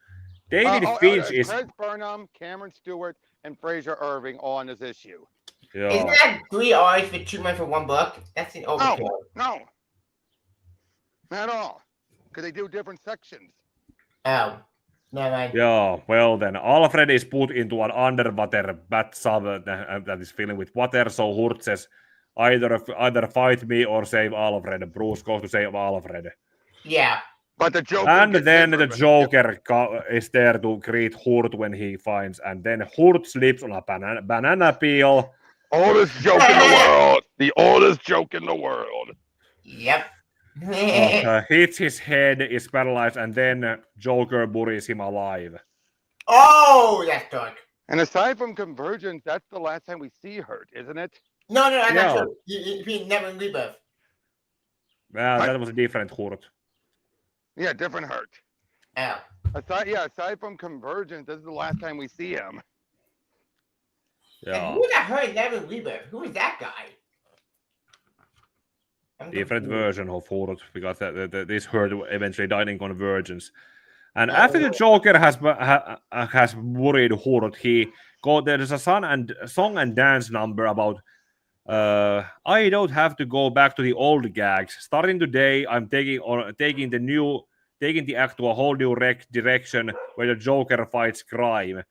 David Finch is Chris Burnham, Cameron Stewart, and Fraser Irving all on this issue. yeah. Isn't that 3 artists for 2 men for 1 book? That's an overkill. No, not at all. Because they do different sections. Oh, never mind. Yeah, well then Alfred is put into an underwater bathtub that is filling with water. So Hurt says, either fight me or save Alfred. Bruce goes to save Alfred. Yeah. But the Joker. And then the Joker is there to greet Hurt when he finds, and then Hurt slips on a banana peel. Oldest joke in the world. The oldest joke in the world. Yep. Hits his head, is paralyzed, and then Joker buries him alive. Oh, that's dark. And aside from Convergence, that's the last time we see Hurt, isn't it? No, that's not true. He never in Rebirth. That was a different Hurt. Yeah, different Hurt. Oh. Aside from Convergence, this is the last time we see him. And Yeah. who was that Hurt never in Rebirth? Who is that guy? Different version of Hurt, because this Hurt eventually died in Convergence. And after the Joker has buried Hurt, there's a song and dance number about I don't have to go back to the old gags. Starting today, I'm taking the act to a whole new direction where the Joker fights crime.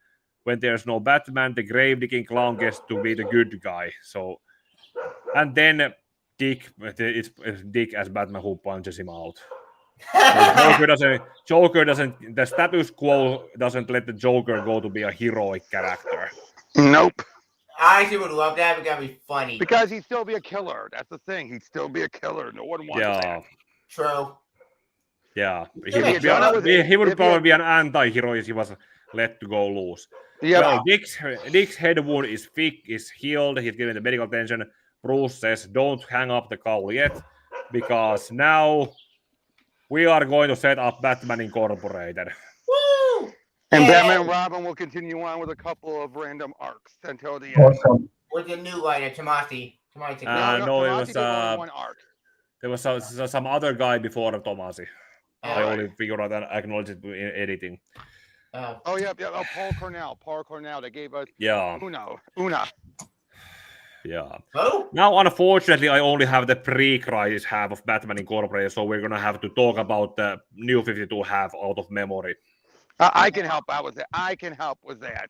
When there's no Batman, the grave digging clown gets to be the good guy. So, and then it's Dick as Batman who punches him out. Joker doesn't. The status quo doesn't let the Joker go to be a heroic character. Nope. I actually would love that. It's gonna be funny. Because he'd still be a killer. That's the thing. He'd still be a killer. No one wants that. True. Yeah. He He would probably be an anti-hero if he was let to go loose. Yeah. Well, Dick's head wound is healed. He's given the medical attention. Bruce says, "Don't hang up the cowl yet, because now we are going to set up Batman Incorporated." Woo! And Yay! Batman and Robin will continue on with a couple of random arcs until the end. Awesome. With the new writer, Tomasi. No, it Tomasi was did only one arc. there was some other guy before Tomasi. I Oh, only figured out and acknowledged it in editing. Oh, yeah. Oh, Paul Cornell. They gave us Yeah. Una. Yeah. Oh, Now, unfortunately, I only have the pre-crisis half of Batman Incorporated, so we're gonna have to talk about the New 52 half out of memory. I can help out with that. I can help with that.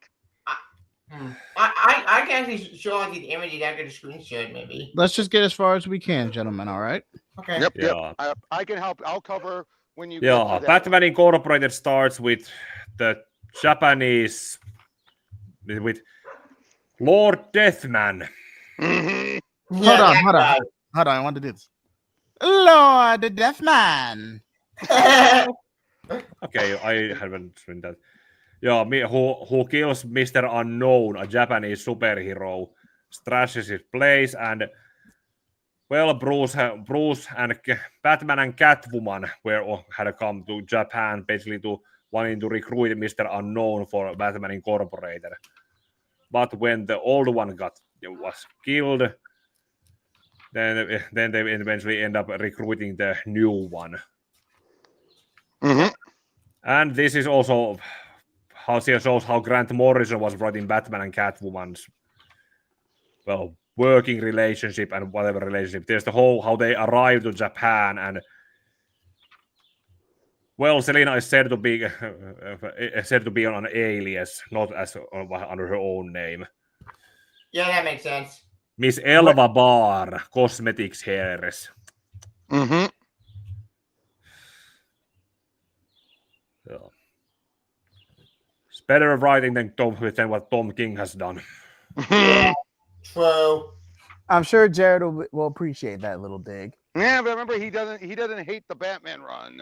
I can actually show the images after the screenshot, maybe. Let's just get as far as we can, gentlemen. All right. Okay. Yep, Yeah. yep. I can help. I'll cover when you get Yeah, to that Batman one. Incorporated starts with the Japanese with Lord Deathman. Mhm. Hold on. I want to do this. Lord Deathman. Okay, I haven't seen that. Yeah, who kills Mr. Unknown, a Japanese superhero, trashes his place, and well, Bruce and Batman and Catwoman had come to Japan basically to wanting to recruit Mr. Unknown for Batman Incorporated. But when the old one was killed, then they eventually end up recruiting the new one. Mhm. And this is also how she shows how Grant Morrison was writing Batman and Catwoman's working relationship and whatever relationship. There's the whole how they arrived to Japan, and Selina is said to be on an alias, not as under her own name. Yeah, that makes sense. Miss Elva Bar, cosmetics hairs. Mhm. Yeah. It's better writing than what Tom King has done. True. I'm sure Jared will appreciate that little dig. Yeah, but remember he doesn't hate the Batman run.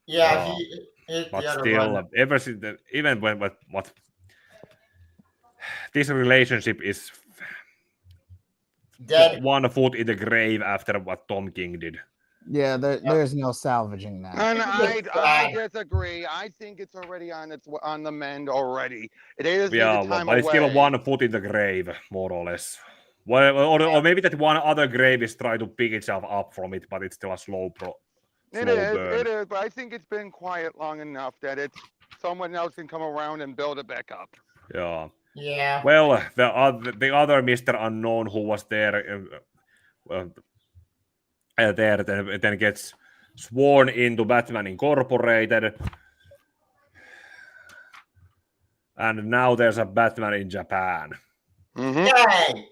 Yeah, Oh, he is but the other still, one. ever since even when what this relationship is Dead. one foot in the grave after what Tom King did. Yeah, there's no salvaging that. And It's I sad. disagree. I think it's already on the mend already. They just need Yeah, the time but it's still away. 1 foot in the grave, more or less. Well, or maybe that one other grave is trying to pick itself up from it, but it's still a slow burn. It is, but I think it's been quiet long enough that someone else can come around and build it back up. Yeah. Yeah. Well, the other Mr. Unknown who was there, then gets sworn into Batman Incorporated, and now there's a Batman in Japan. Mhm. Yay!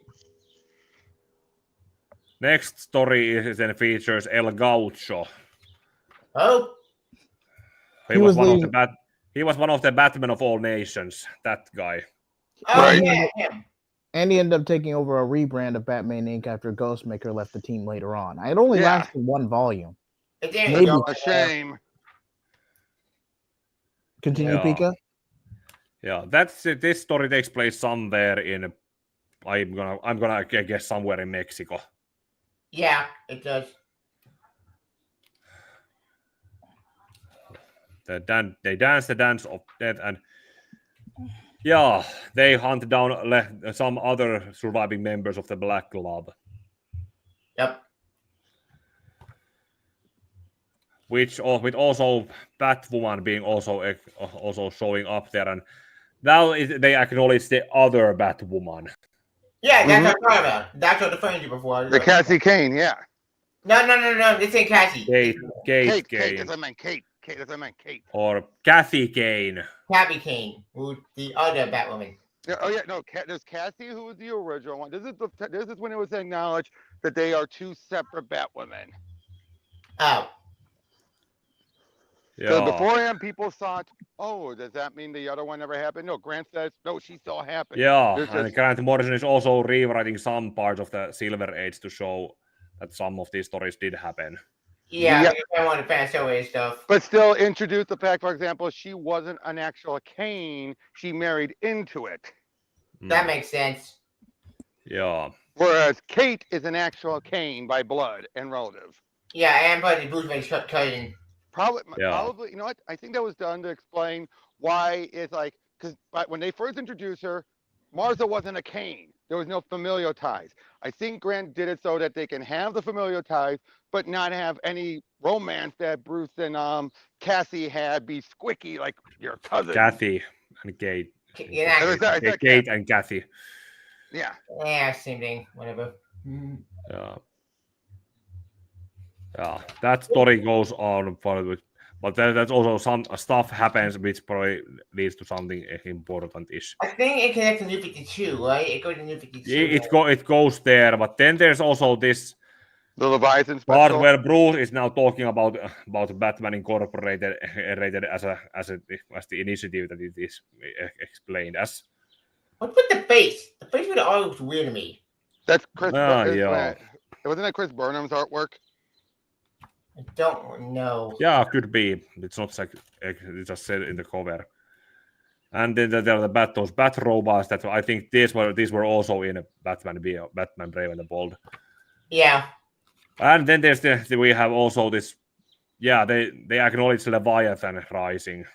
Next story then features El Gaucho. Oh, He was one of the Batman of all nations. That guy. Right. yeah, him. And he ended up taking over a rebrand of Batman Inc. after Ghostmaker left the team later on. It only Yeah. lasted one volume. It didn't Maybe. go A shame. Continue, Yeah. Pika. Yeah, this story takes place somewhere in. I'm gonna guess somewhere in Mexico. Yeah, it does. They dance the dance of death, and yeah, they hunt down some other surviving members of the Black Club, Yep. with also Batwoman being also showing up there, and now they acknowledge the other Batwoman. Yeah, that's what I'm talking about. That's what I referring to before. The Cassie Kane, yeah. No. This ain't Cassie. Kate Kate, Kane, that's what I meant. Kate. That's what I meant. Kate. or Kathy Kane. Tabby Kane, who's the other Batwoman. Yeah, oh yeah, no. There's Cassie, who was the original one. This is when it was acknowledged that they are two separate Batwomen. Oh. So Yeah, beforehand, people thought, "Oh, does that mean the other one never happened?" No, Grant says, "No, she still happened." yeah, There's and just- Grant Morrison is also rewriting some parts of the Silver Age to show that some of these stories did happen. Yeah, Yep. I want to pass away stuff. But still introduce the fact, for example, she wasn't an actual Kane. She married into it. That makes sense. Yeah. Whereas Kate is an actual Kane by blood and relative. Yeah, and probably Bruce Wayne's cousin. Probably, Yeah. you know what? I think that was done to explain why it's like, because when they first introduced her, Martha wasn't a Kane. There was no familial ties. I think Grant did it so that they can have the familial ties, but not have any romance that Bruce and Cassie had be squicky like your cousin. Kathy and Kate. Yeah, I said Kate and Kathy. Yeah. Yeah, same thing. Whatever. Yeah. Yeah, that story goes on for, but that's also some stuff happens which probably leads to something important-ish. I think it connects to New 52, right? It goes to New 52. It goes there, but then there's also this The Leviathan part special. where Bruce is now talking about Batman Incorporated rated as the initiative that it is explained as. What's with the face? The face with the eye looks weird to me. That's Chris. Yeah. Wasn't that Chris Burnham's artwork? I don't know. Yeah, could be. It's not like it's just said in the cover. And then there are those bat robots that I think these were also in Batman Brave and the Bold. Yeah. And then there's we have also this. Yeah, they acknowledge Leviathan rising.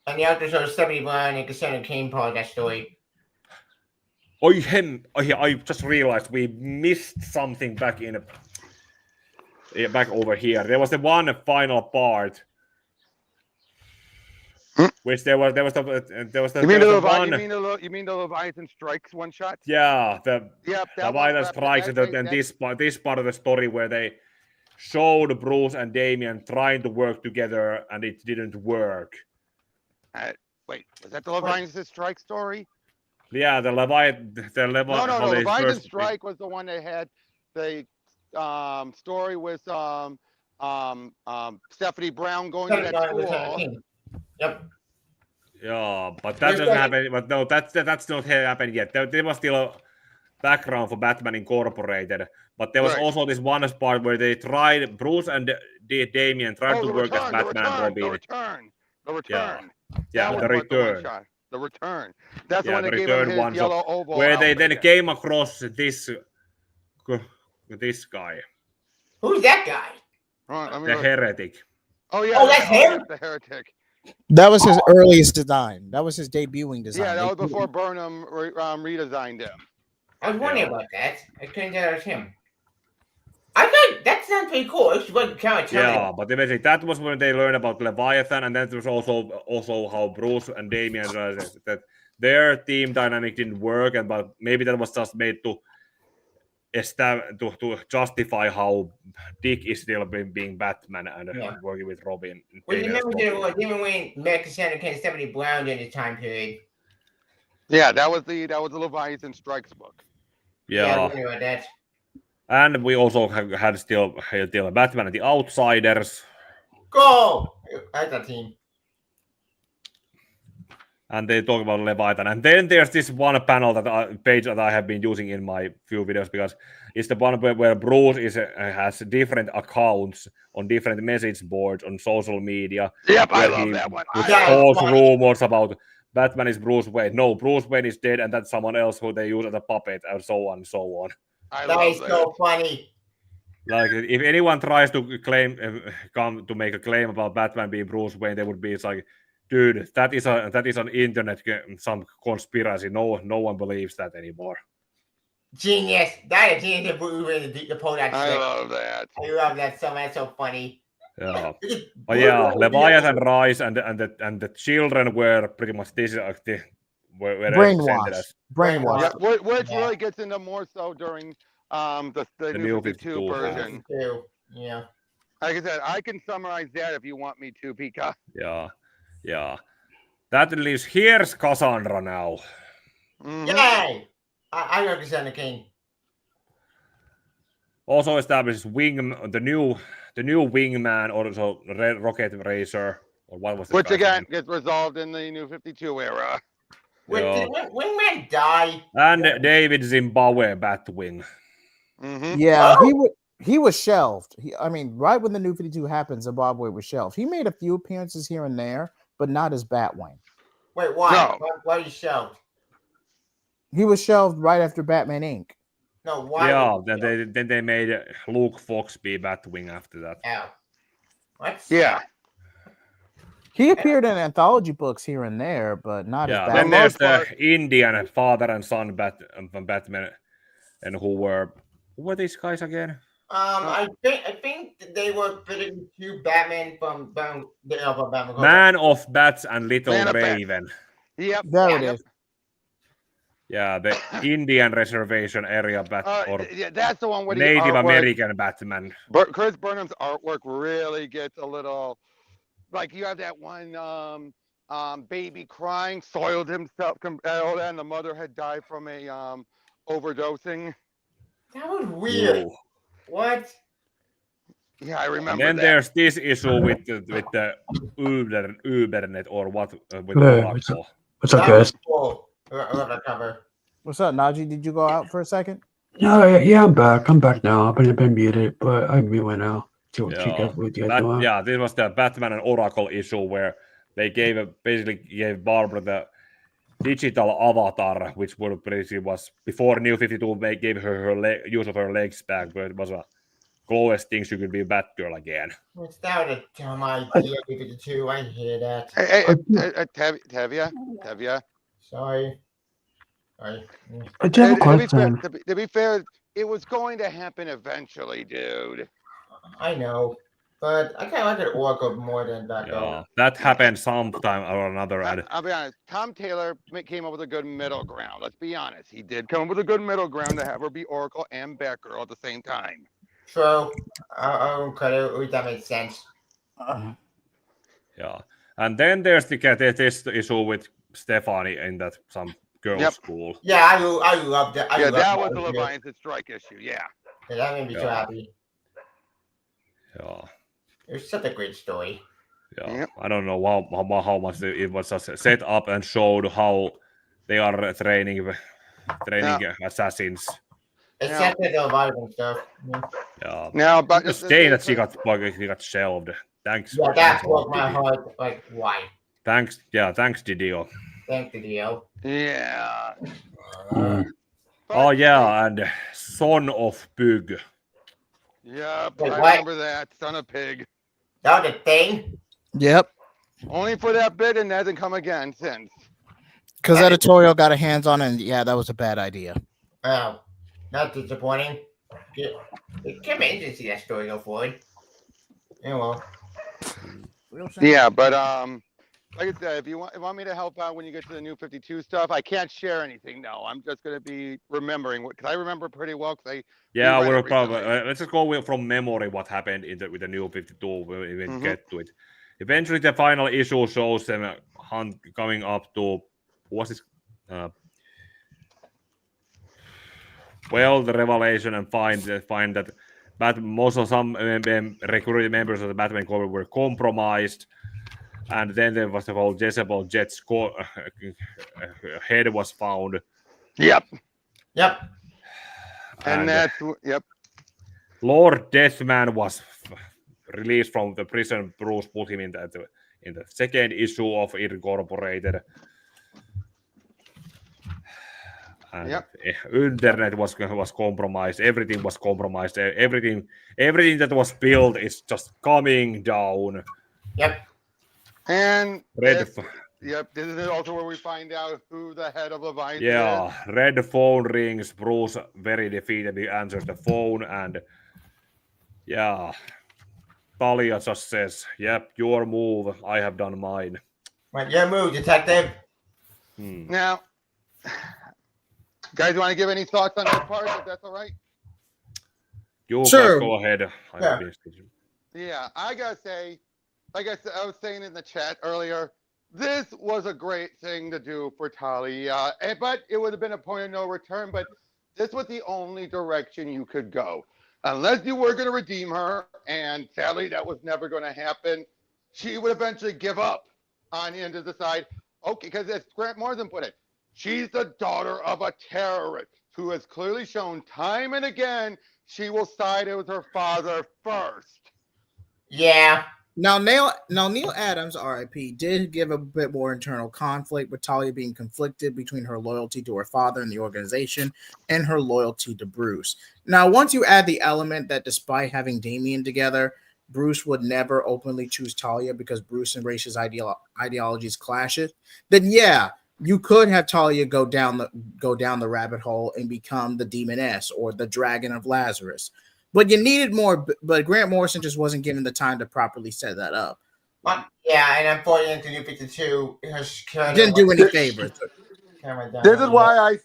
And the other sort of 71 and Cassandra Cain part of that story. I just realized we missed something back over here. There was the one final part, which there was the. You mean the Leviathan Strikes one shot? Yeah, Yep. Leviathan Strikes, and this part of the story where they showed Bruce and Damian trying to work together, and it didn't work. Wait, was that the Leviathan Strike story? Yeah, the Leviathan. No. Leviathan Strike was the one that had the story with Stephanie Brown going to that school. Yep. Yeah, but that doesn't happen. But no, that's not happened yet. There was still a background for Batman Incorporated, but there was also this one part where they tried Bruce and Damian tried to work as Batman and Robin. The return. Yeah, the return. The return. That's the one the that gave him return his yellow oval. Where they then came across this guy. Who's that guy? The heretic. Oh yeah. Oh, that's him? The heretic. That was his earliest design. That was his debuting design. Yeah, that was before Burnham redesigned him. I was wondering about that. I couldn't tell it was him. I thought that sounds pretty cool. It was kind of Yeah, but eventually that was when they learned about Leviathan, and that was also how Bruce and Damian realized that their team dynamic didn't work, but maybe that was just made to justify how Dick is still being Batman and working with Robin. Well, you remember Damian Wayne met Cassandra Cain, Stephanie Brown during this time period. Yeah, that was the Leviathan Strikes book. Yeah, I wonder about that. And we also had still Batman and the Outsiders. Go! That's a team. And they talk about Leviathan. And then there's this one page that I have been using in my few videos because it's the one where Bruce has different accounts on different message boards on social media. Yep, I love that one. False rumors about Batman is Bruce Wayne. No, Bruce Wayne is dead, and that's someone else who they use as a puppet, and so on and so on. That is so funny. Like, if anyone tries to come to make a claim about Batman being Bruce Wayne, they would be like, dude, that is an internet some conspiracy. No one believes that anymore. Genius. That is genius to pull that trick. I love that. I love that so much. That's so funny. Yeah, but yeah, Leviathan rise and the children were pretty much this were brainwashed. Yeah, which really gets into more so during the new 52 version. Yeah. Like I said, I can summarize that if you want me to, Pika. Yeah. That leaves here's Cassandra now. Mm-hmm. Yay! I love Cassandra Cain. Also establishes the new Wingman, also Rocket Racer, or what was it? Which again gets resolved in the new 52 era. Wait, did Wingman die? And David Zimbabwe Batwing. Mm-hmm. Yeah, he was shelved. Right when the new 52 happened, Zimbabwe was shelved. He made a few appearances here and there, but not as Batwing. Wait, why? No. Why was he shelved? He was shelved right after Batman Inc. No, why? Yeah, then they made Luke Fox be Batwing after that. Ow. What? Yeah. He appeared in anthology books here and there, but not as Then Batman. there's the Indian father and son Batman, and who were these guys again? I think they were fitting to Batman from Batman. Man of Bats and Little Man of Raven. Yep. There it is. Yeah, the Indian reservation area or yeah, that's the one where the Native artwork, American Batman. Chris Burnham's artwork really gets a little like you have that one baby crying, soiled himself, and the mother had died from a overdosing. That was weird. Ooh. What? Yeah, I And remember then that. there's this issue with the Ubernet or what with Yeah, Oracle. what's up, That guys? was cool. I love that cover. What's up, Najee? Did you go out for a second? No, yeah, I'm back. I'm back now. I've been muted, but I'm mute now. See what you Yeah, guys doing. yeah, this was the Batman and Oracle issue where they basically gave Barbara the digital avatar, which basically was before New 52 gave her use of her legs back, but it was a glorious thing she could be Batgirl again. What's that a dumb idea? 52. I hear that. Hey, Tevia. Sorry. I do have a question. To be fair, it was going to happen eventually, dude. I know, but I kind of like an Oracle more than that. Yeah, that happened sometime or another. And I'll be honest. Tom Taylor came up with a good middle ground. Let's be honest. He did come up with a good middle ground to have her be Oracle and Batgirl at the same time. True. I don't credit that makes sense. Yeah, and then there's this issue with Stephanie in that some girls' school. Yeah, I love that. That was the Leviathan Strike issue. Yeah. That made me so happy. Yeah. It was such a great story. Yeah, Yep. I don't know how much it was just set up and showed how they are training assassins. Except for the Leviathan stuff. Yeah. Now, but The day that she got shelved. Thanks. Yeah, that broke my heart. Like, why? Thanks, Didio. Thank you, Dio. Yeah. Oh yeah, and Son of Pug. Yep, Wait, I what? remember that. Son of Pig. That was a thing? Yep. Only for that bit and hasn't come again since. Because editorial got a hands on it, and yeah, that was a bad idea. Oh, not disappointing. It can be interesting to see that story go forward. Yeah, well. Yeah, but like I said, if you want me to help out when you get to the New 52 stuff, I can't share anything. No, I'm just gonna be remembering because I remember pretty well. Yeah, reread we're it probably recently. let's just go from memory what happened with the New 52 when we get to it. Eventually, the final issue shows them coming up to what's this? The revelation and find that most of some recruited members of the Batman Corps were compromised, and then there was the whole Jezebel Jet's head was found. Yep. And that's Lord Deathman was released from the prison. Bruce put him in the second issue of Incorporated. And internet was compromised. Everything was compromised. Everything that was built is just coming down. Yep. And this is also where we find out who the head of Leviathan is. Red phone rings. Bruce very defeatedly answers the phone, and Talia just says, "Yep, your move. I have done mine." Right, your move, detective. Now, guys, want to give any thoughts on that part? If that's all right. You Sure. guys go ahead. Yeah, I gotta say, like I said, I was saying in the chat earlier, this was a great thing to do for Talia, but it would have been a point of no return. But this was the only direction you could go, unless you were going to redeem her. And sadly, that was never going to happen. She would eventually give up on you and to decide, okay, because as Grant Morrison put it, she's the daughter of a terrorist who has clearly shown time and again she will side with her father first. Yeah. Now Neil Adams, RIP, did give a bit more internal conflict, with Talia being conflicted between her loyalty to her father and the organization and her loyalty to Bruce. Now, once you add the element that despite having Damian together, Bruce would never openly choose Talia because Bruce and Race's ideologies clashes, then yeah, you could have Talia go down the rabbit hole and become the Demoness or the Dragon of Lazarus. But you needed more, but Grant Morrison just wasn't given the time to properly set that up. Yeah, and unfortunately, New 52 didn't do any favors. camera down. This is why I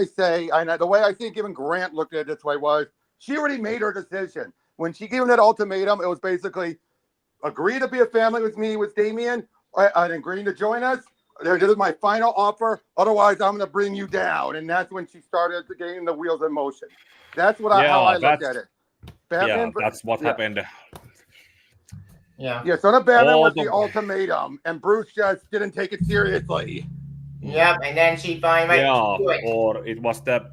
say, and the way I think even Grant looked at it this way was, she already made her decision. When she gave him that ultimatum, it was basically, agree to be a family with me, with Damian, and agreeing to join us. This is my final offer. Otherwise, I'm going to bring you down. And that's when she started getting the wheels in motion. That's how I looked at it. Batman, that's what happened. Yeah. Yeah, Son of Batman All was the- the ultimatum, and Bruce just didn't take it seriously. Yep, and then she finally Yeah, went to it. or it was the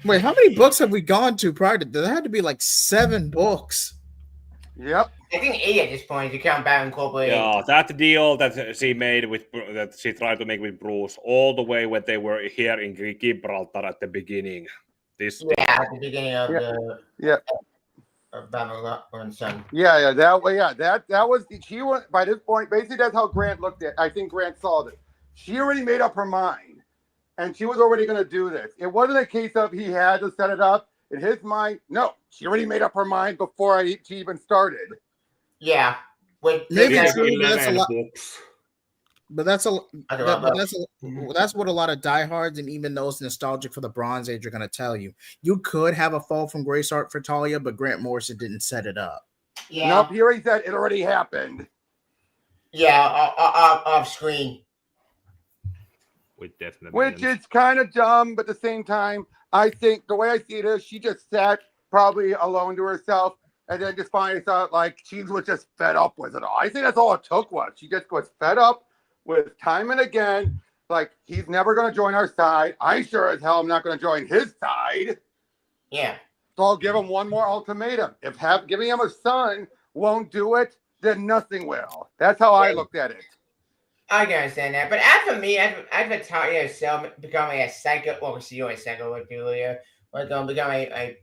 Wait, how many books have we gone to prior to? There had to be like 7 books. Yep. I think 8 at this point to count Batman Incorporated. yeah that deal that she made that she tried to make with Bruce all the way when they were here in Gibraltar at the beginning. This Yeah, at the beginning of Yeah. of Batman and Son. Yeah, that was she was by this point. Basically, that's how Grant looked at. I think Grant saw this. She already made up her mind, and she was already going to do this. It wasn't a case of he had to set it up in his mind. No, she already made up her mind before she even started. Yeah. Maybe This is true, but that's a 11 lot. books. But that's Mm-hmm. that's what a lot of diehards and even those nostalgic for the Bronze Age are going to tell you. You could have a fall from grace art for Talia, but Grant Morrison didn't set it up. Yeah. Nope, he already said it already happened. Yeah, off screen. With definite Which millions. is kind of dumb, but at the same time, I think the way I see it is she just sat probably alone to herself and then just finally thought like she was just fed up with it all. I think that's all it took was. She just was fed up with time and again, like he's never going to join our side. I sure as hell am not going to join his side. Yeah. So I'll give him one more ultimatum. If giving him a son won't do it, then nothing will. That's how I looked at it. I can understand that. But as for me, as for Talia herself becoming a psycho, well, she was a psycho with Julia, but becoming a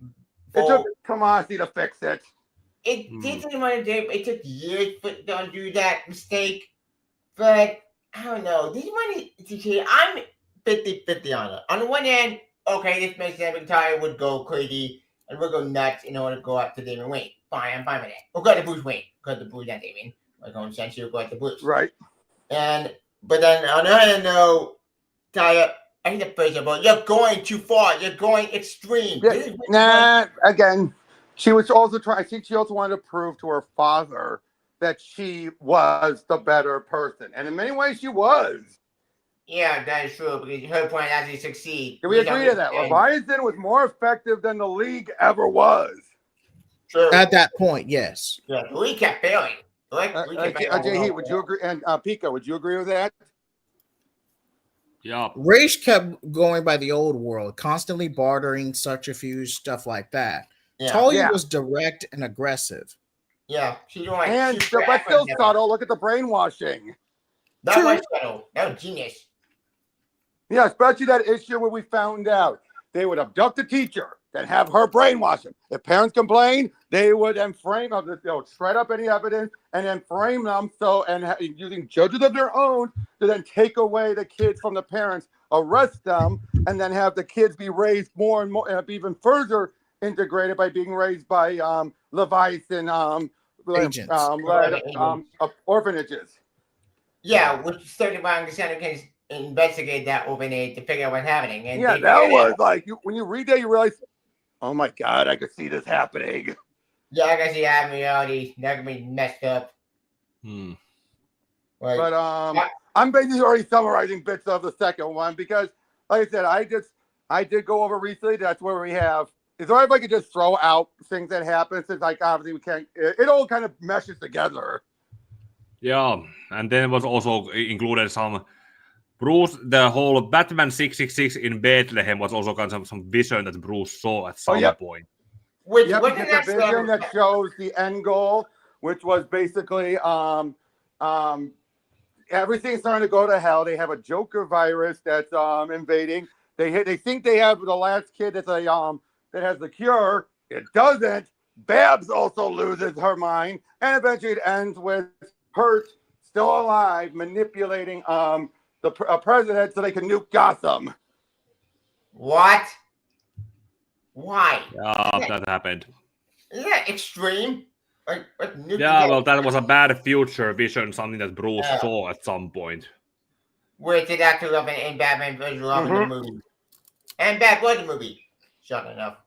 It took Tomasi to fix it. It didn't want to do. It took years for them to do that mistake. But I don't know. This one is. I'm 50-50 on it. On the one hand, okay, this makes sense. Talia would go crazy and would go nuts in order to go up to Damian Wayne. Fine, I'm fine with that. We'll go to Bruce Wayne. Go to Bruce and Damian. Like on sense, you'll go to Bruce. Right. But then on the other hand, though, Talia, I think the first of all, you're going too far. You're going extreme. Yeah, again, she was also trying. I think she also wanted to prove to her father that she was the better person, and in many ways, she was. Yeah, that is true. Because her plan actually succeed. Can we agree to that? Leviathan was more effective than the League ever was. True. At that point, yes. Yeah, the League kept failing. Jay, would you agree? And Pika, would you agree with that? Yeah. Raish kept going by the old world, constantly bartering, subterfuge, stuff like that. Yeah. Talia was direct and aggressive. Yeah, she's doing But still subtle. Look at the brainwashing. That was subtle. That was genius. Yeah, especially that issue where we found out they would abduct a teacher, then have her brainwash him. If parents complain, they would then frame them, shred up any evidence, and then frame them using judges of their own to then take away the kids from the parents, arrest them, and then have the kids be raised more and more, even further integrated by being raised by Leviathan Agents. orphanages. Yeah, which 31% can investigate that orphanage to figure out what's happening. And yeah, that was like when you read that, you realize, oh my God, I could see this happening. Yeah, I can see that in reality. That could be messed up. Hmm. Like, But I'm basically already summarizing bits of the second one because, like I said, I did go over recently. That's where we have. Is there if I could just throw out things that happen since like obviously we can't. It all kind of meshes together. Yeah, and then was also included some Bruce. The whole Batman 666 in Bethlehem was also kind of some vision that Bruce saw at some point. Which Yep, wasn't because the vision that shows the end goal, which was basically everything's starting to go to hell. They have a Joker virus that's invading. They think they have the last kid that's that has the cure. It doesn't. Babs also loses her mind, and eventually it ends with Hurt still alive, manipulating the president so they can nuke Gotham. What? Why? Yeah, that happened. Isn't that extreme? Yeah, well, that was a bad future vision, something that Bruce saw at some point. which is actually relevant in Batman vs. Robin the movie. And Bat was the movie. Shut enough.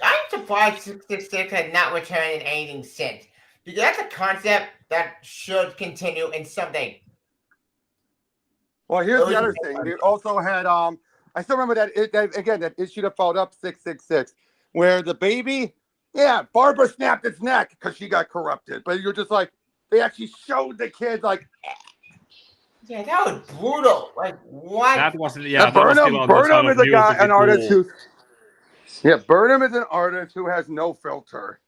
I'm surprised 666 had not returned in anything since. Because that's a concept that should continue in something. Well, here's the other thing. They also had I still remember that issue that followed up 666, where the baby, Barbara snapped its neck because she got corrupted. But you're just like, they actually showed the kids like, yeah, that was brutal. Like what? That was Burnham is an artist who. Yeah, Burnham is an artist who has no filter.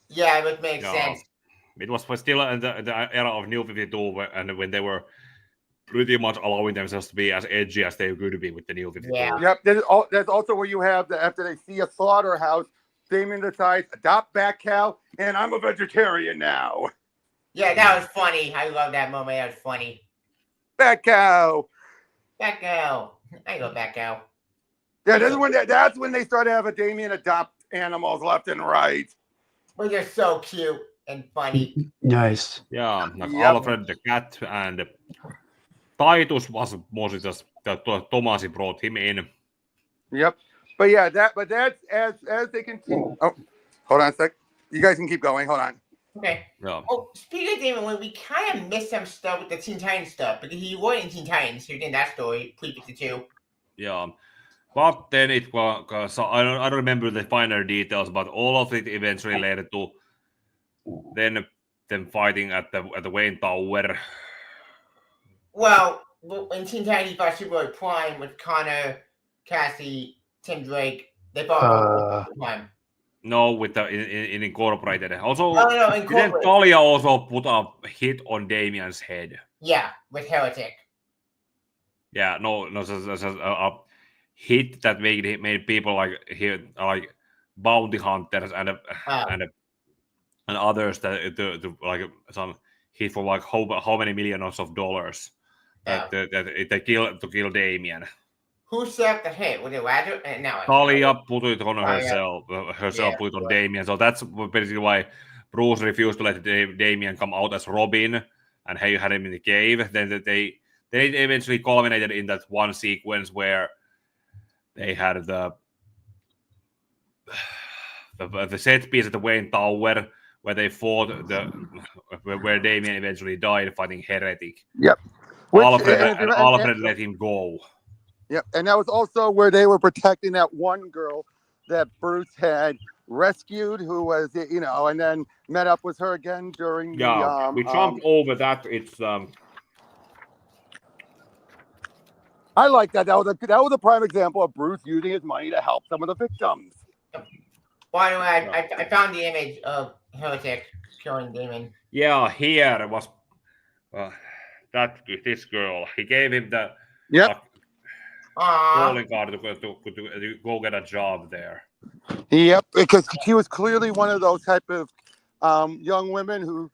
Yeah, it would make sense. It was still in the era of New 52, and when they were pretty much allowing themselves to be as edgy as they could be with the New 52. Yeah. Yep, that's also where you have after they see a slaughterhouse, Damien decides, adopt Batcow, and I'm a vegetarian now. Yeah, that was funny. I love that moment. That was funny. Batcow. Batcow. I go Batcow. Yeah, that's when they started having Damien adopt animals left and right. But they're so cute and funny. Nice. Yeah, like Alfred the cat and Titus was mostly just that Tomasi brought him in. Yep. But that's as they continue. Oh, hold on a sec. You guys can keep going. Hold on. Okay. Yeah. Oh, speaking of Damon, we kind of missed some stuff with the Teen Titans stuff because he was in Teen Titans. He was in that story, pre-52. Yeah. But then it was, so I don't remember the finer details, but all of it eventually related to then them fighting at the Wayne Tower. Well, in Teen Titans, he fought Superboy Prime with Connor, Cassie, Tim Drake. They fought Prime. No, with the in Incorporated. Also, no, Incorporated. Then Talia also put a hit on Damian's head. Yeah, with Heretic. Yeah, no, a hit that made people like bounty hunters and others that to like some hit for like how many millions of dollars that they kill Damian. Who set up the hit? Was it Roger? No, Talia put it on herself. Put it on Damian. So that's basically why Bruce refused to let Damian come out as Robin, and he had him in the cave. Then they eventually culminated in that one sequence where they had the set piece at the Wayne Tower where they fought where Damian eventually died fighting Heretic. Yep. Alfred let him go. Yep, and that was also where they were protecting that one girl that Bruce had rescued, who was, and then met up with her again during the. We jumped over that. It's I like that. That was a prime example of Bruce using his money to help some of the victims. By the way, I found the image of Heretic killing Damon. Yeah, here was this girl. He gave him the calling card to go get a job there. Yep, because she was clearly one of those type of young women who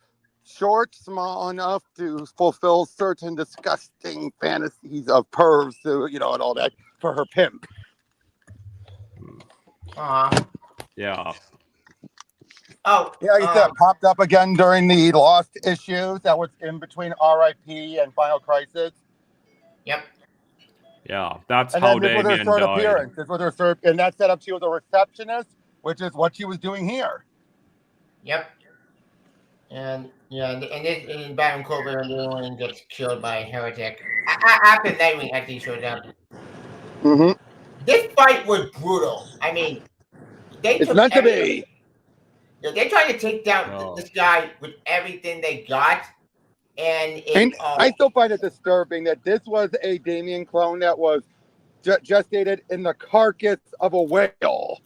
short, small enough to fulfill certain disgusting fantasies of pervs, and all that for her pimp. Yeah. Oh. Yeah, that popped up again during the Lost issues that was in between R.I.P. and Final Crisis. Yep. Yeah, that's how Damien died. This was her third appearance. This was her third, and that set up she was a receptionist, which is what she was doing here. Yep. And in Batman Cobra, everyone gets killed by a Heretic. After Nightwing actually showed up. Mm-hmm. This fight was brutal. I mean, it's meant to be. They're trying to take down this guy with everything they got. And I still find it disturbing that this was a Damien clone that was gestated in the carcass of a whale.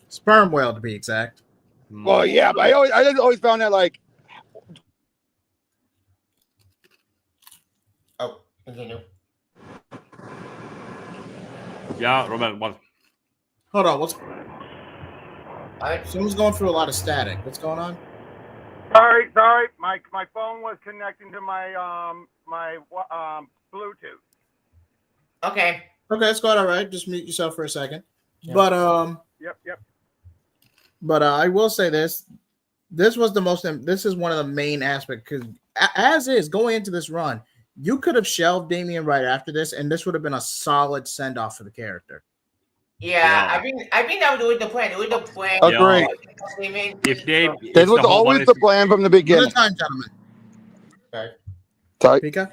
Sperm whale, to be exact. Well, yeah, but I just always found that like. Oh, continue. Yeah, Roman, what? Hold on, someone's going through a lot of static. What's going on? Sorry. My phone was connecting to my my Bluetooth. Okay, it's going all right. Just mute yourself for a second. Yeah. But Yep. But I will say this. This is one of the main aspects because as is going into this run, you could have shelved Damian right after this, and this would have been a solid send off for the character. Yeah, Yeah. I think that was the plan. It was the plan. Agree. If they, That it's was the whole, always the plan from the One at a beginning. time, gentlemen. Sorry. Pika?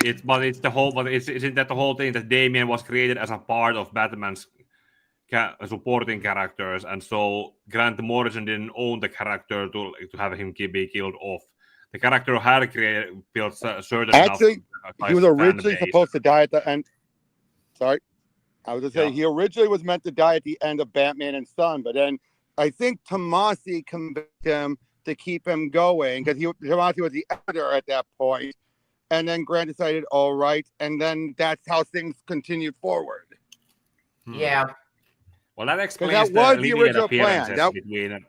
it's the whole, but isn't that the whole thing that Damian was created as a part of Batman's supporting characters, and so Grant Morrison didn't own the character to have him be killed off. The character had built certain Actually, enough he was fan originally base. supposed to die at the end. Sorry. I was just saying, Yeah. he originally was meant to die at the end of Batman and Son, but then I think Tomasi convinced him to keep him going because Tomasi was the editor at that point. And then Grant decided, all right. And then that's how things continued forward. Yeah. Well, that explains that was the limited original plan. appearances between.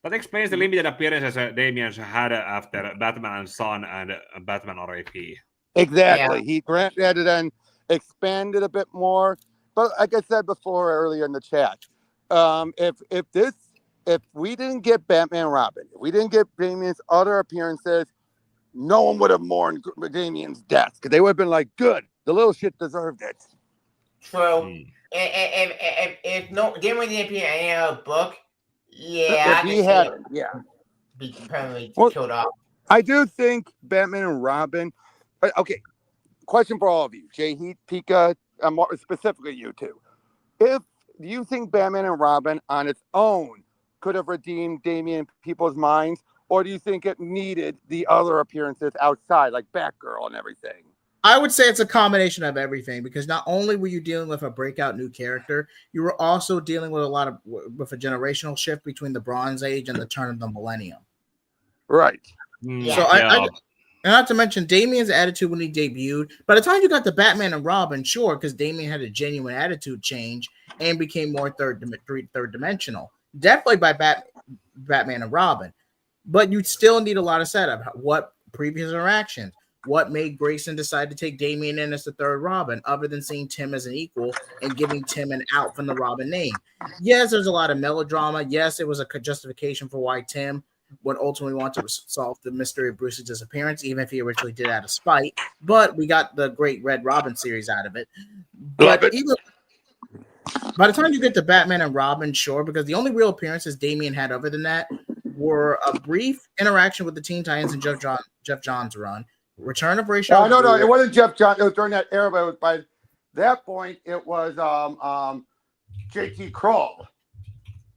That explains the limited appearances Damian had after Batman and Son and Batman RAP. Exactly. Grant had to then expand it a bit more. But like I said before earlier in the chat, if we didn't get Batman Robin, if we didn't get Damian's other appearances, no one would have mourned Damian's death because they would have been like, good, the little shit deserved it. True. If no Damian didn't appear in any other book, yeah, If he had, yeah, be permanently Well, killed off. I do think Batman and Robin. Okay, question for all of you, Jay Heat, Pika, more specifically you two. Do you think Batman and Robin on its own could have redeemed Damian in people's minds, or do you think it needed the other appearances outside, like Batgirl and everything? I would say it's a combination of everything because not only were you dealing with a breakout new character, you were also dealing with with a generational shift between the Bronze Age and the turn of the millennium. Right. Yeah. So and not to mention Damian's attitude when he debuted. By the time you got to Batman and Robin, sure, because Damian had a genuine attitude change and became more third dimensional. Definitely by Batman and Robin, but you still need a lot of setup. What previous interactions? What made Grayson decide to take Damian in as the third Robin, other than seeing Tim as an equal and giving Tim an out from the Robin name? Yes, there's a lot of melodrama. Yes, it was a justification for why Tim would ultimately want to solve the mystery of Bruce's disappearance, even if he originally did out of spite. But we got the great Red Robin series out of it. But even by the time you get to Batman and Robin, sure, because the only real appearances Damian had other than that were a brief interaction with the Teen Titans and Jeff Johns' run. Return of Rachel. No, it wasn't Jeff John. It was during that era, but it was by that point it was J.T. Kroll.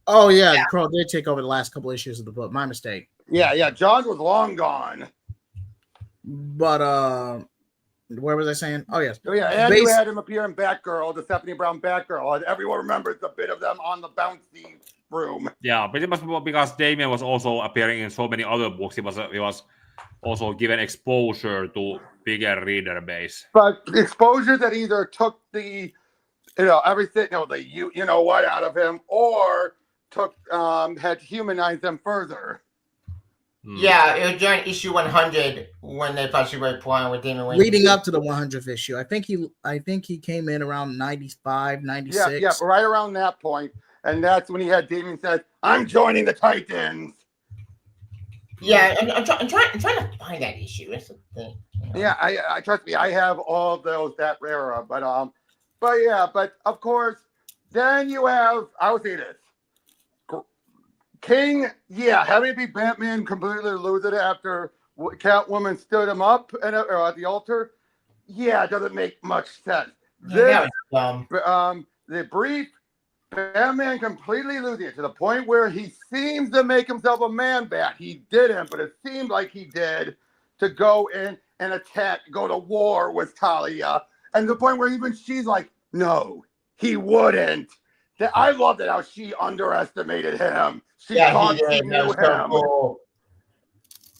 Oh yeah, Kroll did take over the last couple issues of the book. My mistake. Yeah. John was long gone. But where was I saying? Oh yes. Oh yeah, and you had him appear in Batgirl, the Stephanie Brown Batgirl, and everyone remembers the bit of them on the bouncy room. Yeah, but it must be because Damian was also appearing in so many other books. He was also given exposure to bigger reader base. But exposure that either took the, everything, what out of him, or had humanized them further. Yeah, it was during issue 100 when they thought she was playing with Damian Wayne. Leading up to the 100th issue. I think he came in around 95, 96. Yeah, right around that point. And that's when he had Damian said, I'm joining the Titans. Yeah, I'm trying to find that issue. That's the thing. Yeah, I trust me, I have all of those that era. But of course, then you have, I would say this. King, having to be Batman completely lose it after Catwoman stood him up at the altar. Yeah, it doesn't make much sense. That was dumb. The brief Batman completely losing it to the point where he seems to make himself a man-bat. He didn't, but it seemed like he did to go in and attack, go to war with Talia. And the point where even she's like, no, he wouldn't. I loved it how she underestimated him. She thought she knew him. Cool.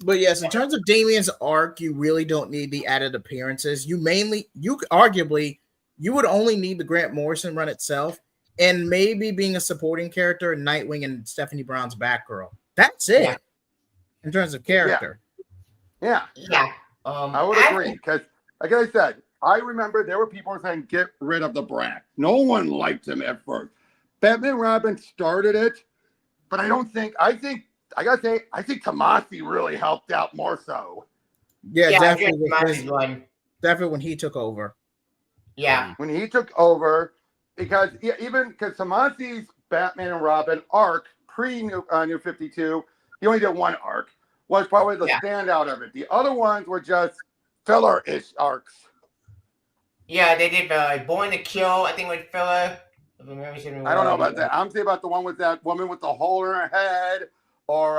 But yes, in terms of Damian's arc, you really don't need the added appearances. You would only need the Grant Morrison run itself, and maybe being a supporting character in Nightwing and Stephanie Brown's Batgirl. That's it in terms of character. Yeah. I would agree because, like I said, I remember there were people saying, get rid of the brat. No one liked him at first. Batman Robin started it, but I think I gotta say, I think Tomasi really helped out more so. Yeah, Yeah, definitely. I agree with one. Definitely when he took over. Yeah. When he took over, because even because Tomasi's Batman and Robin arc pre-New 52, he only did one arc, was probably the standout of it. The other ones were just filler-ish arcs. Yeah, they did Born to Kill, I think, with filler. I don't know about that. I'm saying about the one with that woman with the hole in her head, or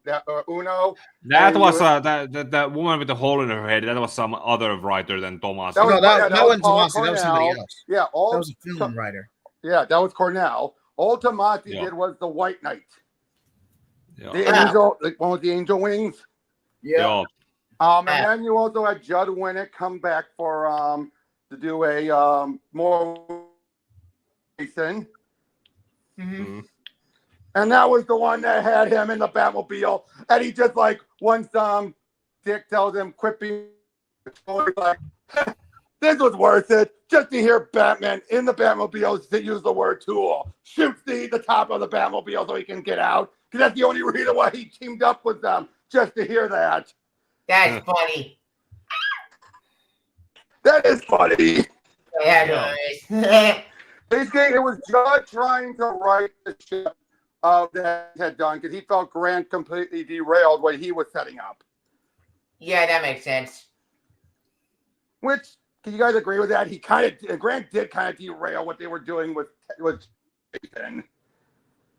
that Uno. That was that woman with the hole in her head. That was some other writer than Thomas. That was, that wasn't Paul Tomasi. That was somebody Cornell. else. Yeah, That was a film writer. Yeah, that was Cornell. All Tomasi did was the White Knight. Yeah. The angel, like one with the angel wings. Yeah. And then you also had Judd Winnick come back for to do a more Jason. Mm-hmm. And that was the one that had him in the Batmobile, and he just like once Dick tells him quipping, like, this was worth it just to hear Batman in the Batmobile to use the word tool. Shoots the top of the Batmobile so he can get out. Because that's the only reason why he teamed up with them, just to hear that. That's funny. That is funny. Yeah. Basically, it was Judd trying to right the ship that he had done because he felt Grant completely derailed what he was setting up. Yeah, that makes sense. Which, can you guys agree with that? Grant did kind of derail what they were doing with Jason.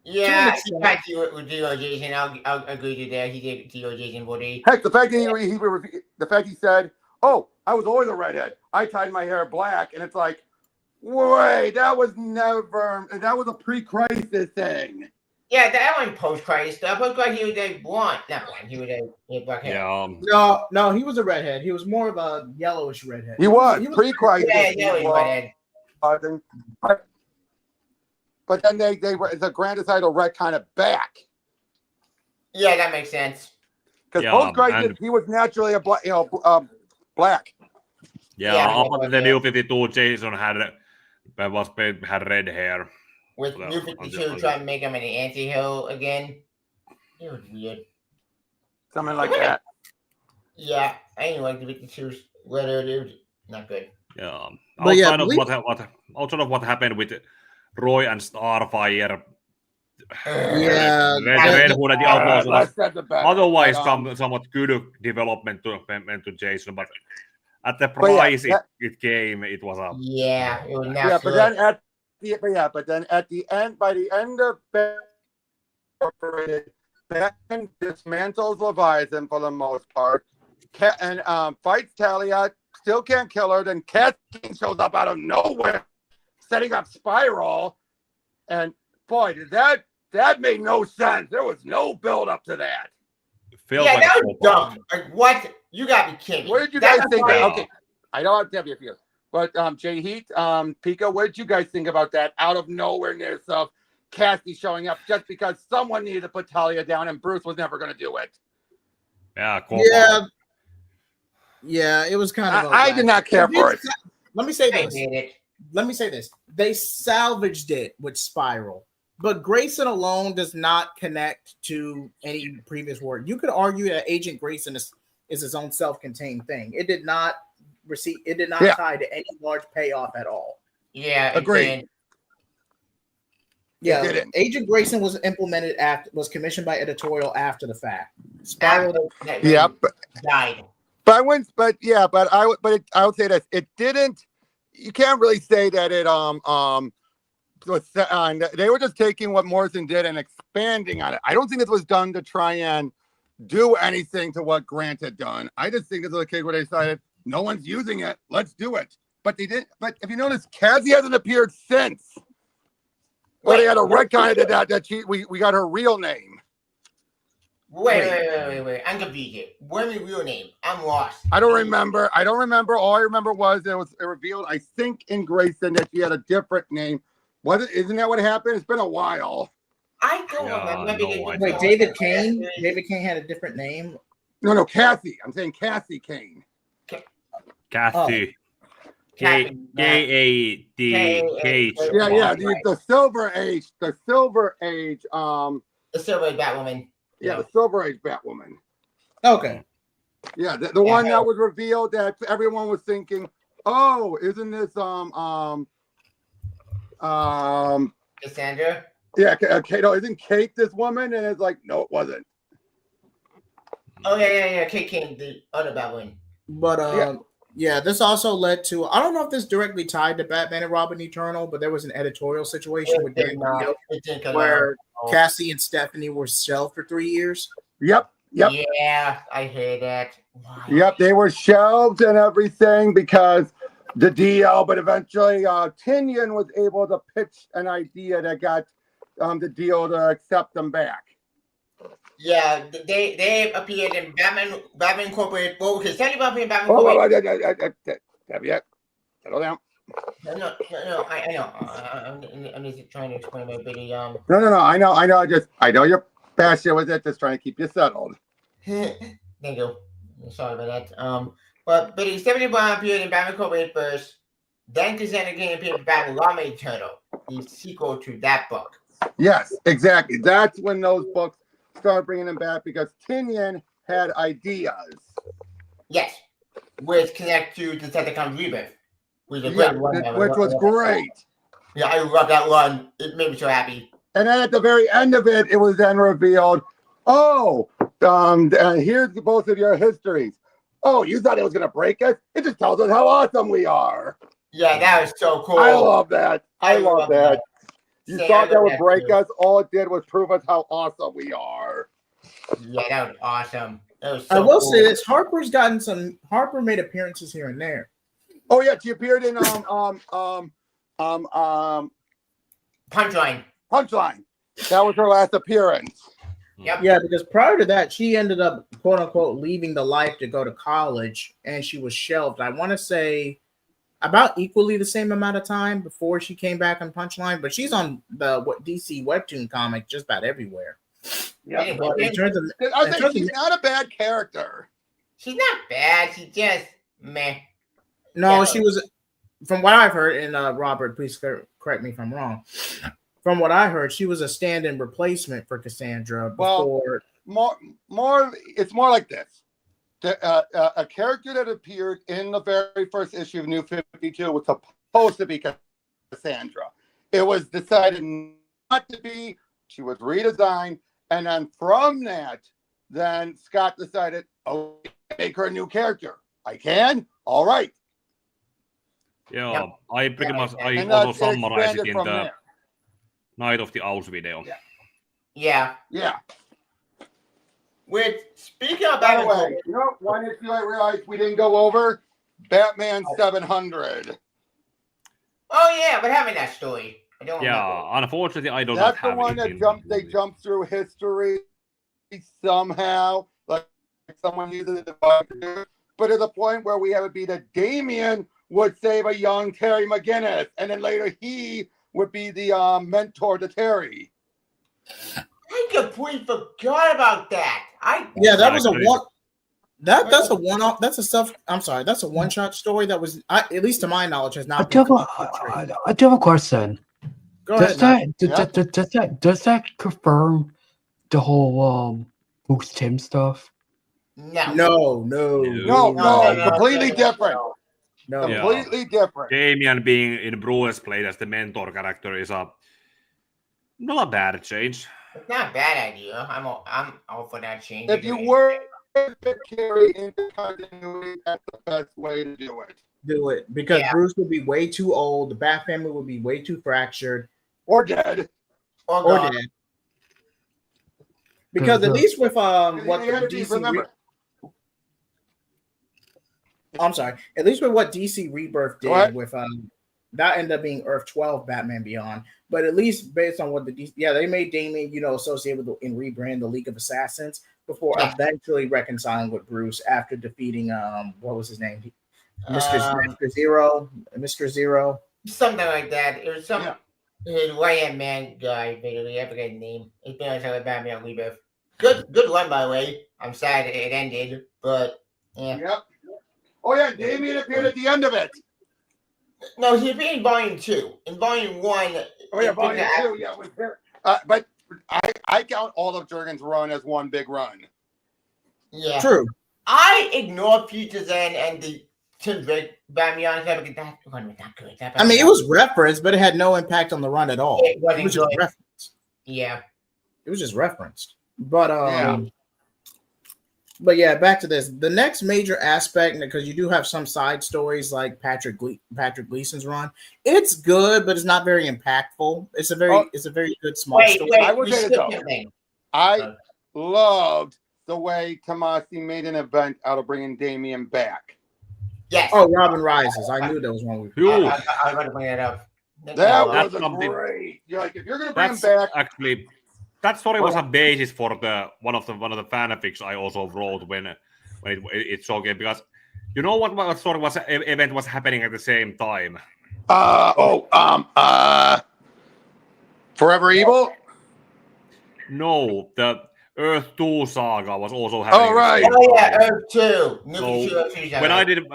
Yeah, he tried to with Jason. I'll agree with that. He did Jason body. Heck, the fact that he said, "Oh, I was always a redhead. I tied my hair black," and it's like, wait, that was a pre-crisis thing. Yeah, that one post-crisis. Post-crisis, he was a blonde. Not blonde. He was a black hair. Yeah. No, he was a redhead. He was more of a yellowish redhead. He was pre-crisis. Yeah, yellowish redhead. But then the Grant decided to retcon it back. Yeah, that makes sense. Because post-crisis, he was naturally a black. Yeah, up the New 52, Jason had red hair. With New 52 trying to make him an anti-hero again. It was weird. Something like that. Yeah, I didn't like the 52's letter. It was not good. Yeah. But Outside of what happened with Roy and Starfire. Yeah. Red Hood and the Outlaws. Otherwise, but, somewhat good development to Jason, but at the price it came, it was up. Yeah, it was not yeah, good. But then at the end, by the end of Batman dismantles Leviathan for the most part, and fights Talia, still can't kill her. Then Cat shows up out of nowhere, setting up Spiral, and boy, did that made no sense. There was no build up to that. Yeah, that was dumb. Like, what? You got me kidding. What did you guys think? Okay, I don't have to have you. But Jay Heat, Pika, what did you guys think about that? Out of nowhere stuff, Cassie showing up just because someone needed to put Talia down, and Bruce was never going to do it. Yeah, cool. Yeah, it was kind of. I did not care for it. Let me say this. They salvaged it with Spiral, but Grayson alone does not connect to any previous work. You could argue that Agent Grayson is its own self-contained thing. It did not tie to any large payoff at all. Yeah, agreed. Yeah, Agent Grayson was commissioned by editorial after the fact. Spiral, died. I would say that it didn't. You can't really say that it they were just taking what Morrison did and expanding on it. I don't think this was done to try and do anything to what Grant had done. I just think this was a case where they decided no one's using it. Let's do it. But they didn't. But if you notice, Cassie hasn't appeared since. Well, they had a retcon of that we got her real name. Wait. I'm confused here. What's her real name? I'm lost. I don't remember. All I remember was it was revealed, I think, in Grayson that she had a different name. Isn't that what happened? It's been a while. I don't remember. Wait, David Kane? David Kane had a different name? No, Cassie. I'm saying Cassie Kane. Kathy. K-A-D-H. Yeah. The Silver Age. The Silver Age. The Silver Batwoman. Yeah, the Silver Age Batwoman. Okay. Yeah, the one that was revealed that everyone was thinking, oh, isn't this Cassandra? Yeah, Kate, isn't Kate this woman? And it's like, no, it wasn't. Oh yeah. Kate King, the other Batwoman. But yeah, this also led to, I don't know if this directly tied to Batman and Robin Eternal, but there was an editorial situation with Dan Didio where Cassie and Stephanie were shelved for 3 years. Yep. Yeah, I heard that. Wow. Yep, they were shelved and everything because the deal, but eventually Tinian was able to pitch an idea that got the deal to accept them back. Yeah, they appeared in Batman Incorporated. Well, because tell you about being Batman Incorporated. Settle down. No, I know. I'm just trying to explain my bitty. No, I know. I know you're passionate with it. Just trying to keep you settled. Thank you. Sorry about that. But Billy 71 appeared in Batman Incorporated first. Then Cassandra King appeared in Batman Robin Eternal, the sequel to that book. Yes, exactly. That's when those books started bringing them back because Tinian had ideas. Yes, which connect to Decepticons Rebirth, which was great. Yeah, I love that one. It made me so happy. And then at the very end of it, it was then revealed, here's both of your histories. Oh, you thought it was going to break us? It just tells us how awesome we are. Yeah, that was so cool. I love that. I love that. You thought that would break us? All it did was prove us how awesome we are. Yeah, that was awesome. That was I will say this: Harper made appearances here and there. Oh yeah, she appeared in Punchline. That was her last appearance. Yep. Yeah, because prior to that, she ended up quote unquote leaving the life to go to college, and she was shelved. I want to say about equally the same amount of time before she came back on Punchline, but she's on the DC webtoon comic just about everywhere. Yeah, in terms of, she's not a bad character. She's not bad. She's just meh. No, she was. From what I've heard, and Robert, please correct me if I'm wrong. From what I heard, she was a stand-in replacement for Cassandra before. Well, it's more like this. A character that appeared in the very first issue of New 52 was supposed to be Cassandra. It was decided not to be. She was redesigned. And then from that, then Scott decided, make her a new character. I can? All right. Yeah, I pretty much also summarized it in the Night of the Owls video. Yeah. With speaking of By the way, you know one issue I realized we didn't go over? Batman 700. Oh yeah, what happened in that story? Unfortunately, I don't have it. That's the one that they jumped through history somehow, like someone uses a device to do it. But at the point where we have it be that Damian would save a young Terry McGinnis, and then later he would be the mentor to Terry. I completely forgot about that. That was a one. That's a one-off. That's a one-shot story that was, at least to my knowledge, has not. I do have a question. Go ahead. Does that confirm the whole Bruce Timm stuff? No. Completely different. No, completely different. Damian being in Bruce's place as the mentor character is not a bad change. It's not a bad idea. I'm all for that change. If you were to carry into continuity, that's the best way to do it. Because Bruce would be way too old. The Bat family would be way too fractured, or dead, or dead. Because at least with what DC. I'm sorry. At least with what DC Rebirth did with that ended up being Earth 12 Batman Beyond. But at least based on what they made Damian, associated with and rebrand the League of Assassins before eventually reconciling with Bruce after defeating what was his name? Mr. Zero. Something like that. It was some white man guy, basically. I forget his name. It's been on Batman Rebirth. Good one, by the way. I'm sad it ended, but yeah. Yep. Oh yeah, Damian appeared at the end of it. No, he appeared in Volume 2. In Volume 1. Oh yeah, Volume 2. Yeah, was there. But I count all of Jurgen's run as one big run. Yeah. True. I ignore Future Zen and the Tim Drake Damian stuff because that one was not good. I mean, it was referenced, but it had no impact on the run at all. It wasn't was just good. referenced. Yeah. It was just referenced. But Yeah. But yeah, back to this. The next major aspect, because you do have some side stories like Patrick Gleason's run. It's good, but it's not very impactful. It's a very good small story. I would say skip though, something. I loved the way Tomasi made an event out of bringing Damian back. Yes. Oh, Robin Rises. I knew that was one. Huge. I was going to bring that up. That That's was something- great. You're like, if you're gonna bring him That's back, actually that story was a basis for the one of the fanfics I also wrote when it's okay, because you know what story was event was happening at the same time. Forever Evil. No, the Earth 2 saga was also happening. Oh, right. Oh yeah, Earth 2. So, when I did,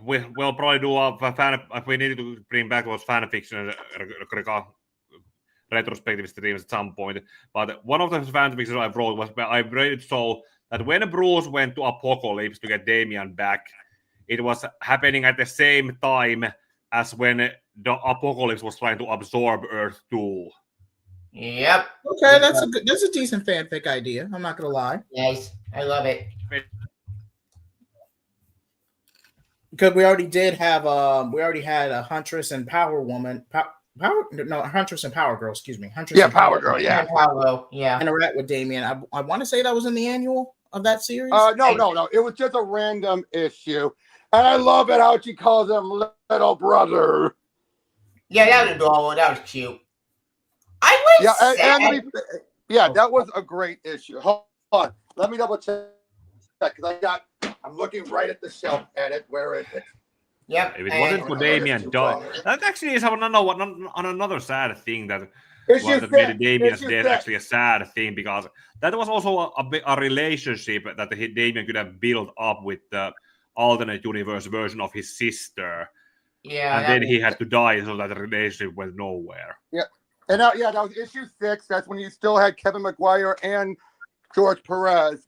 we'll probably do a fan. We need to bring back those fan fiction retrospective streams at some point. But one of the fan fictions I wrote was I read it so that when Bruce went to Apocalypse to get Damian back, it was happening at the same time as when the Apocalypse was trying to absorb Earth 2. Yep. Okay, that's a decent fanfic idea. I'm not gonna lie. Nice. I love it. Because we already had a Huntress and Power Woman. Huntress and Power Girl, excuse me. Huntress and Power Girl, yeah. Paolo, yeah. Interact with Damian. I want to say that was in the annual of that series. No. It was just a random issue. And I love it how she calls him little brother. Yeah, that was adorable. That was cute. I was sad. That was a great issue. Hold on. Let me double check because I'm looking right at the shelf at it. Where is it? Yep. If it wasn't for Damian died, that actually is another sad thing that Damian's death actually a sad thing, because that was also a relationship that Damian could have built up with the alternate universe version of his sister. Yeah. And then he had to die, so that the relationship went nowhere. Yeah. And that was issue 6. That's when you still had Kevin McGuire and George Perez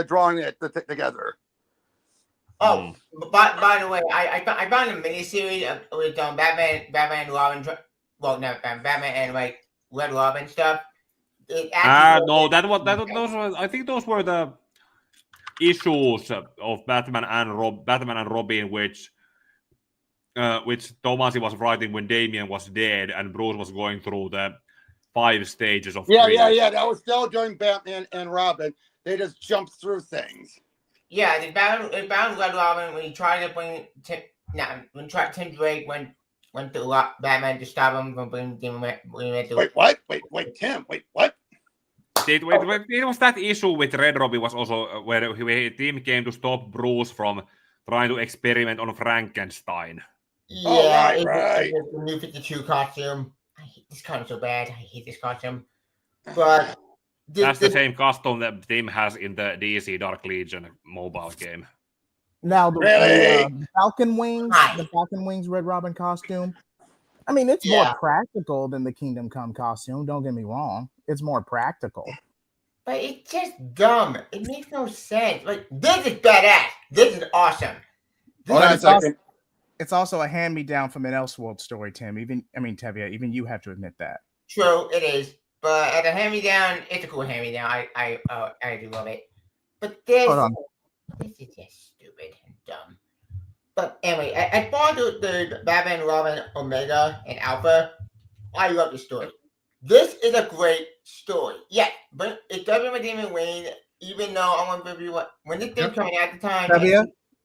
drawing it together. Oh, by the way, I found a miniseries with Batman and Robin. Well, no, Batman and like Red Robin stuff. No, I think those were the issues of Batman and Robin, which Tomasi was writing when Damian was dead and Bruce was going through the 5 stages of grief. Yeah. That was still during Batman and Robin. They just jumped through things. Yeah, they found Red Robin when he tried to bring Tim Drake went to Batman to stop him from bringing Tim. Wait, what? Wait, Tim. Wait, what? It was that issue with Red Robin was also where Tim came to stop Bruce from trying to experiment on Frankenstein. Yeah, right. The new 52 costume. I hate this costume so bad. I hate this costume. But that's the same costume that Tim has in the DC Dark Legion mobile game. Now the Falcon Wings Red Robin costume. I mean, it's more practical than the Kingdom Come costume. Don't get me wrong; it's more practical. But it's just dumb. It makes no sense. Like, this is badass. This is awesome. It's also a hand-me-down from an Elseworld story, Tim. Tevia, even you have to admit that. True, it is. But at a hand-me-down, it's a cool hand-me-down. I do love it. But this is just stupid and dumb. But anyway, as far as the Batman and Robin Omega and Alpha, I love the story. This is a great story. Yeah, but it doesn't with Damian Wayne, even though I want to review when this thing coming out at the time.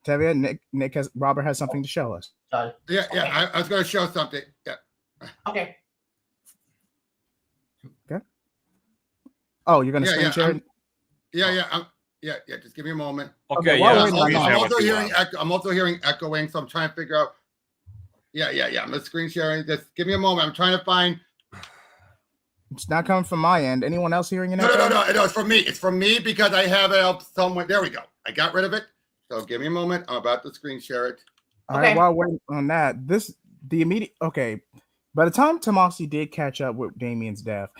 Tevia, Robert has something to show us. Sorry. Yeah. Okay. I was going to show something. Yeah. Okay. Oh, you're going to screen share it? Yeah. Just give me a moment. Okay. I'm also hearing echoing, so I'm trying to figure out. Yeah. I'm the screen sharing. Just give me a moment. I'm trying to find. It's not coming from my end. Anyone else hearing it? No. It's from me. It's from me because I have it up somewhere. There we go. I got rid of it. So give me a moment. I'm about to screen share it. All right. While waiting on that, by the time Tomasi did catch up with Damian's death,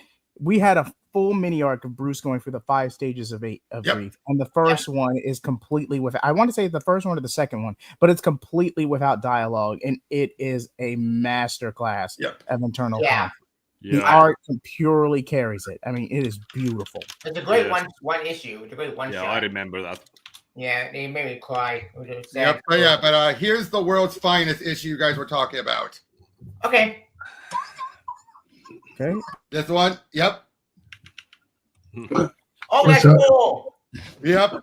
we had a full mini arc of Bruce going through the 5 stages of grief, and the first one is completely without. I want to say the first one or the second one, but it's completely without dialogue, and it is a master class of internal conflict. The art purely carries it. I mean, it is beautiful. It's a great one issue. It's a great one shot. I remember that. Yeah, they made me cry. But here's the world's finest issue you guys were talking about. Okay. This one. Yep. Oh, that's cool. Yep.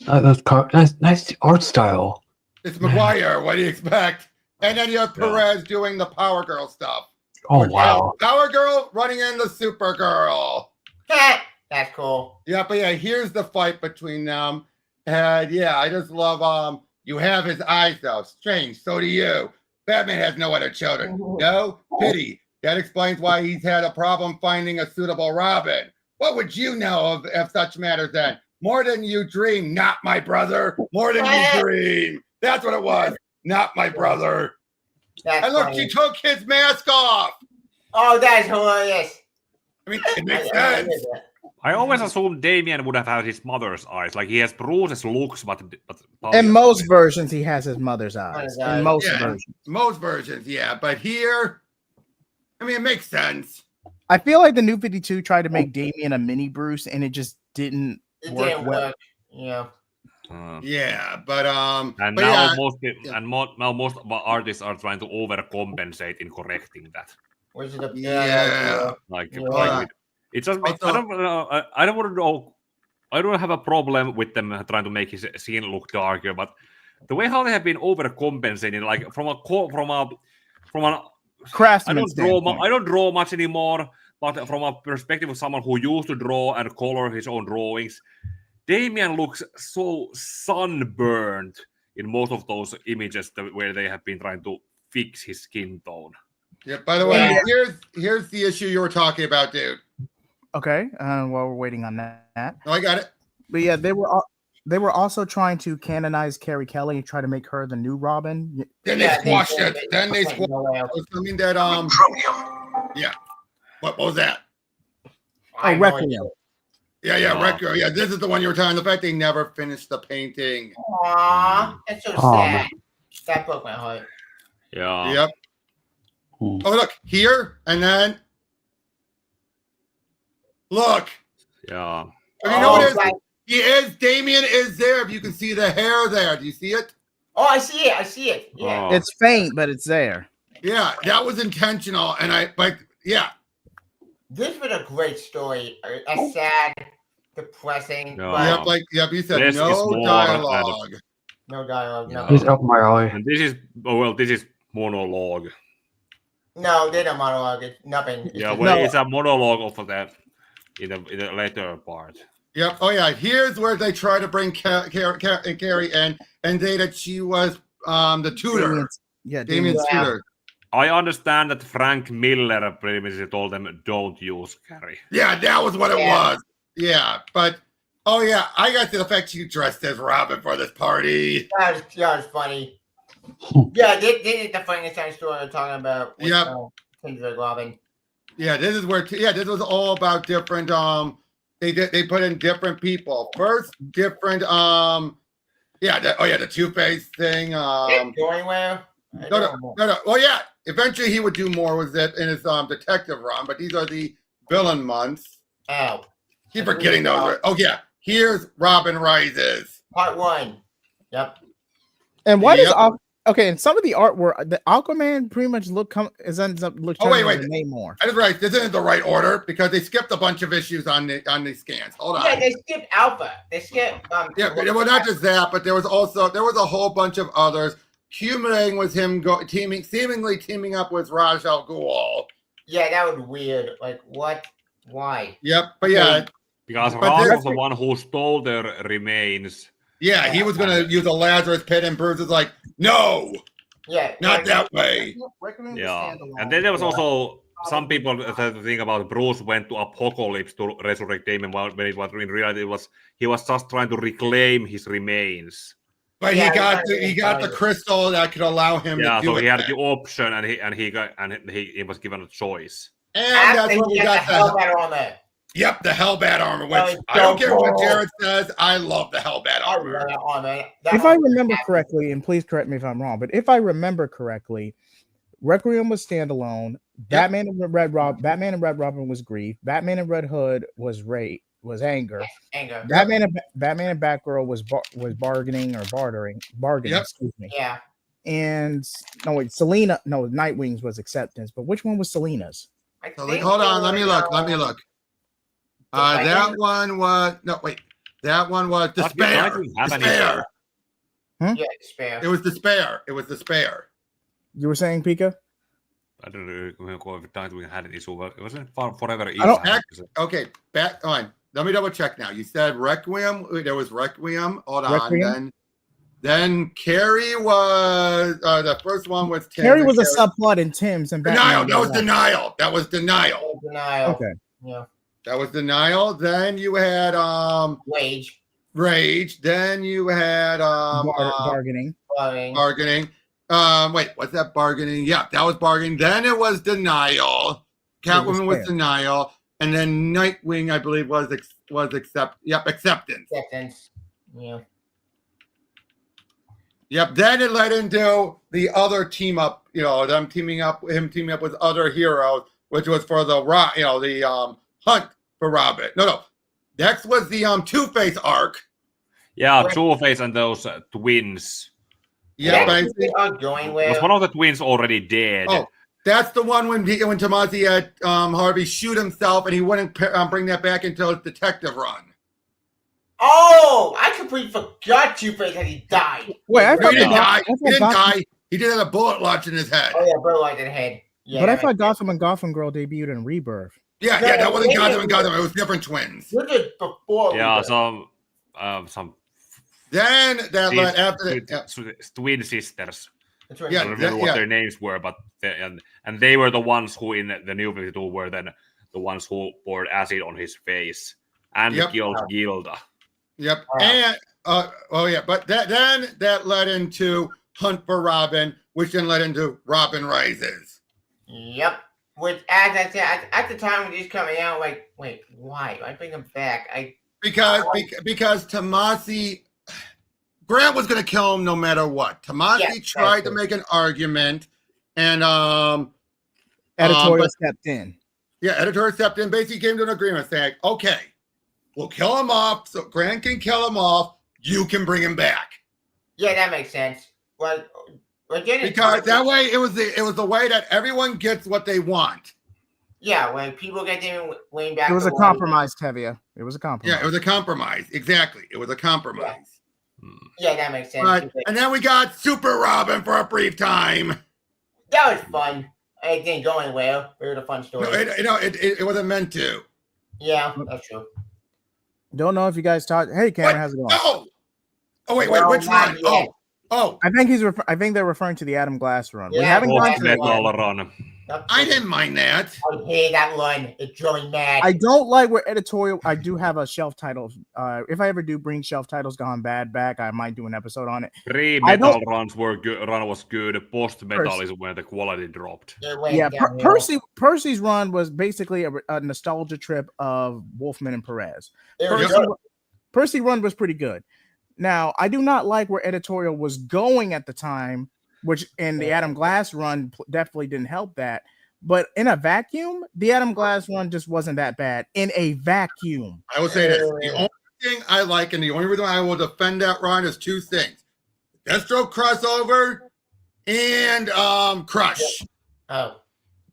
That's nice art style. It's McGuire. What do you expect? And then you have Perez doing the Power Girl stuff. Oh, wow. Power Girl running into Supergirl. That's cool. Yeah, but here's the fight between them. And I just love you have his eyes though. Strange, so do you. Batman has no other children. No pity. That explains why he's had a problem finding a suitable Robin. What would you know of such matters then? More than you dream, not my brother. More than you dream. That's what it was. Not my brother. And look, she took his mask off. Oh, that's hilarious. I mean, it makes sense. I always assumed Damian would have had his mother's eyes. Like he has Bruce's looks, but in most versions, he has his mother's eyes. In most versions. Most versions, But here, I mean, it makes sense. I feel like the New 52 tried to make Damian a mini Bruce, and it just didn't work well. Yeah. But and but now most artists are trying to overcompensate in correcting that. Which is It's just I don't want to know. I don't have a problem with them trying to make his scene look darker, but the way how they have been overcompensating, like from an craftsman I don't draw much anymore, but from a perspective of someone who used to draw and color his own drawings, Damian looks so sunburned in most of those images where they have been trying to fix his skin tone. Yeah. By the way, here's the issue you were talking about, dude. Okay. While we're waiting on that. Oh, I got it. But yeah, they were also trying to canonize Carrie Kelly and try to make her the new Robin. Then they squashed it. Then they squashed it. Something that yeah. What was that? Oh, Requiem. Yeah, Requiem. Yeah, this is the one you were talking. The fact they never finished the painting. Aww, that's so sad. That broke my heart. Yeah. Yep. Oh, look here, and then look. Yeah. You know what it is? Damian is there. If you can see the hair there, do you see it? Oh, I see it. Yeah. It's faint, but it's there. Yeah, that was intentional, and This was a great story. A sad, depressing. No. You said no dialogue. No dialogue. No. It's up my eye. And this is monologue. No, they don't monologue. It's nothing. It's a monologue of that in the later part. Yep. Oh yeah. Here's where they try to bring Carrie in and say that she was the tutor. Damian's tutor. I understand that Frank Miller pretty much told them don't use Carrie. Yeah, that was what it was. Yeah, but I got to the fact she dressed as Robin for this party. That was funny. Yeah, this is the Frankenstein story we're talking about. Kendrick Robin. Yeah, this is where this was all about different. They put in different people. First, different. The Two-Face thing. Going where? No. Well, yeah. Eventually, he would do more with it in his detective run, but these are the villain months. Oh. Keep forgetting those. Oh, yeah. Here's Robin Rises. Part 1. Yep. And what is okay? And some of the art where the Aquaman pretty much ends up looking. Oh wait. More. I was right. This isn't the right order because they skipped a bunch of issues on the scans. Hold on. Yeah, they skipped Alpha. They skipped. Well, not just that, but there was a whole bunch of others. Culminating with him seemingly teaming up with Ra's al Ghul. Yeah, that was weird. Like, what? Why? Yep, but yeah. Because Ra's was the one who stole their remains. Yeah, he was going to use a Lazarus pit, and Bruce was like, no! Yeah. Not that way. Yeah. And then there was also some people that think about Bruce went to Apocalypse to resurrect Damian when it was in reality he was just trying to reclaim his remains. But he got the crystal that could allow him to do it. Yeah, so he had the option, and he was given a choice. And that's when we got the hell better on that. Yep, the Hellbat armor. Which Oh, I don't care what cool. Jared says. I love the Hellbat I armor. love that armor. That If I armor is remember fantastic. correctly, and please correct me if I'm wrong, but if I remember correctly, Requiem was standalone. Batman and Red Robin was grief. Batman and Red Hood was anger. Anger. Batman and Batgirl was bargaining or bartering. Yep. Excuse me. Yeah. And Nightwing's was acceptance. But which one was Selena's? I So, think hold on, it let me was, look. Let me look. Fighting? That one was That one was Despair. Despair. Yeah, Despair. It was Despair. It was Despair. You were saying, Pika? I don't know if Nightwing had an issue. It wasn't forever I don't- easy. Okay, back on. Let me double check now. You said Requiem. There was Requiem. Hold on. Requiem? Then Carrie was the first one was Tim. Carrie was a subplot in Tim's and Denial. Batman. That was Denial. That was Denial. Denial. Okay. Yeah. That was Denial. Then you had Rage. Rage. Then you had Bargaining. bargaining. Wait, what's that bargaining? Yeah, that was bargaining. Then it was Denial. Catwoman was Denial, and then Nightwing, I believe, was acceptance. Acceptance. Yeah. Yep. Then it led into the other team up. You know, him teaming up with other heroes, which was for the hunt for Robin. No. Next was the Two-Face arc. Yeah, Two-Face and those twins. Yeah, They are going where. Was one of the twins already dead? Oh, that's the one when Tomasi had Harvey shoot himself, and he wouldn't bring that back until his detective run. Oh, I completely forgot Two-Face that he died. Wait, I He thought didn't die. He didn't Gotham- die. He did have a bullet lodged in his head. Oh yeah, bro, like in the head. Yeah, but I that thought makes Gotham and Gotham Girl debuted in Rebirth. Yeah, that wasn't Gotham and Gotham. It was different twins. sense. Look at before. Yeah, Rebirth. some Then that led after that. twin sisters. That's right. Yeah, I don't remember what their names were, but they were the ones who in the New 52 were then the ones who poured acid on his face and killed Gilda. Yep. Wow. And but then that led into Hunt for Robin, which then led into Robin Rises. Yep. Which, as I said, at the time when these coming out, like, wait, why? I bring them back. Because Tomasi Grant was going to kill him no matter what. Tomasi tried to make an argument, and Editorial stepped in. Yeah, editorial stepped in. Basically, came to an agreement saying, "Okay, we'll kill him off, so Grant can kill him off. You can bring him back." Yeah, that makes sense. Well, because that way it was the way that everyone gets what they want. Yeah, when people get Damian Wayne back, It was a compromise, Tevia. It was a compromise. Yeah, it was a compromise. Exactly, it was a compromise. Yeah, that makes sense. Right. And then we got Super Robin for a brief time. That was fun. It didn't go anywhere. It was a fun story. No, it wasn't meant to. Yeah, that's true. Don't know if you guys talked. Hey, Cameron, how's it going? Oh, wait, which one? Oh, I think they're referring to the Adam Glass run. We Yeah, haven't gone to Metal run. I didn't mind that. I hate that run. It drove me mad. I don't like where editorial. I do have a shelf title. If I ever do bring shelf titles gone bad back, I might do an episode on it. Pre-metal runs were good. Run was good. Post-metal is when the quality dropped. Yeah, Percy's run was basically a nostalgia trip of Wolfman and Perez. Percy run was pretty good. Now, I do not like where editorial was going at the time, which in the Adam Glass run definitely didn't help that. But in a vacuum, the Adam Glass run just wasn't that bad. In a vacuum. I will say this. The only thing I like and the only reason I will defend that run is two things. Deathstroke crossover and Crush.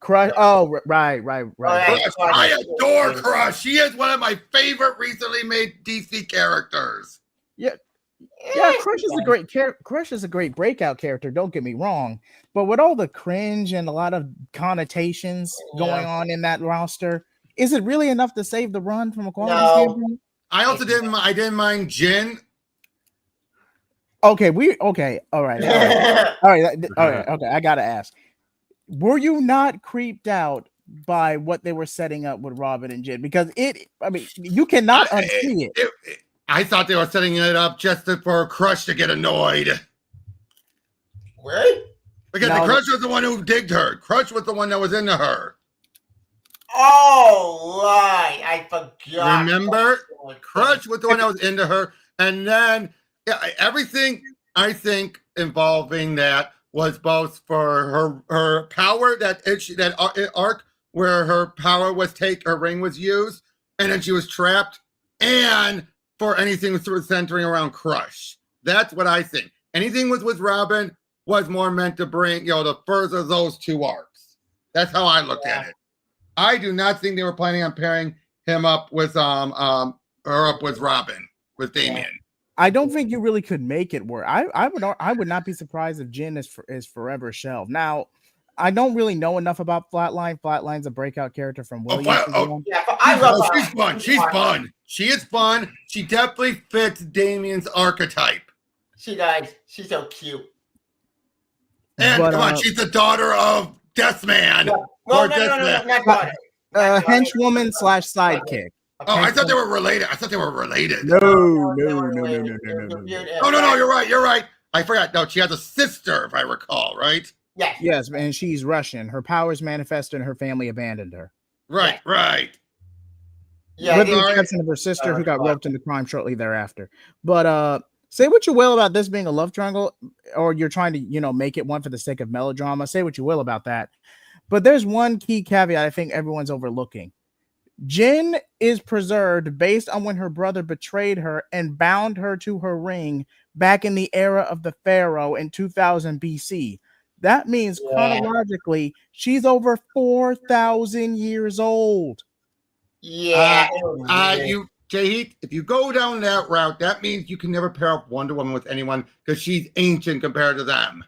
Crush. Oh, right. Crush. I adore Crush. She is one of my favorite recently made DC characters. Yeah, Crush is a great breakout character. Don't get me wrong, but with all the cringe and a lot of connotations going on in that roster, is it really enough to save the run from a quality standpoint? I also didn't mind Jin. Okay, all right. Okay. I gotta ask: were you not creeped out by what they were setting up with Robin and Jin? Because you cannot unsee it. I thought they were setting it up just for Crush to get annoyed. What? Because the Crush was the one who digged her. Crush was the one that was into her. Oh, right. I forgot. Remember, Crush was the one that was into her, and then everything I think involving that was both for her power that arc where her power was her ring was used, and then she was trapped, and for anything centering around Crush. That's what I think. Anything with Robin was more meant to bring to further those two arcs. That's how I looked at it. I do not think they were planning on pairing him up with her up with Robin, with Damian. I don't think you really could make it work. I would not be surprised if Jin is forever shelved. Now, I don't really know enough about Flatline. Flatline's a breakout character from Williams. Yeah, but I love her. She's fun. She's fun. She is fun. She definitely fits Damian's archetype. She does. She's so cute. And come on, she's the daughter of Deathman. Yeah. No, not daughter. Henchwoman / sidekick. Oh, I thought they were related. No. No, you're right. I forgot. No, she has a sister, if I recall, right? Yes. Yes, and she's Russian. Her powers manifested and her family abandoned her. Right. Yeah, with the exception of her sister who got roped into crime shortly thereafter. But say what you will about this being a love triangle, or you're trying to, make it one for the sake of melodrama. Say what you will about that. But there's one key caveat I think everyone's overlooking. Jin is preserved based on when her brother betrayed her and bound her to her ring back in the era of the Pharaoh in 2000 BC. That means chronologically, she's over 4,000 years old. Yeah. Jay, if you go down that route, that means you can never pair up Wonder Woman with anyone because she's ancient compared to them.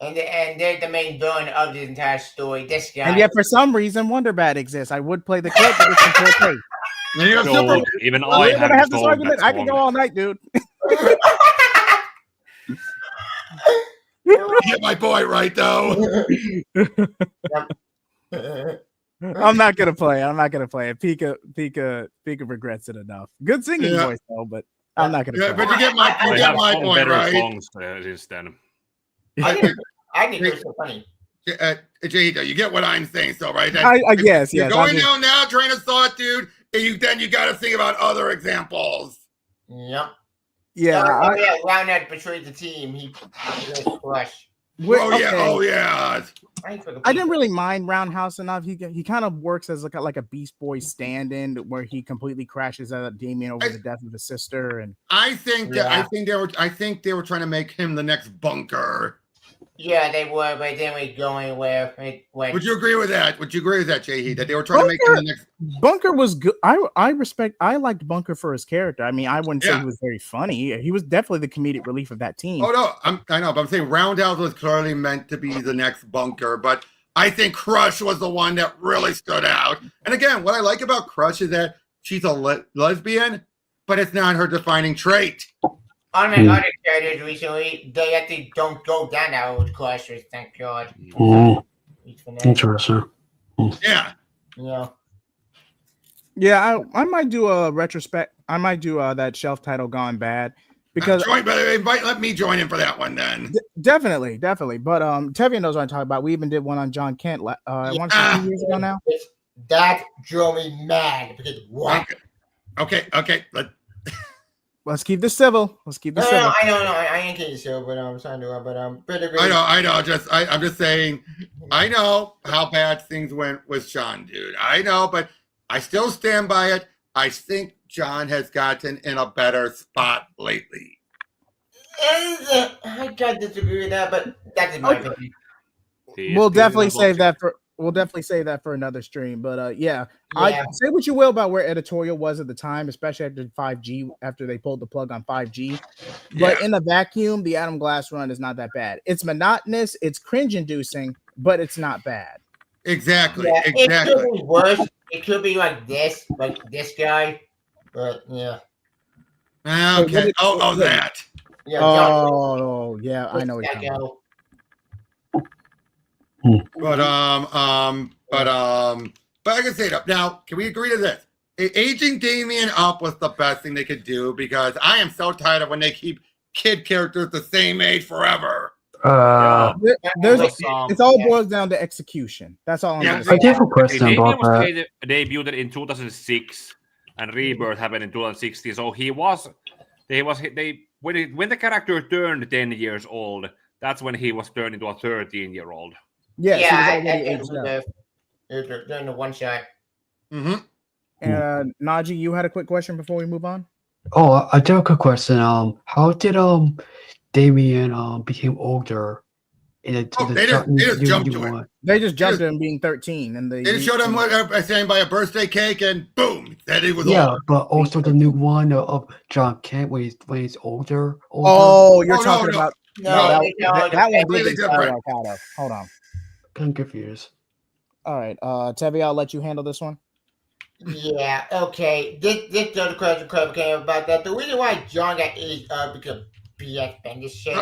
And they're the main villain of the entire story. This guy. And yet, for some reason, Wonder Bat exists. I would play the clip, but it's in 4K. So, even I have this argument. I can go all night, dude. You get my boy right, though. I'm not gonna play it. Pika regrets it enough. Good singing voice though, but I'm not gonna play but you get my point, right? Songs since then. I think it was so funny. Jay, you get what I'm saying, so right? Yes. You're going down now, train of thought, dude. And then you got to think about other examples. Yep. Yeah. Roundhead betrayed the team. He Crush. Yeah. I didn't really mind Roundhouse enough. He kind of works as like a Beast Boys stand-in where he completely crashes out Damian over the death of his sister. And I think they were trying to make him the next Bunker. Yeah, they were, but then we going where it went. Would you agree with that? Jay? That they were trying to make him the next Bunker was good. I liked Bunker for his character. I mean, I wouldn't say he was very funny. He was definitely the comedic relief of that team. Oh no, I know, but I'm saying Roundhouse was clearly meant to be the next Bunker, but I think Crush was the one that really stood out. And again, what I like about Crush is that she's a lesbian, but it's not her defining trait. On my other characters recently, they actually don't go down that road with Crushers, thank God. Interesting. Yeah. Yeah, I might do a retrospect. I might do that shelf title Gone Bad because let me join in for that one then. Definitely. But Tevye knows what I'm talking about. We even did one on John Kent. I want to say 2 years ago now. That drove me mad because what? Okay. Let's keep this civil. I know. I ain't kidding you, but I'm trying to. But I know. I'm just saying. I know how bad things went with Sean, dude. I know, but I still stand by it. I think John has gotten in a better spot lately. I can't disagree with that, but that's my opinion. We'll definitely save that for another stream. But I say what you will about where editorial was at the time, especially after 5G, after they pulled the plug on 5G. But in a vacuum, the Adam Glass run is not that bad. It's monotonous, it's cringe-inducing, but it's not bad. Exactly. It could be worse. It could be like this guy. But yeah. Okay. That. Yeah. I know what you're talking about. But I can say it. Now, can we agree to this? Aging Damian up was the best thing they could do because I am so tired of when they keep kid characters the same age forever. There's was, it's all boils down to execution. That's all I'm Yeah, gonna I say. do have a question Damien about was that. debuted in 2006, and Rebirth happened in 2016. So when the character turned 10 years old, that's when he was turned into a 13-year-old. Yes, he was I already agree aged with up. during the one shot. Najee, you had a quick question before we move on? Oh, I do have a quick question. How did Damien became older in They just jumped to it. one? They just jumped him being 13, and They just showed him what saying by a birthday cake, and boom, that he was Yeah, older. but also the new one of John Kent when he's older. Oh, you're Oh, talking no. about No, that they don't. one did Completely get Star different. Wars out of. Hold on. I'm confused. All right, Tevi, I'll let you handle this one. Yeah, okay. This other question came about that. The reason why John got aged up because BS been this shit.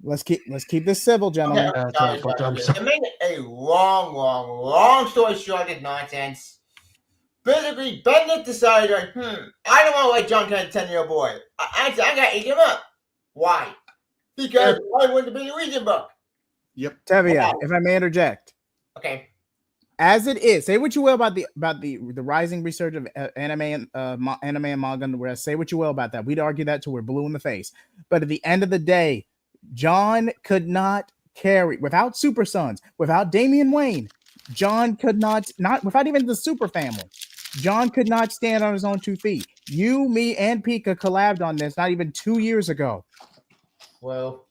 Let's keep this civil, gentlemen. Sorry. To make a long story short, this nonsense. Basically, Bennett decided, I don't want to let John Kent 10-year-old boy. I got to age him up. Why? Because I wouldn't have been the reason book. Yep. Tevia, if I may interject. Okay. As it is, say what you will about the rising research of anime and manga. Say what you will about that. We'd argue that till we're blue in the face. But at the end of the day, John could not carry without Super Sons, without Damian Wayne. John could not without even the Super Family. John could not stand on his own 2 feet. You, me, and Pika collabed on this not even 2 years ago. Well,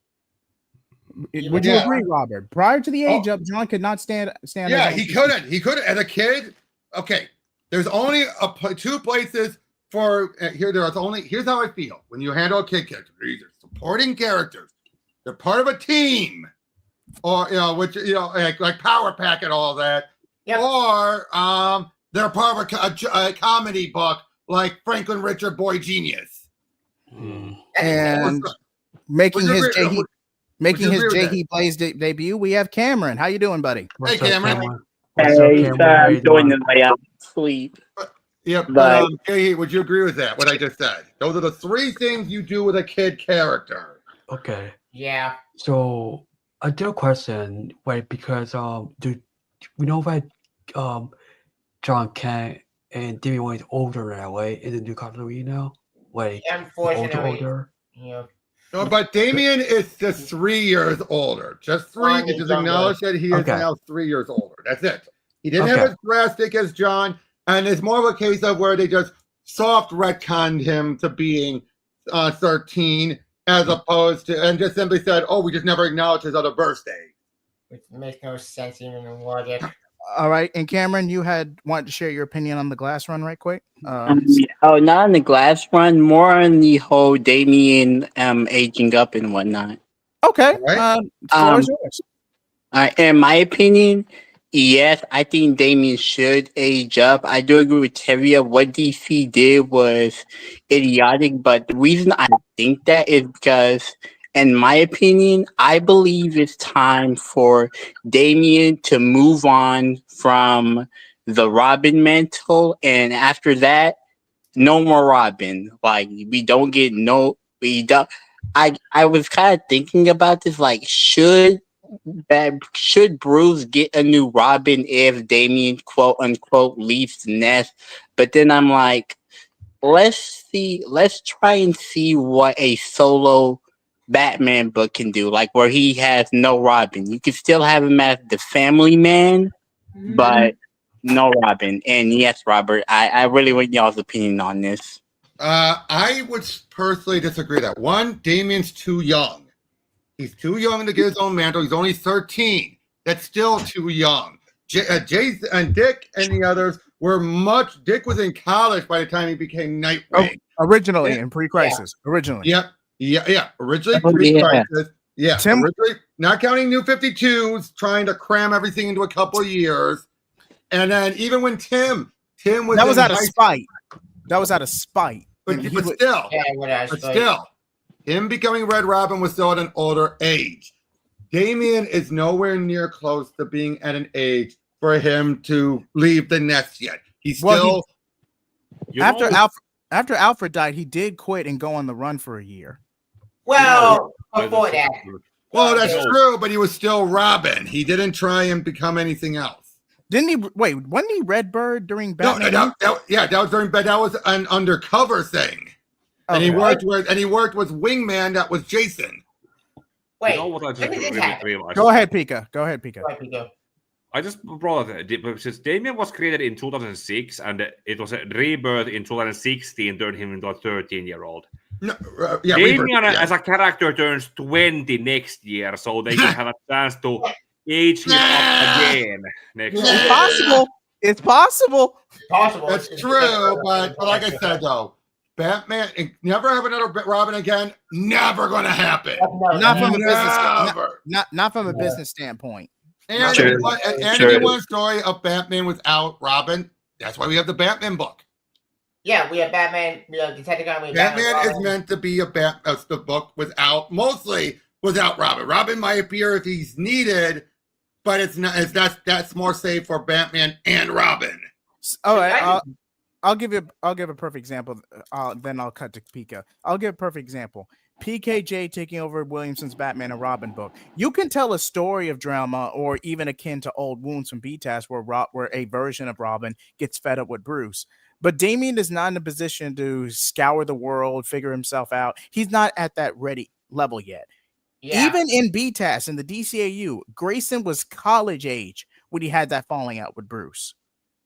would you agree, Robert? Prior to the age up, John could not stand. Yeah, he couldn't. He couldn't. As a kid, okay. There's only 2 places for here. Here's how I feel when you handle a kid character. They're either supporting characters, they're part of a team, or like Power Pack and all that, or they're part of a comedy book like Franklin Richard Boy Genius, and making his J.He. Blaze debut. We have Cameron. How you doing, buddy? Hey, Cameron. Hey, I'm doing the way I'm asleep. J.He., would you agree with that? What I just said? Those are the 3 things you do with a kid character. Okay. Yeah. So I do a question, wait, because do we know that John Kent and Damian Wayne is older now, right? In the new continuity now? Wait, unfortunately. Older? Yeah. No, but Damien is just 3 years older. Just 3. It just acknowledge that he is now 3 years older. That's it. He didn't have as drastic as John, and it's more of a case of where they just soft retconned him to being 13, as opposed to, and just simply said, "Oh, we just never acknowledged his other birthday." Which makes no sense even in logic. All right, and Cameron, you wanted to share your opinion on the glass run, right quick? Not on the glass run, more on the whole Damien aging up and whatnot. Okay, floor is yours. In my opinion, yes, I think Damien should age up. I do agree with Tevia. What DC did was idiotic, but the reason I think that is because, in my opinion, I believe it's time for Damien to move on from the Robin mantle, and after that, no more Robin. Like, we don't. I was kind of thinking about this. Like, should Bruce get a new Robin if Damien quote unquote leaves the nest? But then I'm like, let's try and see what a solo Batman book can do, like where he has no Robin. You can still have him as the family man, but no Robin. And yes, Robert, I really want y'all's opinion on this. I would personally disagree that. One, Damien's too young. He's too young to get his own mantle. He's only 13. That's still too young. Jason and Dick and the others were Dick was in college by the time he became Nightwing. Originally, in pre-crisis. Yeah. Originally. Yeah. Originally, pre-crisis. Yeah. Originally, not counting New 52s, trying to cram everything into a couple of years. And then even when Tim was that was out of spite. That was out of spite. But still, him becoming Red Robin was still at an older age. Damien is nowhere near close to being at an age for him to leave the nest yet. He's still after Alfred died, he did quit and go on the run for a year. Well, before that. Well, that's No. true, but he was still Robin. He didn't try and become anything else. Didn't he? Wait, wasn't he Redbird during No, Batman? that was during, but that was an undercover thing. And he Okay. worked with Wingman. That was Jason. Wait, You know what I just when did this really happen? realized? Go ahead, Pika. Go ahead, Pika. Go ahead, Pico. I just brought it because Damien was created in 2006 and it was a rebirth in 2016, turned him into a 13-year-old. No, yeah, Damien Rebirth, yeah. as a character turns 20 next year, so they can have a chance to age him up again next It's year. possible. It's possible. Possible. That's It's- true, but like I said, though, Batman, never have another Robin again. Never going to happen. Not from a business. Never. Not from a business standpoint. And Sure. if Sure. you want a story of Batman without Robin, that's why we have the Batman book. Yeah, we have Batman. We have Detective Gun. We have Batman is Robin. meant to be the book mostly without Robin. Robin might appear if he's needed, but it's not. That's more safe for Batman and Robin. All right. I'll give a perfect example. Then I'll cut to Pika. I'll give a perfect example. PKJ taking over Williamson's Batman and Robin book. You can tell a story of drama, or even akin to Old Wounds from BTAS, where a version of Robin gets fed up with Bruce. But Damian is not in a position to scour the world, figure himself out. He's not at that ready level yet. Yeah. Even in BTAS, in the DCAU, Grayson was college age when he had that falling out with Bruce.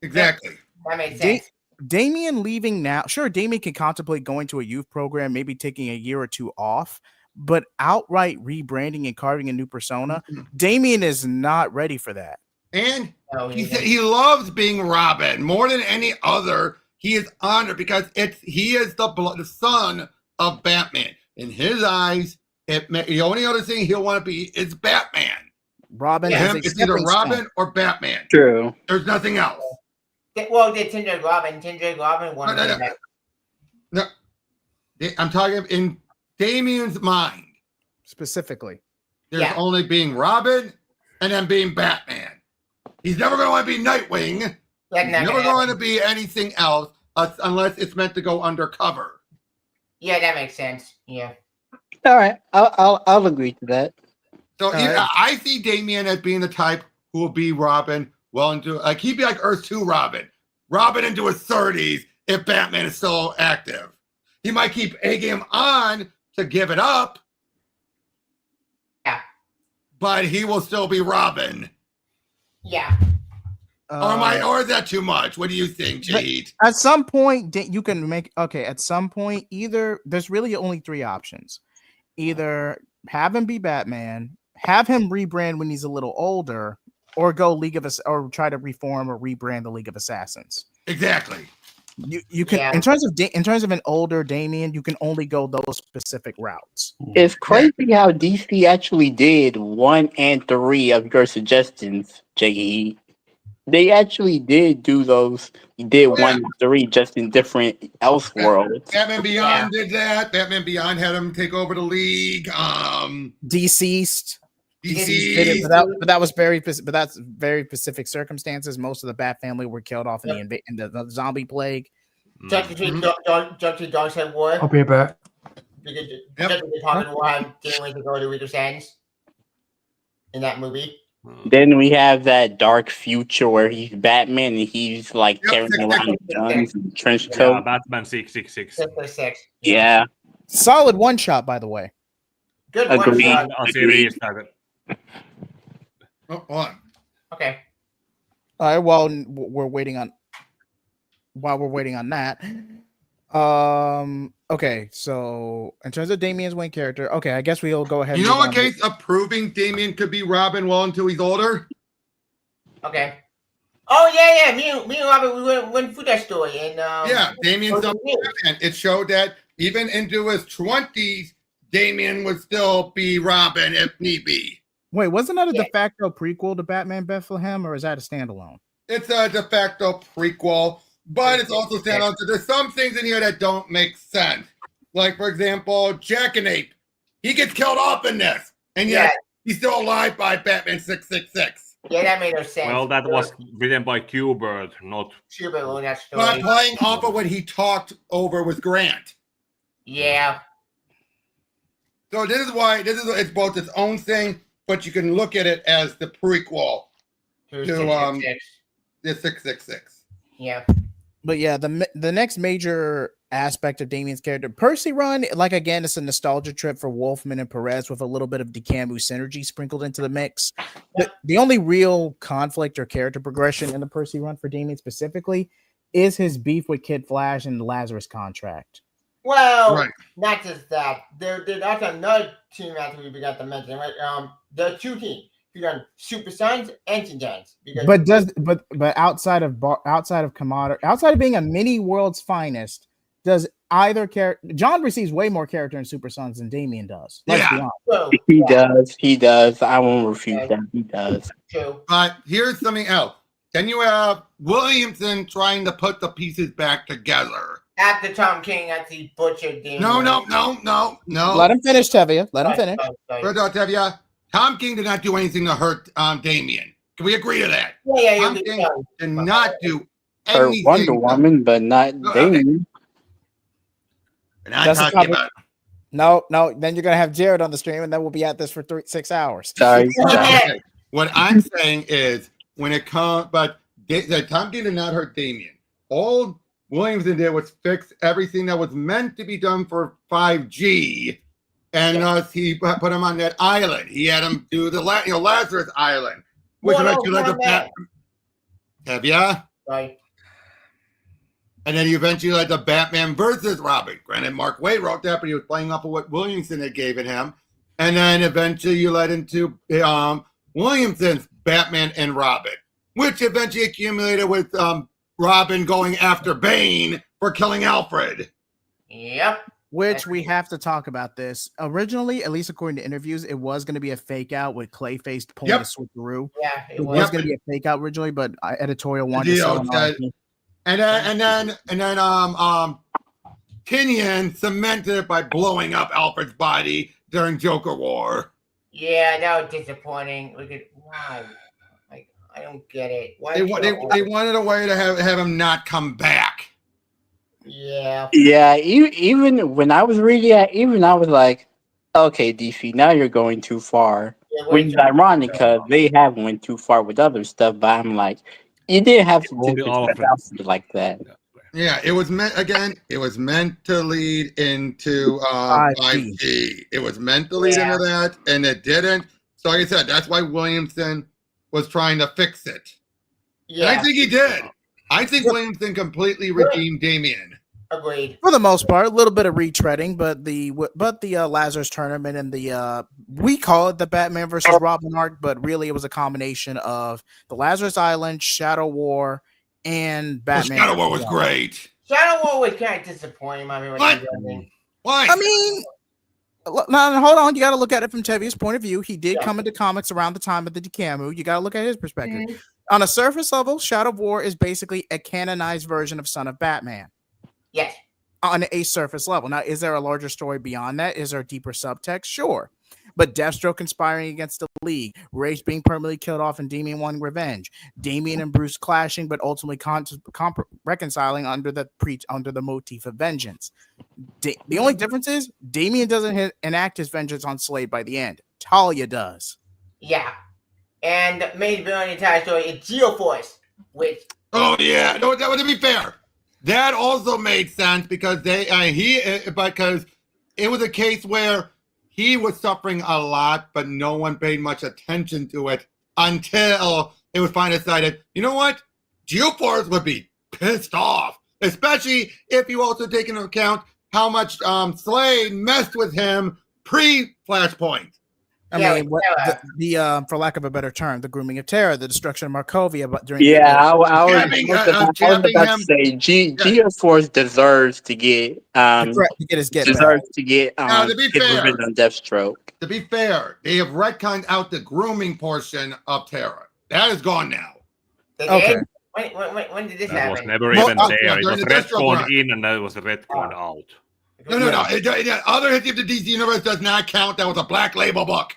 Exactly. That makes sense. Damian leaving now, sure, Damian can contemplate going to a youth program, maybe taking a year or two off, but outright rebranding and carving a new persona, Damian is not ready for that. And No, he loves being Robin more than any other. He is honored because he is the son of Batman. In his eyes, the only other thing he'll want to be is Batman. Robin To is him, a it's either stepping Robin stone. or Batman. True. There's nothing else. Well, the Tinder Robin one. No. I'm talking in Damian's mind. Specifically. There's Yeah. only being Robin and then being Batman. He's never going to want to be Nightwing. That's He's not never gonna going to happen. be anything else unless it's meant to go undercover. Yeah, that makes sense. Yeah. All right, I'll agree to that. So I see Damian as being the type who will be Robin well into he'd be like Earth 2 Robin into his 30s if Batman is still active. He might keep egging him on to give it up. Yeah. But he will still be Robin. Yeah. Or is that too much? What do you think, Jade? At some point, you can make at some point, either there's really only three options. Either have him be Batman, have him rebrand when he's a little older, or go or try to reform or rebrand the League of Assassins. Exactly. You can Yeah. in terms of an older Damian, you can only go those specific routes. It's crazy how DC actually did 1 and 3 of your suggestions, J.E. They actually did do those. You did 1 and 3 just in different Elseworlds. Batman Beyond did that. Batman Beyond had him take over the League. Deceased. DC Did it, but that's very specific circumstances. Most of the Bat family were killed off in the zombie plague. Judge Dog said war. I'll be back. Because Judge Department will have Janeway to go to League of Assassins in that movie. Then we have that dark future where he's Batman and he's like carrying around guns and trench Yeah, coat. Batman 666. 666. Yeah. Solid one shot, by the way. Good Agreed. one. A series that Oh, on. Okay. All right. While we're waiting on that. Okay. So in terms of Damian's Wayne character, okay, I guess we'll go ahead. You and know move what on. case of proving Damian could be Robin well until he's older? Okay. Oh yeah. Me and Robert, we went through that story, and Yeah, Damian's up. yeah. And it showed that even into his 20s, Damian would still be Robin if need be. Wait, wasn't that a Yeah. de facto prequel to Batman Bethlehem, or is that a standalone? It's a de facto prequel, but it's also standalone. So there's some things in here that don't make sense. Like, for example, Jackanape. He gets killed off in this, and yet he's still alive by Batman 666. Yeah, that made no sense. well, that was written by Q-Bird, not Schubert wrote that But story. playing off of what he talked over with Grant. Yeah. So this is why it's both its own thing, but you can look at it as the prequel to the 666. Yeah. But yeah, the next major aspect of Damian's character, Percy Run, like again, it's a nostalgia trip for Wolfman and Perez with a little bit of DeCamu synergy sprinkled into the mix. The only real conflict or character progression in the Percy Run for Damian specifically is his beef with Kid Flash and the Lazarus contract. Well, not just that. There's another team after we forgot to mention. Right? There are two teams. You done Super Sons and Titans. But outside of Kamada, outside of being a mini world's finest, does either character John receives way more character in Super Sons than Damian does? Let's be honest. He does. I won't refuse that. He does. True. But here's something else. Then you have Williamson trying to put the pieces back together. After Tom King actually butchered Damian. No. Let him finish, Tevia. Let him finish. First of all, Tevia, Tom King did not do anything to hurt Damian. Can we agree to that? Yeah. Tom King did not do Hurt anything. Wonder Woman, but not Damian. And I'm talking about. No. Then you're gonna have Jared on the stream, and then we'll be at this for 6 hours. Sorry. Okay. What I'm saying is, when it comes, but Tom King did not hurt Damian. All Williamson did was fix everything that was meant to be done for 5G, and he put him on that island. He had him do the Lazarus Island, which eventually led to Tevia. Right. And then he eventually led to Batman versus Robin. Granted, Mark Waid wrote that, but he was playing off of what Williamson had given him. And then eventually you led into Williamson's Batman and Robin, which eventually accumulated with Robin going after Bane for killing Alfred. Yep. Which we have to talk about this. Originally, at least according to interviews, it was going to be a fake out with Clayface pulling a switcheroo. Yeah, it was going to be a fake out originally, but editorial wanted to and then Tinian cemented it by blowing up Alfred's body during Joker War. Yeah, that was disappointing. Look at why. I don't get it. Why they wanted a way to have him not come back. Yeah. Yeah. Even when I was reading it, I was like, okay, DC, now you're going too far. Yeah, which is ironic because they have went too far with other stuff. But I'm like, you didn't have to do it like that. Yeah, it was meant It was meant to lead into 5G. It was meant to lead into that, and it didn't. So, like I said, that's why Williamson was trying to fix it. Yeah, and I think he did. I think Williamson completely redeemed Damian. Agreed. For the most part, a little bit of retreading, but the Lazarus tournament and we call it the Batman versus Robin arc, but really it was a combination of the Lazarus Island, Shadow War, and Batman. Shadow War was great. Shadow War was kind of disappointing. Why? I mean, now hold on. You got to look at it from Tevia's point of view. He did come into comics around the time of the DeCamu. You got to look at his perspective. Mm-hmm. On a surface level, Shadow War is basically a canonized version of Son of Batman. Yes. On a surface level. Now, is there a larger story beyond that? Is there a deeper subtext? Sure. But Deathstroke conspiring against the League, Race being permanently killed off and Damian wanting revenge, Damian and Bruce clashing, but ultimately reconciling under the motif of vengeance. The only difference is Damian doesn't enact his vengeance on Slade by the end. Talia does. Yeah. And the main villain in the entire story is Geoforce, which... Oh, yeah. No, that would be fair. That also made sense because because it was a case where he was suffering a lot, but no one paid much attention to it until it was finally decided, you know what? Geoforce would be pissed off, especially if you also take into account how much Slade messed with him pre-Flashpoint. I mean, for lack of a better term, the grooming of Terra, the destruction of Markovia. But during I was about to say, Geoforce deserves to get his get deserves to get to be fair, on Deathstroke. To be fair, they have retconned out the grooming portion of Terra. That is gone now. Okay. When did this happen? That was never even there. It was retconned in and then it was retconned out. No. Other History of the DC Universe does not count. That was a Black Label book.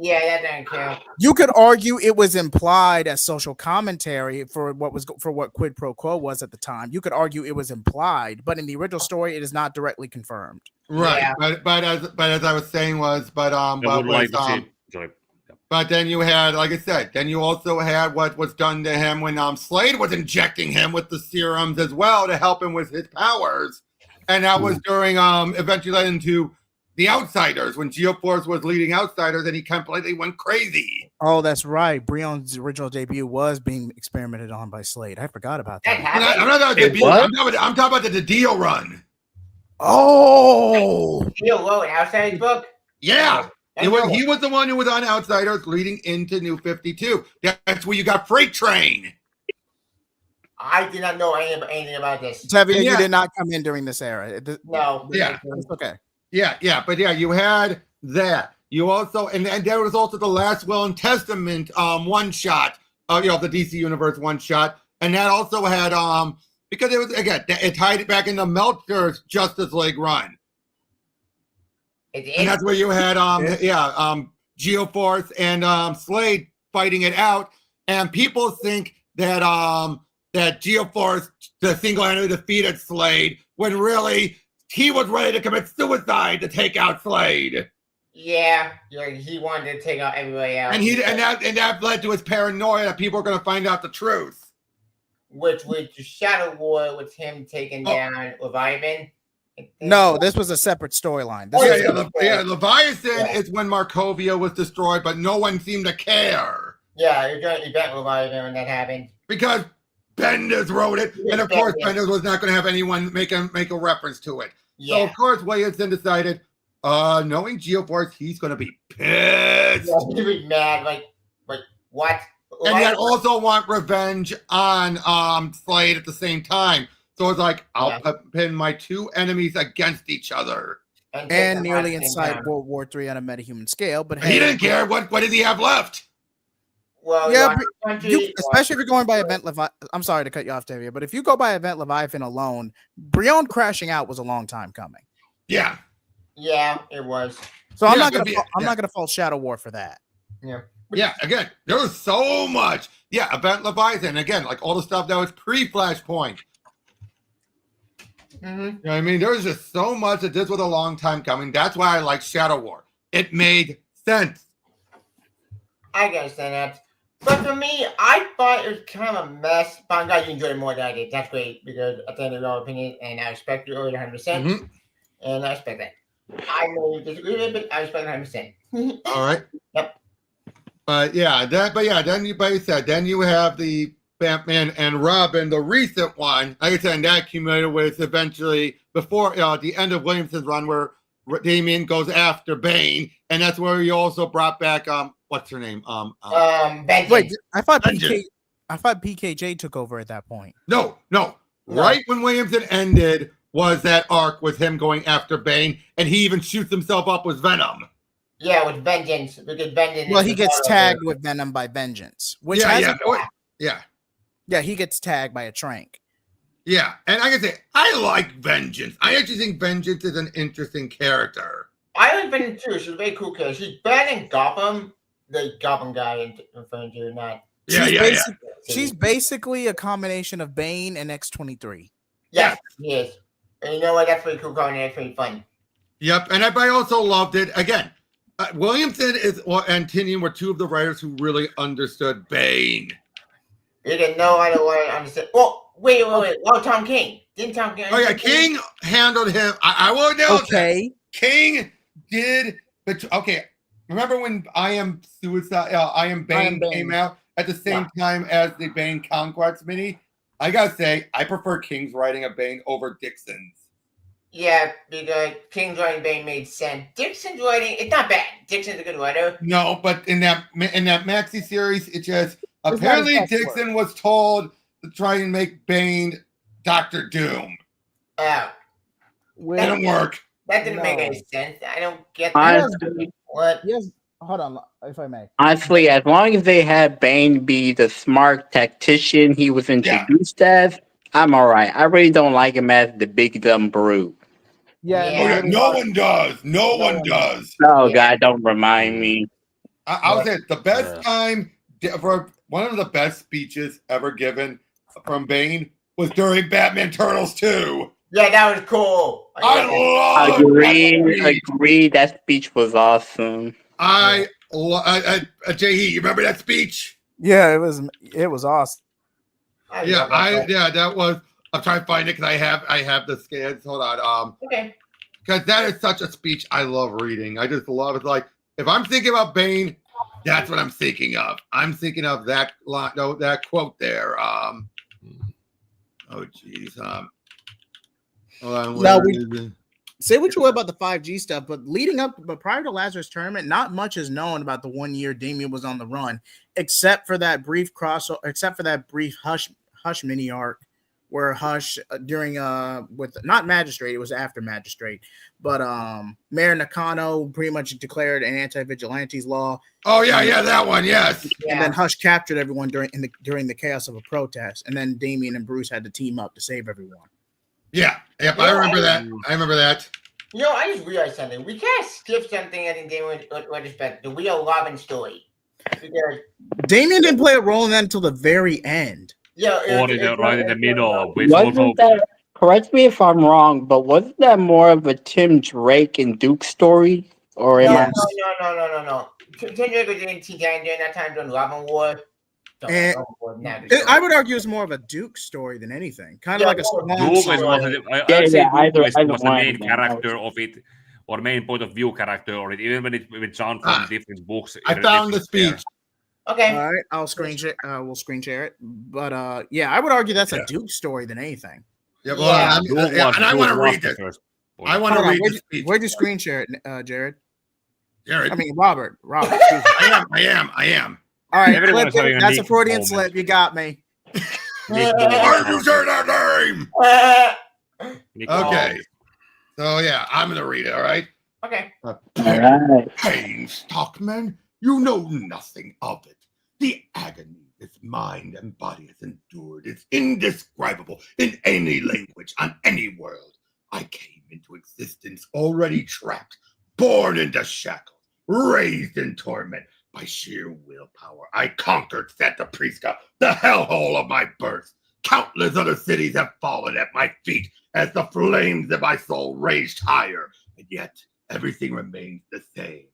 Yeah, that doesn't count. You could argue it was implied as social commentary for what quid pro quo was at the time. You could argue it was implied, but in the original story, it is not directly confirmed. Right, Yeah. but as I was saying was, I would like to see. Sorry. but then you had, like I said, then you also had what was done to him when Slade was injecting him with the serums as well to help him with his powers, and that was during eventually led into the Outsiders when Geoforce was leading Outsiders, and he completely went crazy. Oh, that's right. Brion's original debut was being experimented on by Slade. I forgot about That that. happened. I'm not talking about debut. I'm talking about the deal run. Oh, Deal low in outside book. Yeah. I He know. was the one who was on Outsiders leading into New 52. That's where you got Freight Train. I did not know anything about this. Tevia, Yeah. you did not come in during this era. No. Yeah. It's okay. Yeah, but yeah, you had that. You also, and there was also the Last Will and Testament one shot, the DC Universe one shot, and that also had because it was again it tied it back into Meltzer's Justice League run, and that's where you had Geoforce and Slade fighting it out, and people think that that Geoforce single-handedly defeated Slade when really he was ready to commit suicide to take out Slade. Yeah, he wanted to take out everybody else. And that led to his paranoia that people are going to find out the truth. Which was the Shadow War with him taking down Leviathan. No, this was a separate storyline. Leviathan is when Markovia was destroyed, but no one seemed to care. Yeah, you're going to event Leviathan when that happened. Because Bendis wrote it, and of course Bendis was not going to have anyone make a reference to it. Yeah. So of course Williamson decided, knowing Geoforce, he's going to be pissed. Yeah, he'd be mad, like what? And yet also want revenge on Slade at the same time. So it's like, I'll pin my two enemies against each other. And nearly inside World War III on a metahuman scale. But he didn't care. What did he have left? Well, yeah, especially if you're going by Event Leviathan. I'm sorry to cut you off, Tavia, but if you go by Event Leviathan alone, Brion crashing out was a long time coming. Yeah. Yeah, it was. So I'm not gonna fault Shadow War for that. Yeah. Yeah, again, there was so much. Yeah, Event Leviathan, again, like all the stuff that was pre-Flashpoint. Mm-hmm. You know what I mean? There was just so much that this was a long time coming. That's why I like Shadow War. It made sense. I understand that. But for me, I thought it was kind of a mess. But I'm glad you enjoyed it more than I did. That's great, because at the end of your opinion, and I respect you 100%. Mm-hmm. And I respect that. I know you disagree with it, but I respect it 100%. All right. Yep. Then you have the Batman and Robin, the recent one. Like I said, and that accumulated with eventually before the end of Williamson's run, where Damian goes after Bane, and that's where you also brought back what's her name? Vengeance. Wait, I thought PKJ took over at that point. No. Right when Williamson ended was that arc with him going after Bane, and he even shoots himself up with Venom. Yeah, with Vengeance, because Vengeance. Well, he gets tagged with Venom by Vengeance, which yeah, he gets tagged by a Trank. Yeah, and like I say, I like Vengeance. I actually think Vengeance is an interesting character. I like Vengeance too. She's a very cool character. She's better than Gotham, the Gotham guy in front of you, not. She's basically a combination of Bane and X-23. Yes, he is. And you know what? That's pretty cool. That's pretty fun. Yep, and I also loved it. Again, Williamson and Tinian were two of the writers who really understood Bane. You didn't know I don't want to understand. Well, wait. Well, Tom King. Didn't Tom King? Oh, yeah, King handled him. I will know okay. That. King did. But, okay, remember when I Am Bane came out at the same time as the Bane Conquest mini? I got to say, I prefer King's writing of Bane over Dixon's. Yeah, because King's writing Bane made sense. Dixon's writing, it's not bad. Dixon's a good writer. No, but in that maxi series, it just apparently Dixon was told to try and make Bane Dr. Doom. Oh, that didn't work. That didn't make any sense. I don't get that. What? Yes. Hold on, if I may. Honestly, as long as they had Bane be the smart tactician he was introduced as, I'm all right. I really don't like him as the big dumb brute. Yeah. No one does. No one does. Oh, God, don't remind me. I'll say it, the best time for one of the best speeches ever given from Bane was during Batman Turtles 2. Yeah, that was cool. I love Agree. That speech was awesome. Jay, you remember that speech? Yeah, it was awesome. That was. I'm trying to find it because I have the scans. Hold on. Okay. Because that is such a speech I love reading. I just love it. Like if I'm thinking about Bane, that's what I'm thinking of. I'm thinking of that line, that quote there. Oh geez. Now say what you will about the 5G stuff, but prior to Lazarus Tournament, not much is known about the 1 year Damian was on the run, except for that brief Hush mini arc where Hush during with not Magistrate, it was after Magistrate, but Mayor Nakano pretty much declared an anti-vigilantes law. Oh yeah, that one, yes. And then Hush captured everyone during the chaos of a protest, and then Damian and Bruce had to team up to save everyone. Yeah, I remember that. I remember that. I just realized something. We can't skip something I think Damian with respect to the real Robin story. Because Damian didn't play a role in that until the very end. Yeah, right in the middle. Correct me if I'm wrong, but wasn't that more of a Tim Drake and Duke story? Or no. Tim Drake was in T-Gang during that time during Robin War. I would argue it's more of a Duke story than anything. Kind of like a Duke was the main character of it, or main point of view character, or even when it jumped from different books. I found the speech. Okay. All right, I'll screen share. We'll screen share it. But I would argue that's a Duke story than anything. Yeah, well, and I want to read this. I want to read this speech. Where'd you screen share it, Jared? Jared. I mean, Robert. I am. All right, that's a Freudian slip. You got me. Why did you say that name? Okay. So yeah, I'm gonna read it. All right. Okay. Pain, Stockman. You know nothing of it. The agony this mind and body has endured is indescribable in any language on any world. I came into existence already trapped, born into shackles, raised in torment. By sheer willpower, I conquered Santa Prisca, the hellhole of my birth. Countless other cities have fallen at my feet as the flames of my soul raged higher, and yet everything remains the same.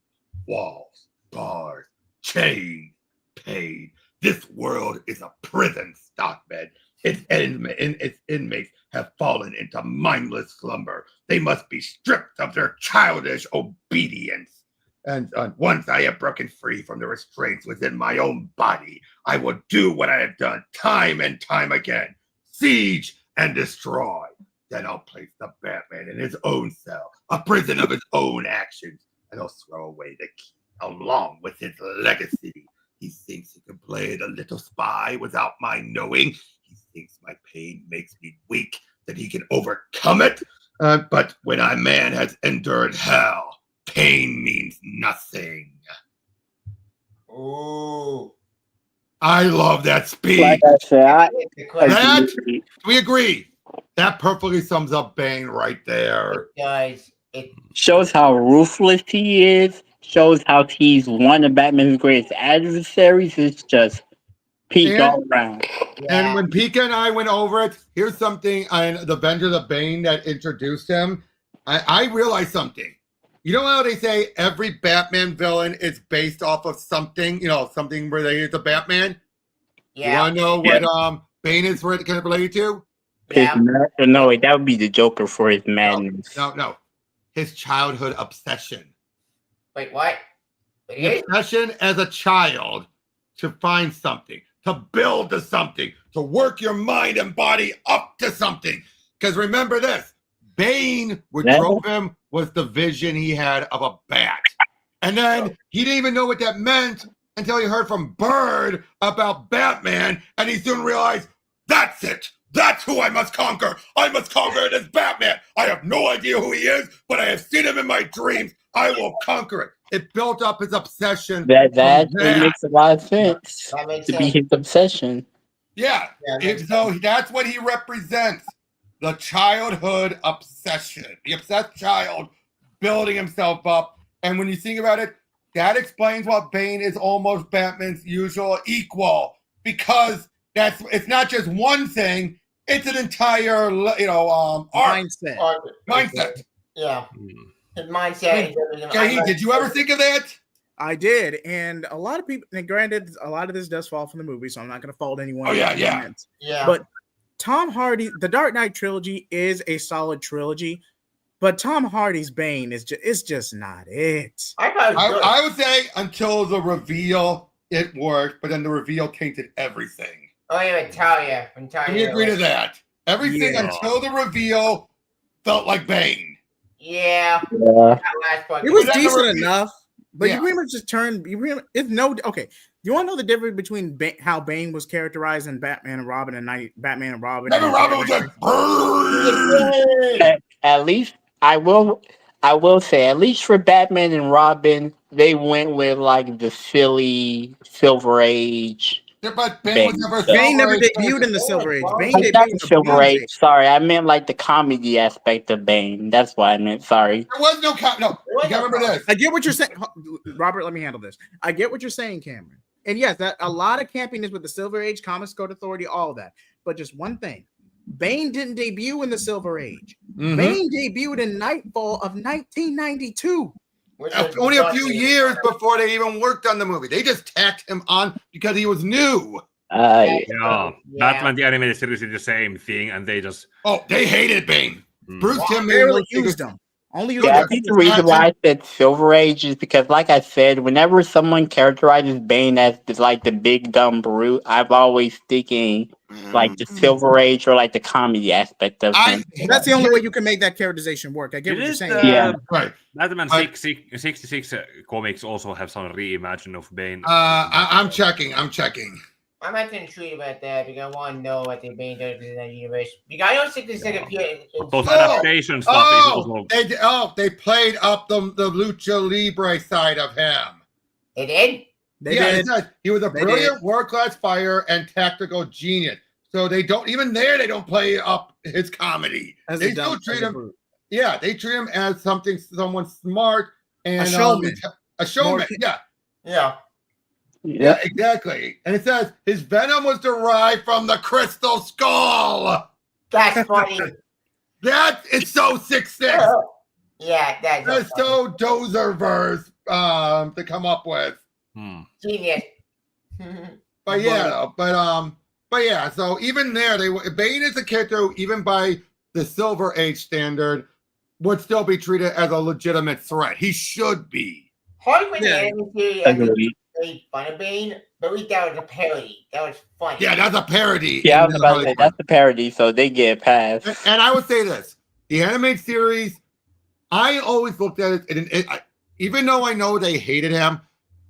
Walls, bars, chains, pain. This world is a prison, Stockman. Its inmates have fallen into mindless slumber. They must be stripped of their childish obedience. And once I have broken free from the restraints within my own body, I will do what I have done time and time again. Siege and destroy. Then I'll place the Batman in his own cell, a prison of his own actions, and I'll throw away the key along with his legacy. He thinks he can play the little spy without my knowing. He thinks my pain makes me weak, that he can overcome it. But when a man has endured hell, pain means nothing. Ooh. I love that speech. Like I said, We agree. That perfectly sums up Bane right there. Guys, it shows how ruthless he is. Shows how he's one of Batman's greatest adversaries. It's just peak all around. And when Pika and I went over it, here's something on the Avengers of Bane that introduced him. I realized something. You know how they say every Batman villain is based off of something, something related to Batman? Yeah. You want to know what Bane is kind of related to? Yeah. No, wait, that would be the Joker for his madness. No. His childhood obsession. Wait, what? The obsession as a child to find something, to build to something, to work your mind and body up to something. Because remember this, Bane, what drove him was the vision he had of a bat. And then he didn't even know what that meant until he heard from Bird about Batman, and he soon realized, that's it. That's who I must conquer. I must conquer it as Batman. I have no idea who he is, but I have seen him in my dreams. I will conquer it. It built up his obsession. That makes a lot of sense to be his obsession. Yeah. So that's what he represents. The childhood obsession. The obsessed child building himself up. And when you think about it, that explains why Bane is almost Batman's usual equal, because it's not just one thing; it's an entire arc, mindset. Yeah, his mindset. Kahi, did you ever think of that? I did, and a lot of people. And granted, a lot of this does fall from the movie, so I'm not going to fault anyone. Oh yeah. But Tom Hardy, the Dark Knight trilogy is a solid trilogy, but Tom Hardy's Bane is just not it. I would say until the reveal, it worked, but then the reveal tainted everything. Oh yeah, Talia. Can we agree to that? Everything until the reveal felt like Bane. Yeah. It was decent enough. But you pretty much just turned. Okay. You want to know the difference between how Bane was characterized in Batman and Robin and Batman and Robin? Batman and Robin was just at least I will say, at least for Batman and Robin, they went with like the silly Silver Age. But Bane never debuted in the Silver Age. Bane debuted in the Silver Age. Sorry, I meant like the comedy aspect of Bane. That's what I meant. Sorry. There was no no. You gotta remember this. I get what you're saying, Robert. Let me handle this. I get what you're saying, Cameron. And yes, that a lot of campiness with the Silver Age, Comics Code Authority, all of that. But just one thing: Bane didn't debut in the Silver Age. Mm-hmm. Bane debuted in Nightfall of 1992. Only a few years before they even worked on the movie. They just tacked him on because he was new. Batman the Animated Series did the same thing, and they just... they hated Bane. Bruce Timm barely used him. Only used I think the reason why I said Silver Age is because, like I said, whenever someone characterizes Bane as like the big dumb brute, I've always thinking like the Silver Age or like the comedy aspect of him. That's the only way you can make that characterization work. I get what you're saying. Right. Batman 66 comics also have some reimagining of Bane. I'm checking. I'm actually intrigued about that because I want to know what the Bane does in that universe. Because I don't think this like appear. Those adaptation stuff is also... They played up the Lucha Libre side of him. They did? They did. He was a brilliant world-class fighter and tactical genius. So they don't play up his comedy. They still treat him. Yeah, they treat him as someone smart and a showman. Yeah, exactly. And it says his venom was derived from the crystal skull. That's funny. It's so 6'6". Yeah, that's so Dozerverse to come up with. Genius. But yeah. So even there, Bane is a character who, even by the Silver Age standard, would still be treated as a legitimate threat. He should be. Made fun of Bane, but we thought it was a parody. That was funny. Yeah, that's a parody. Yeah, I was about to say, that's a parody, so they get passed. And I would say this: the animated series, I always looked at it, even though I know they hated him,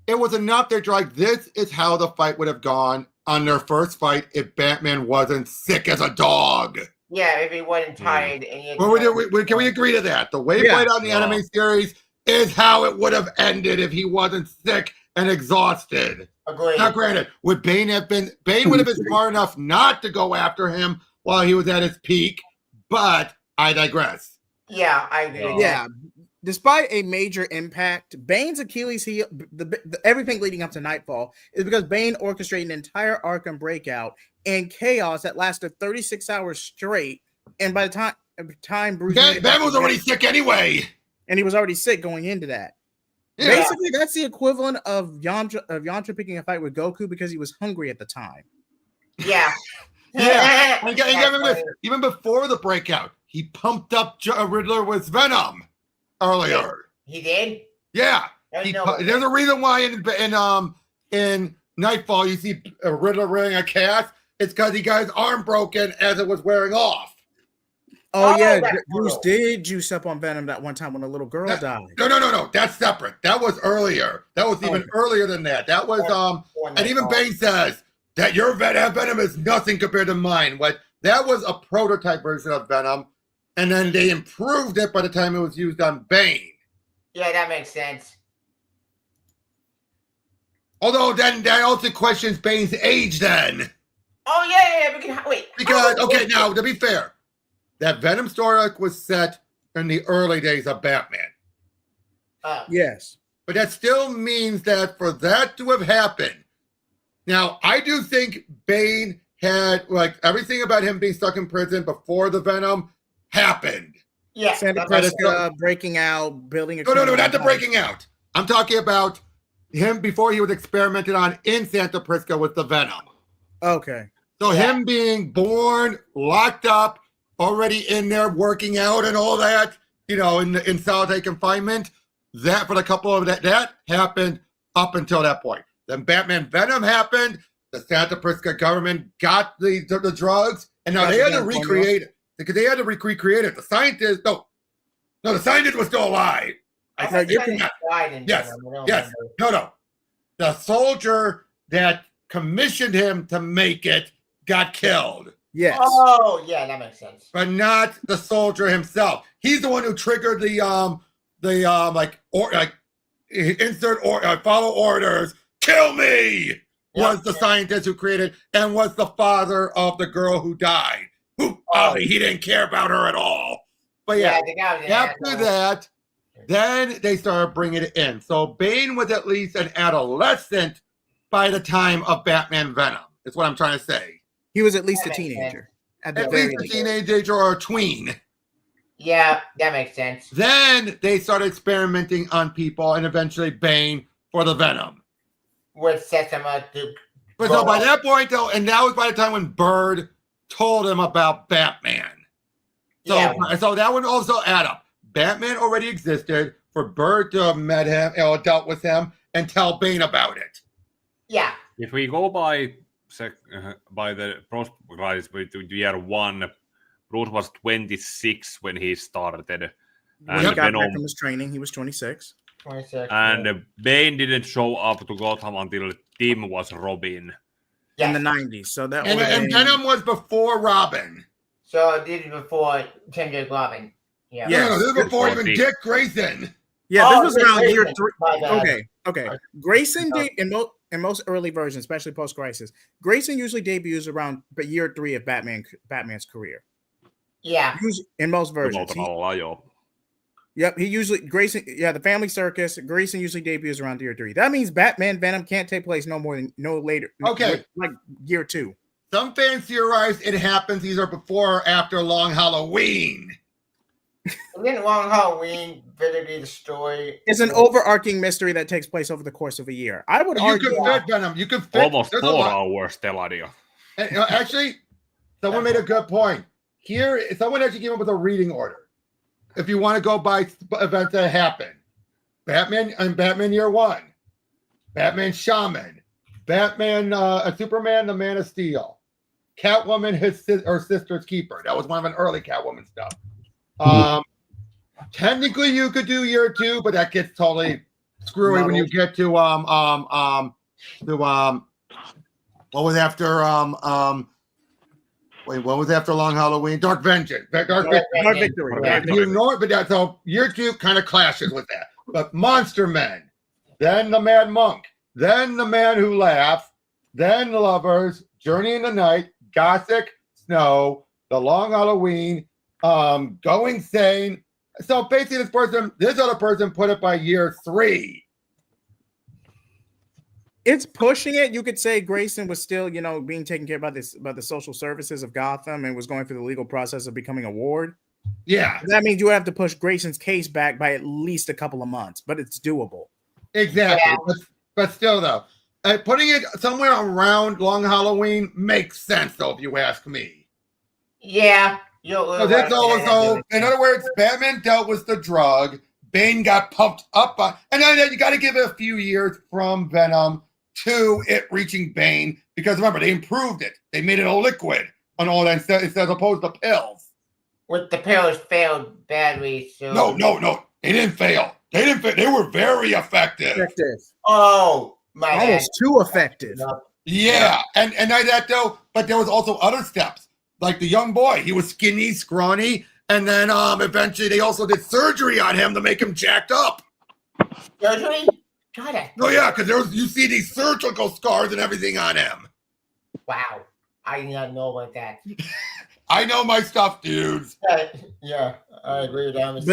it was enough. They're like, this is how the fight would have gone on their first fight if Batman wasn't sick as a dog. Yeah, if he wasn't tired. And can we agree to that? The way it played out in the animated series is how it would have ended if he wasn't sick and exhausted. Agreed. Now, granted, would Bane would have been smart enough not to go after him while he was at his peak, but I digress. Yeah, I agree. Yeah. Despite a major impact, Bane's Achilles heel, everything leading up to Nightfall, is because Bane orchestrated an entire Arkham breakout and chaos that lasted 36 hours straight. And by the time Bruce... Batman was already sick anyway. And he was already sick going into that. Yeah. Basically, that's the equivalent of Yamcha picking a fight with Goku because he was hungry at the time. Yeah. Yeah. You gotta remember this. Even before the breakout, he pumped up Riddler with Venom earlier. He did? Yeah. There's a reason why in Nightfall you see Riddler wearing a cast. It's because he got his arm broken as it was wearing off. Oh yeah, Bruce did juice up on Venom that one time when a little girl died. No. That's separate. That was earlier. That was even earlier than that. That was and even Bane says that your Venom is nothing compared to mine. But that was a prototype version of Venom, and then they improved it by the time it was used on Bane. Yeah, that makes sense. Although then that also questions Bane's age then. Oh yeah. Because now to be fair. That Venom story arc was set in the early days of Batman. Yes. But that still means that for that to have happened, now I do think Bane had like everything about him being stuck in prison before the Venom happened. Yeah. Santa But it's Prisca breaking out, building a. No, criminal not the empire. breaking out. I'm talking about him before he was experimented on in Santa Prisca with the Venom. Okay. So him being born, locked up, already in there working out and all that, you know, in solitary confinement, that for the couple of that happened up until that point. Then Batman Venom happened. The Santa Prisca government got the drugs, and now they had to recreate it because they had to recreate it. The scientist, no, the scientist was still alive. Yes. No. The soldier that commissioned him to make it got killed. Yes. Oh, yeah, that makes sense. But not the soldier himself. He's the one who triggered follow orders. Kill me. Was the scientist who created and was the father of the girl who died. Who he didn't care about her at all. But after that, then they started bringing it in. So Bane was at least an adolescent by the time of Batman Venom. Is what I'm trying to say. He was at least a teenager. At least a teenager or a tween. Yeah, that makes sense. Then they started experimenting on people, and eventually Bane for the Venom. Which sets him up to. But so by that point, though, and that was by the time when Bird told him about Batman. So that would also add up. Batman already existed for Bird to have met him, or dealt with him, and tell Bane about it. Yeah. If we go by the prospect to year one, Bruce was 26 when he started. When he got back from his training, he was 26. 26. And Bane didn't show up to Gotham until Tim was Robin. In the 90s. So that and Venom was before Robin. So this is before Tim did Robin. Yeah. No, this is before even Dick Grayson. Yeah, this was around year 3. Okay. Grayson did in most early versions, especially post-crisis. Grayson usually debuts around year 3 of Batman's career. Yeah. In most versions. Yep, the Family Circus. Grayson usually debuts around year 3. That means Batman Venom can't take place no later. Okay. Like year 2. Some fans theorize it happens either before or after Long Halloween. Then Long Halloween, Villainy the story. It's an overarching mystery that takes place over the course of a year. I would argue you could fit Venom. You could fit almost 4 hours, Stelladio. Actually, someone made a good point. Here, someone actually came up with a reading order. If you want to go by events that happen, Batman Year 1, Batman Shaman, Batman Superman, the Man of Steel, Catwoman, her sister's keeper. That was one of an early Catwoman stuff. Technically, you could do year 2, but that gets totally screwy when you get to what was after what was after Long Halloween? Dark Vengeance. Dark Victory. You ignore it, but so year 2 kind of clashes with that. But Monster Men, then the Mad Monk, then the Man Who Laughs, then the Lovers, Journey in the Night, Gothic, Snow, the Long Halloween, Go Insane. So basically, this other person put it by year 3. It's pushing it. You could say Grayson was still, being taken care of by the social services of Gotham and was going through the legal process of becoming a ward. Yeah. That means you would have to push Grayson's case back by at least a couple of months, but it's doable. Exactly. Yeah. But still, though, putting it somewhere around Long Halloween makes sense, though, if you ask me. Yeah. In other words, Batman dealt with the drug. Bane got pumped up on, and then you got to give it a few years from Venom to it reaching Bane, because remember, they improved it. They made it a liquid on all that instead as opposed to pills. With the pills failed badly. So No. They didn't fail. They were very effective. Oh, my God. Almost too effective. Yeah. And not that though, but there was also other steps. Like the young boy, he was skinny, scrawny, and then eventually they also did surgery on him to make him jacked up. Surgery? Got it. Oh yeah, because you see these surgical scars and everything on him. Wow, I did not know about that. I know my stuff, dudes. Yeah, I agree with that.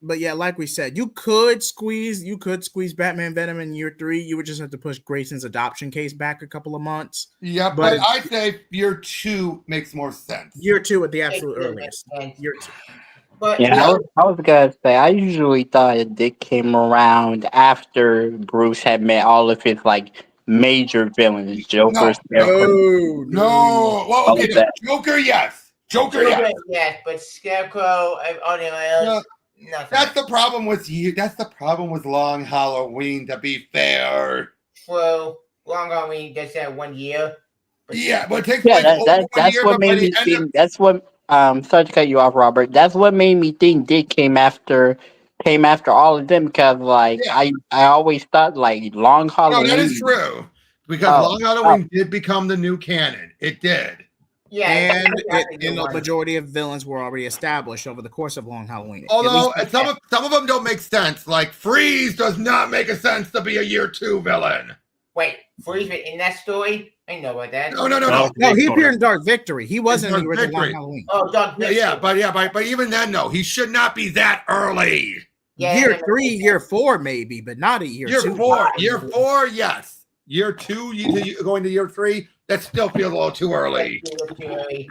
But like we said, you could squeeze Batman Venom in year 3. You would just have to push Grayson's adoption case back a couple of months. Yeah, but I say year 2 makes more sense. Year 2 at the absolute earliest. Year 2. But Yeah, I was gonna say I usually thought Dick came around after Bruce had met all of his like major villains, Joker, Scarecrow. No. Well, all okay, of that. Joker, yes. Joker, yes. Yes, but Scarecrow, nothing. That's the problem with you. That's the problem with Long Halloween, to be fair. True. Long Halloween does that 1 year. Yeah, but it takes Yeah, place over 1 that's year, what but by made me the end think. of That's what. Sorry to cut you off, Robert. That's what made me think Dick came after all of them because like Yeah. I always thought like Long No, Halloween. that is true. Because Long Halloween did become the new canon. It did. Yeah, And the majority of villains were already established over the course of Long Halloween. Although some of them don't make sense. Like Freeze does not make a sense to be a year 2 villain. Wait, Freeze in that story? I know about that. No. No, he appeared in Dark Victory. He wasn't in the original Long Halloween. Oh, Dark Victory. Yeah, but even then, no, he should not be that early. Yeah, year 3, year 4, maybe, but not a year 2. Year 4, yes. Year 2, going to year 3, that still feels a little too early. Speaking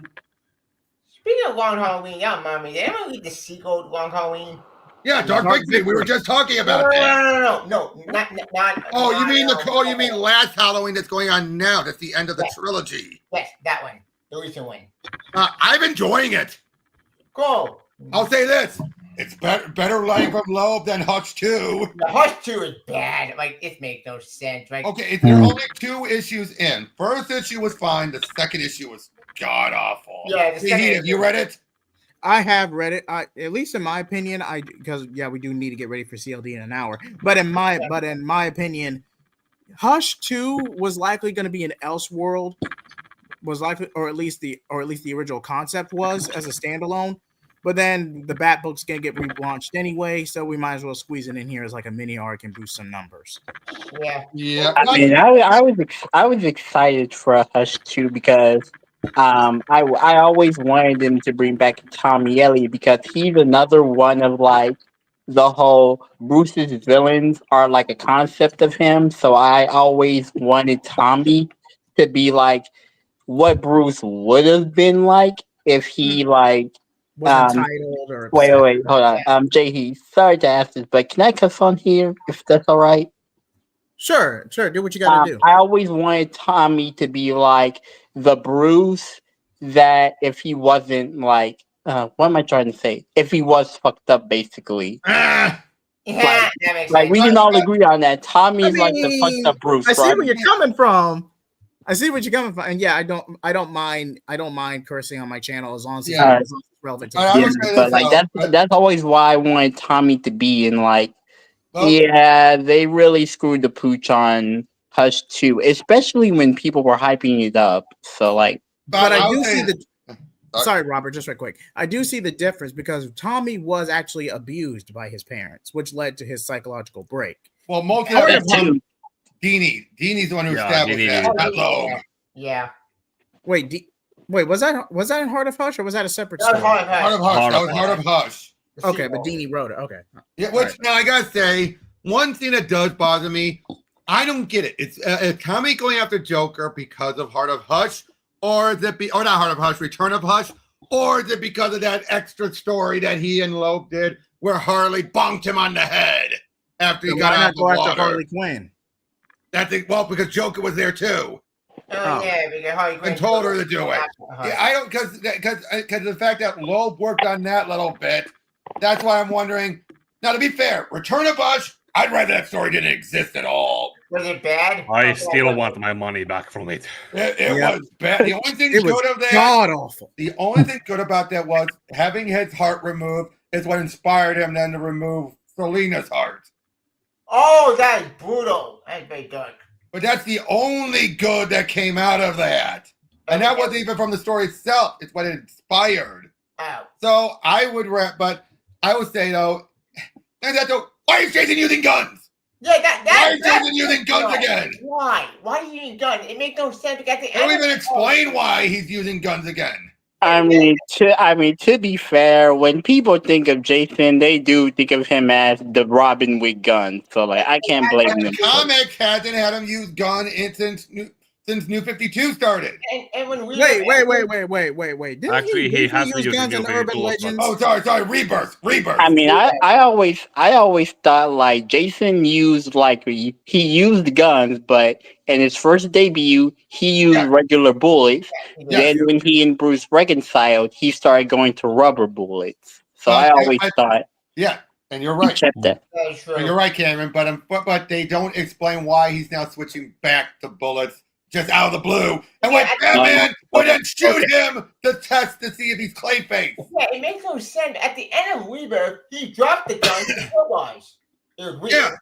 of Long Halloween, y'all remind me, did anyone read the sequel to Long Halloween? Yeah, Dark Victory. We were just talking about that. No, not. Oh, you mean last Halloween that's going on now? That's the end of the trilogy. Yes, that one, the recent one. I'm enjoying it. Cool. I'll say this: it's better lying from Loeb than Hush 2. The Hush 2 is bad. Like it makes no sense. Like Okay, there are only 2 issues in. First issue was fine. The second issue was god awful. Yeah, have you read it? I have read it. At least in my opinion, because we do need to get ready for CLD in an hour. But in my opinion, Hush 2 was likely going to be an Elseworld, was likely, or at least the original concept was as a standalone. But then the Bat book's gonna get relaunched anyway, so we might as well squeeze it in here as like a mini arc and boost some numbers. Yeah. I mean, I was excited for Hush 2 because I always wanted them to bring back Tommy Elliott because he's another one of like the whole Bruce's villains are like a concept of him. So I always wanted Tommy to be like what Bruce would have been like if he like was entitled or wait, hold on. Jay, sorry to ask this, but can I cuss on here if that's all right? Sure. Do what you gotta do. I always wanted Tommy to be like the Bruce that if he wasn't like what am I trying to say? If he was fucked up, basically. Yeah, like we can all agree on that. Tommy's like the fucked up Bruce. I see where you're coming from. And yeah, I don't mind cursing on my channel as long as it's relevant to but like that's always why I wanted Tommy to be in like they really screwed the pooch on Hush 2, especially when people were hyping it up. So like but I do see sorry, Robert, just right quick. I do see the difference because Tommy was actually abused by his parents, which led to his psychological break. Well, most of it was Deanie's the one who established that. Not Loeb. Yeah. Wait, was that in Heart of Hush or was that a separate story? Heart of Hush. That was Heart of Hush. Okay, but Deanie wrote it. Okay. Yeah, now I gotta say, one thing that does bother me, I don't get it. It's Tommy going after Joker because of Heart of Hush, or is it not Heart of Hush, Return of Hush, or is it because of that extra story that he and Loeb did where Harley bonked him on the head after he got out of the water? After Harley Quinn? Because Joker was there too. Yeah, because Harley Quinn and told her to do it. Yeah, I don't because the fact that Loeb worked on that little bit. That's why I'm wondering. Now, to be fair, Return of Hush, I'd rather that story didn't exist at all. Was it bad? I still want my money back from it. It was bad. The only thing good of that, god awful. The only thing good about that was having his heart removed is what inspired him then to remove Selena's heart. Oh, that is brutal. That's very dark. But that's the only good that came out of that. And that wasn't even from the story itself. It's what it inspired. Oh. So I would but I would say though, why is Jason using guns? Yeah, why is Jason using guns again? Why? Why are you using guns? It makes no sense. They don't even explain why he's using guns again. To be fair, when people think of Jason, they do think of him as the Robin with guns. So like, I can't blame But them. the comic hasn't had him use gun since New 52 started. And when we Wait. Didn't Actually, he briefly has been use guns using in Urban New 52 as well. Legends? Oh, sorry, Rebirth. I mean, I always thought like Jason used he used guns, but in his first debut, he used regular bullets. Yes. Then when he and Bruce reconciled, he started going to rubber bullets. So I always thought, yeah, and you're he right. kept that. You're right, Cameron. But they don't explain why he's now switching back to bullets just out of the blue. And when Batman would then shoot him to test to see if he's Clayface. Yeah, it makes no sense. At the end of Rebirth, he dropped the gun to kill guys. It was weird. Yeah.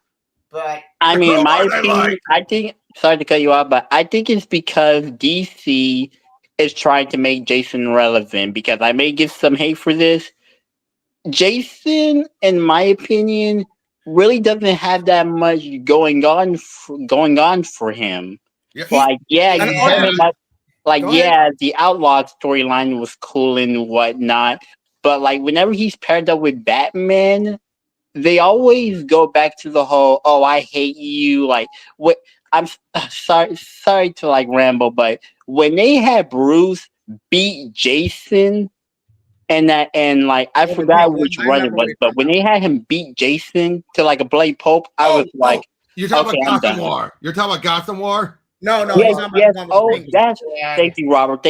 But I mean, in my opinion, I think. Sorry to cut you off, but I think it's because DC is trying to make Jason relevant. Because I may get some hate for this. Jason, in my opinion, really doesn't have that much going on for him. Yeah. The Outlaw storyline was cool and whatnot, but like whenever he's paired up with Batman, they always go back to the whole "oh, I hate you." Like, what? I'm sorry to like ramble, but when they had Bruce beat Jason. I forgot which run it was, but when they had him beat Jason to like a Blade Pope, I was like, you're talking okay, about Gotham War. You're talking about Gotham War? No, yes. Thank you, Robert.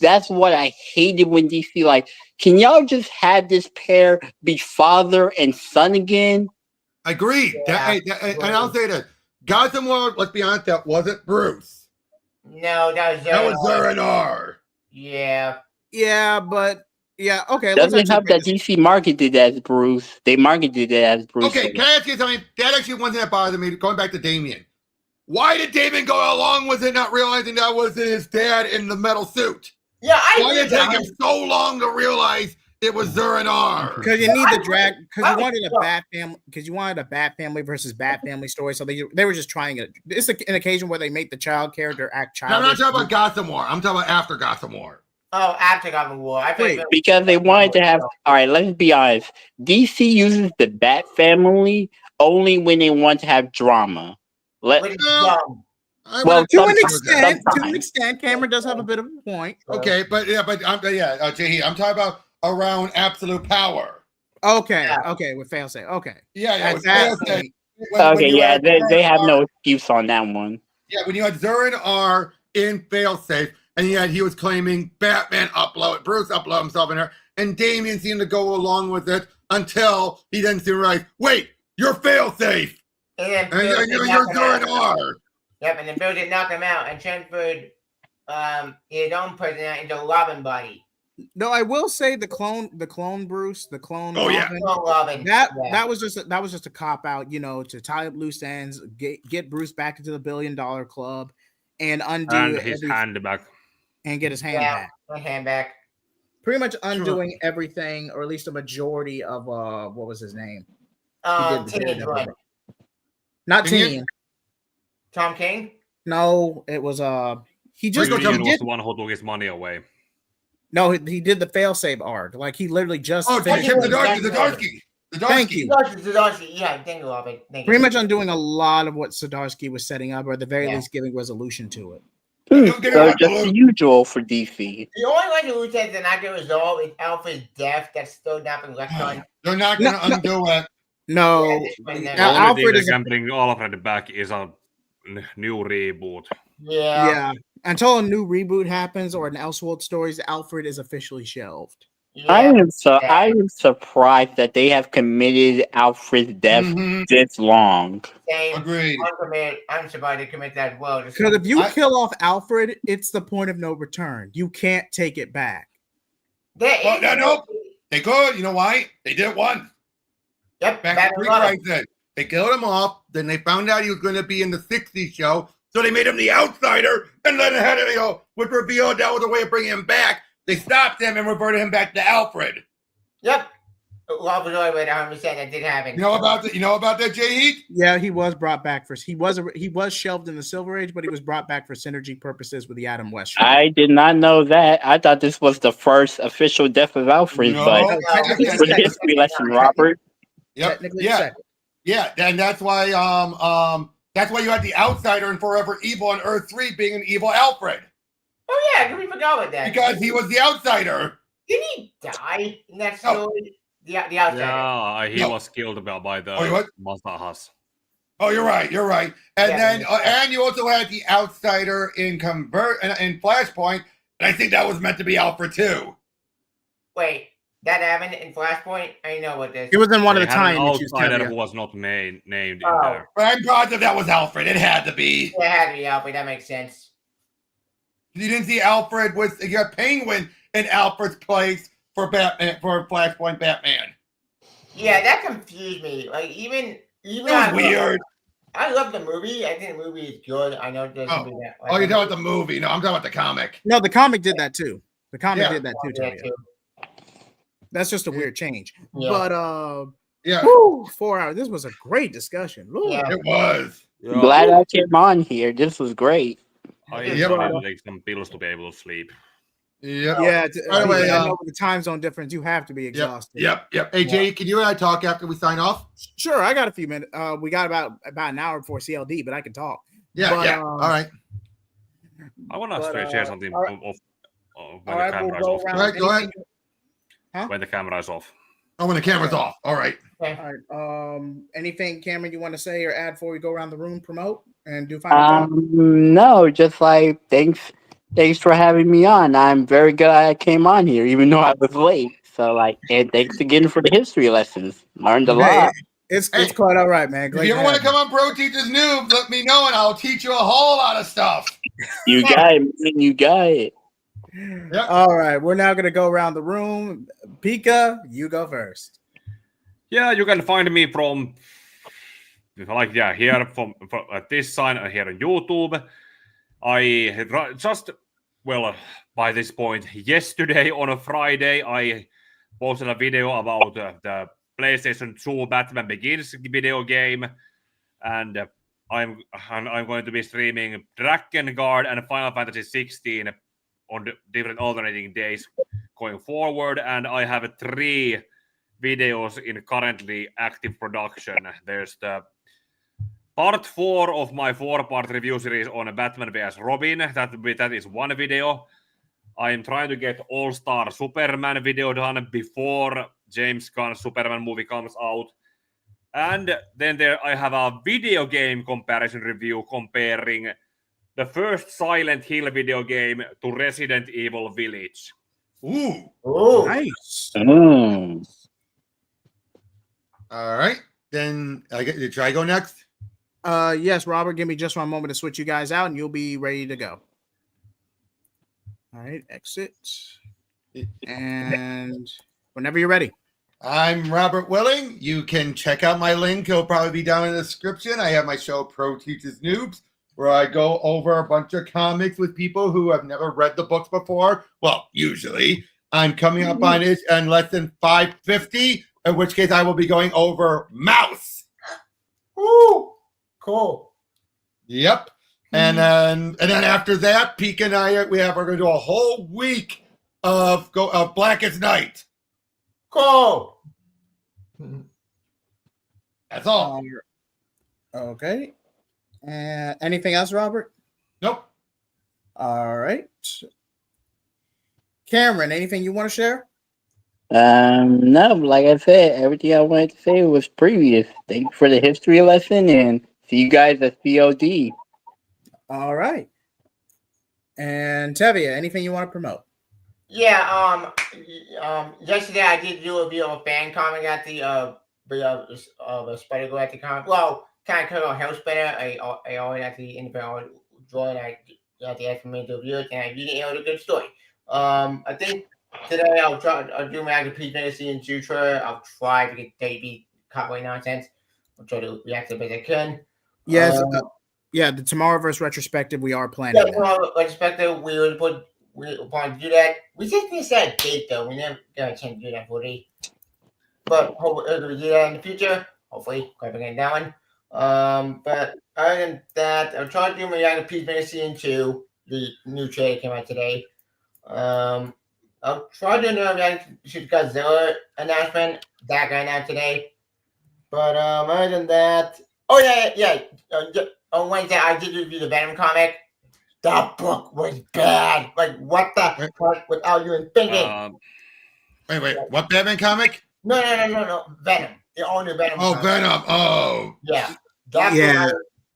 That's what I hated when DC like, can y'all just have this pair be father and son again? Agreed. And I'll say this. Gotham War, let's be honest, that wasn't Bruce. No, that was Zur-En-Arrh. Yeah. Yeah, but yeah, okay. Doesn't help that DC marketed it as Bruce. They marketed it as Bruce. Okay, can I ask you something? That actually one thing that bothered me. Going back to Damian. Why did Damian go along with it, not realizing that was his dad in the metal suit? Yeah, why did it take him so long to realize it was Zur-En-Arrh? Because you need the drag. Because you wanted a Bat family. Because you wanted a Bat family versus Bat family story. So they were just trying it. It's an occasion where they make the child character act childish. No, I'm not talking about Gotham War. I'm talking about after Gotham War. Oh, after Gotham War. Because they wanted to have. All right, let's be honest. DC uses the Bat family only when they want to have drama. To an extent, Cameron does have a bit of a point. Okay, Jay, I'm talking about around absolute power. Okay, with failsafe. Okay. Yeah, with failsafe. They have no excuse on that one. Yeah, when you had Zur-En-Arrh in failsafe, and yet he was claiming Batman Bruce upload himself in her, and Damian seemed to go along with it until he then seemed to realize, wait, you're failsafe. And you're Zur-En-Arrh. Yep, and then Bill did knock him out and transferred his own personality into Robin body. No, I will say the clone Bruce, the clone. Oh Robin, that was just a cop out, to tie up loose ends, get Bruce back into the $1 billion club, and undo his hand back, and get his hand back. Hand back. Pretty much undoing everything, or at least a majority of what was his name? Not Teen. Tom King? No, it was he just was the one who took his money away. No, he did the failsafe arc. Like he literally just finished Zdarsky. Thank you. Zdarsky. Yeah, thank you, Robin. Pretty much undoing a lot of what Zdarsky was setting up, or at the very least giving resolution to it. So just the usual for DC. The only resolution that not going to resolve is Alfred's death. That's still not been left on. They're not going to undo it. No, Alfred is bring Alfred back is a new reboot. Yeah. Until a new reboot happens or an Elseworld stories, Alfred is officially shelved. Yeah. I am surprised that they have committed Alfred's death this long. Agreed. I'm surprised they commit that as well. Because if you kill off Alfred, it's the point of no return. You can't take it back. No. They could. You know why? They did it once. Yep. Back to Christ then. They killed him off. Then they found out he was going to be in the 60s show. So they made him the outsider. And then had it, with revealed that was a way of bringing him back. They stopped him and reverted him back to Alfred. Yep. Well, but 100% that did happen. You know about that, Jay Heat? Yeah, he was brought back for. He was shelved in the Silver Age, but he was brought back for synergy purposes with the Adam West show. I did not know that. I thought this was the first official death of Alfred, No, but technically thanks for the history lesson, Robert. Yep. Technically, Yeah. second. Yeah, and that's why you had the outsider in Forever Evil on Earth 3 being an evil Alfred. Oh yeah, we forgot about that. Because he was the outsider. Didn't he die in that No. story? The outsider. Yeah, he No. was killed by the Oh, what? Masahas. Oh, you're right. And Yeah, then yeah. and you also had the outsider in Flashpoint, and I think that was meant to be Alfred too. Wait, that happened in Flashpoint? I know what this. It was in one of They the had an time issues. outsider Tevia. who was not named in Oh. there. But I'm positive that was Alfred. It had to be. It had to be Alfred. That makes sense. You didn't see Alfred with you got Penguin in Alfred's place for Batman for Flashpoint Batman. Yeah, that confused me. Like even It was weird. I love the movie. I think the movie is good. I know there's Oh. be that. Oh, you're talking about the movie. No, I'm talking about the comic. No, the comic did that too. The comic Yeah. did that too, Yeah, Tevia. too. That's just a weird change. Yeah. But Yeah, whew, 4 hours. This was a great discussion. Lord. Yeah. it was. Glad I came on here. This was great. I Yep. just need to take some pills to be able to sleep. Yep. Yeah. By the way, I know with the time zone difference, you have to be Yep. exhausted. Yep. Hey, Jay, can you and I talk after we sign off? Sure, I got a few minutes. We got about an hour before CLD, but I can talk. Yeah. But, Yeah. All right. I want to But, share something all right. when All the right, camera we'll is go off. around. All right, go ahead. Anything- When the camera is off. Oh, when the camera's off. All right. All right. Anything, Cameron, you want to say or add before we go around the room, promote and do final thoughts? No, just like thanks for having me on. I'm very glad I came on here, even though I was late. So and thanks again for the history lessons. Learned a lot. It's Hey, quite all right, man. If Glad you ever to want to have come on Pro Teachers Noobs, let me know and I'll teach you a whole lot of stuff. You got it, man. You got it. you. Yep. All right, we're now gonna go around the room. Pika, you go first. Yeah, you can find me from here from this sign here on YouTube. I just by this point yesterday on a Friday I posted a video about the PlayStation 2 Batman Begins video game, and I'm going to be streaming Drakengard and Final Fantasy 16 on the different alternating days going forward, and I have 3 videos in currently active production. There's the part 4 of my 4-part review series on Batman vs Robin. That is one video. I'm trying to get All-Star Superman video done before James Gunn's Superman movie comes out. And then I have a video game comparison review comparing the first Silent Hill video game to Resident Evil Village. Ooh. Oh, Nice. All right. Then should I go next? Yes, Robert, give me just one moment to switch you guys out and you'll be ready to go. All right, exit. And whenever you're ready. I'm Robert Willing. You can check out my link. It'll probably be down in the description. I have my show Pro Teachers Noobs, where I go over a bunch of comics with people who have never read the books before. Well, usually. I'm coming up on it in less than 550, in which case I will be going over Mouse. ooh, cool. Yep. And then after that, Peek and I we're going to do a whole week of Blackest Night. Cool. That's all. Okay. Anything else, Robert? Nope. All right. Cameron, anything you want to share? No, like I said, everything I wanted to say was previous. Thank you for the history lesson, and see you guys at COD. All right. And Tevia, anything you want to promote? Yeah. Yesterday I did do a video of a fan comic at the Spider-Go at the comic. Well, kind of called Hellspinner. I always at the independent draw, and I got the ask me to review it, and I really it was a good story. I think today I'll do my repeat fantasy in future. I'll try to get Davey copyright nonsense. I'll try to react the best I can. Yes. Yeah, the Tomorrowverse retrospective, we are planning. Yeah, that. well, retrospective, we want to do that. We just need to set a date though. We never got a chance to do that for the. but hopefully it'll do that in the future. Hopefully, quite again that one. But other than that, I'm trying to do my Young Peacemaker Season 2. The new trailer came out today. I'll try to do another Godzilla announcement that got announced today. But other than that, on Wednesday I did review the Venom comic. That book was bad. Like what the heck without you even thinking? Wait, what Batman comic? No. Venom. The all new Venom. Oh, comic. Venom. Oh, Yeah.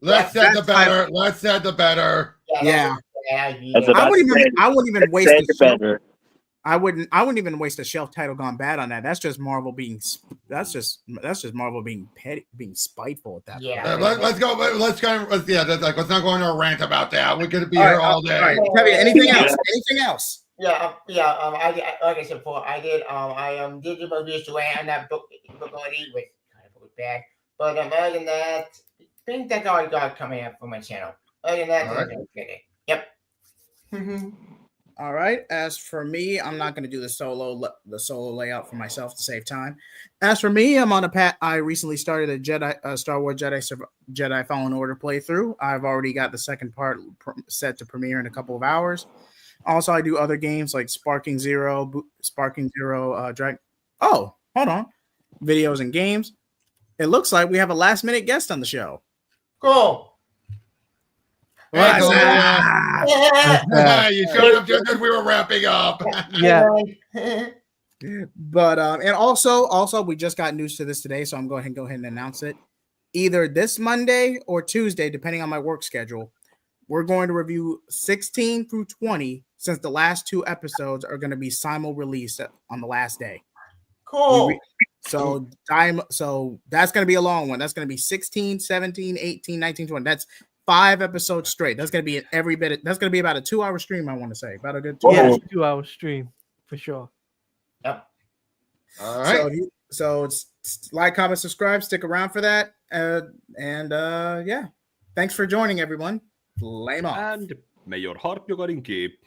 Less said the better. Less said the better. Yeah. That's I about wouldn't even waste said the better. I wouldn't even waste a shelf title gone bad on that. That's just Marvel being Marvel being petty, being spiteful at that Yeah. point. Let's go. Let's not go into a rant about that. We're gonna be here all day. All right, Kevin, anything else? Anything else? Yeah. I like I said before, I did do my reviews away on that book already, which kind of was bad. But other than that, I think that's all I got coming up for my channel. Other than that, All right. Yep. All right. As for me, I'm not going to do the solo layout for myself to save time. As for me, I'm on a path. I recently started a Star Wars Jedi Fallen Order playthrough. I've already got the second part set to premiere in a couple of hours. Also, I do other games like Sparking Zero, Drag. Oh, hold on. Videos and games. It looks like we have a last minute guest on the show. Cool. Michael, Yeah. you showed up just as we were wrapping up. Yeah. But and also we just got news to this today, so I'm going to go ahead and announce it. Either this Monday or Tuesday, depending on my work schedule, we're going to review 16 through 20, since the last 2 episodes are going to be simul-released on the last day. Cool. So that's going to be a long one. That's going to be 16, 17, 18, 19, 20. That's 5 episodes straight. That's going to be every bit. That's going to be about a 2-hour stream. I want to say about a good 2 Yeah, hours. 2-hour stream for sure. Yep. All right. So it's like, comment, subscribe, stick around for that. Yeah. Thanks for joining, everyone. Flame on. And may your heart be going keep.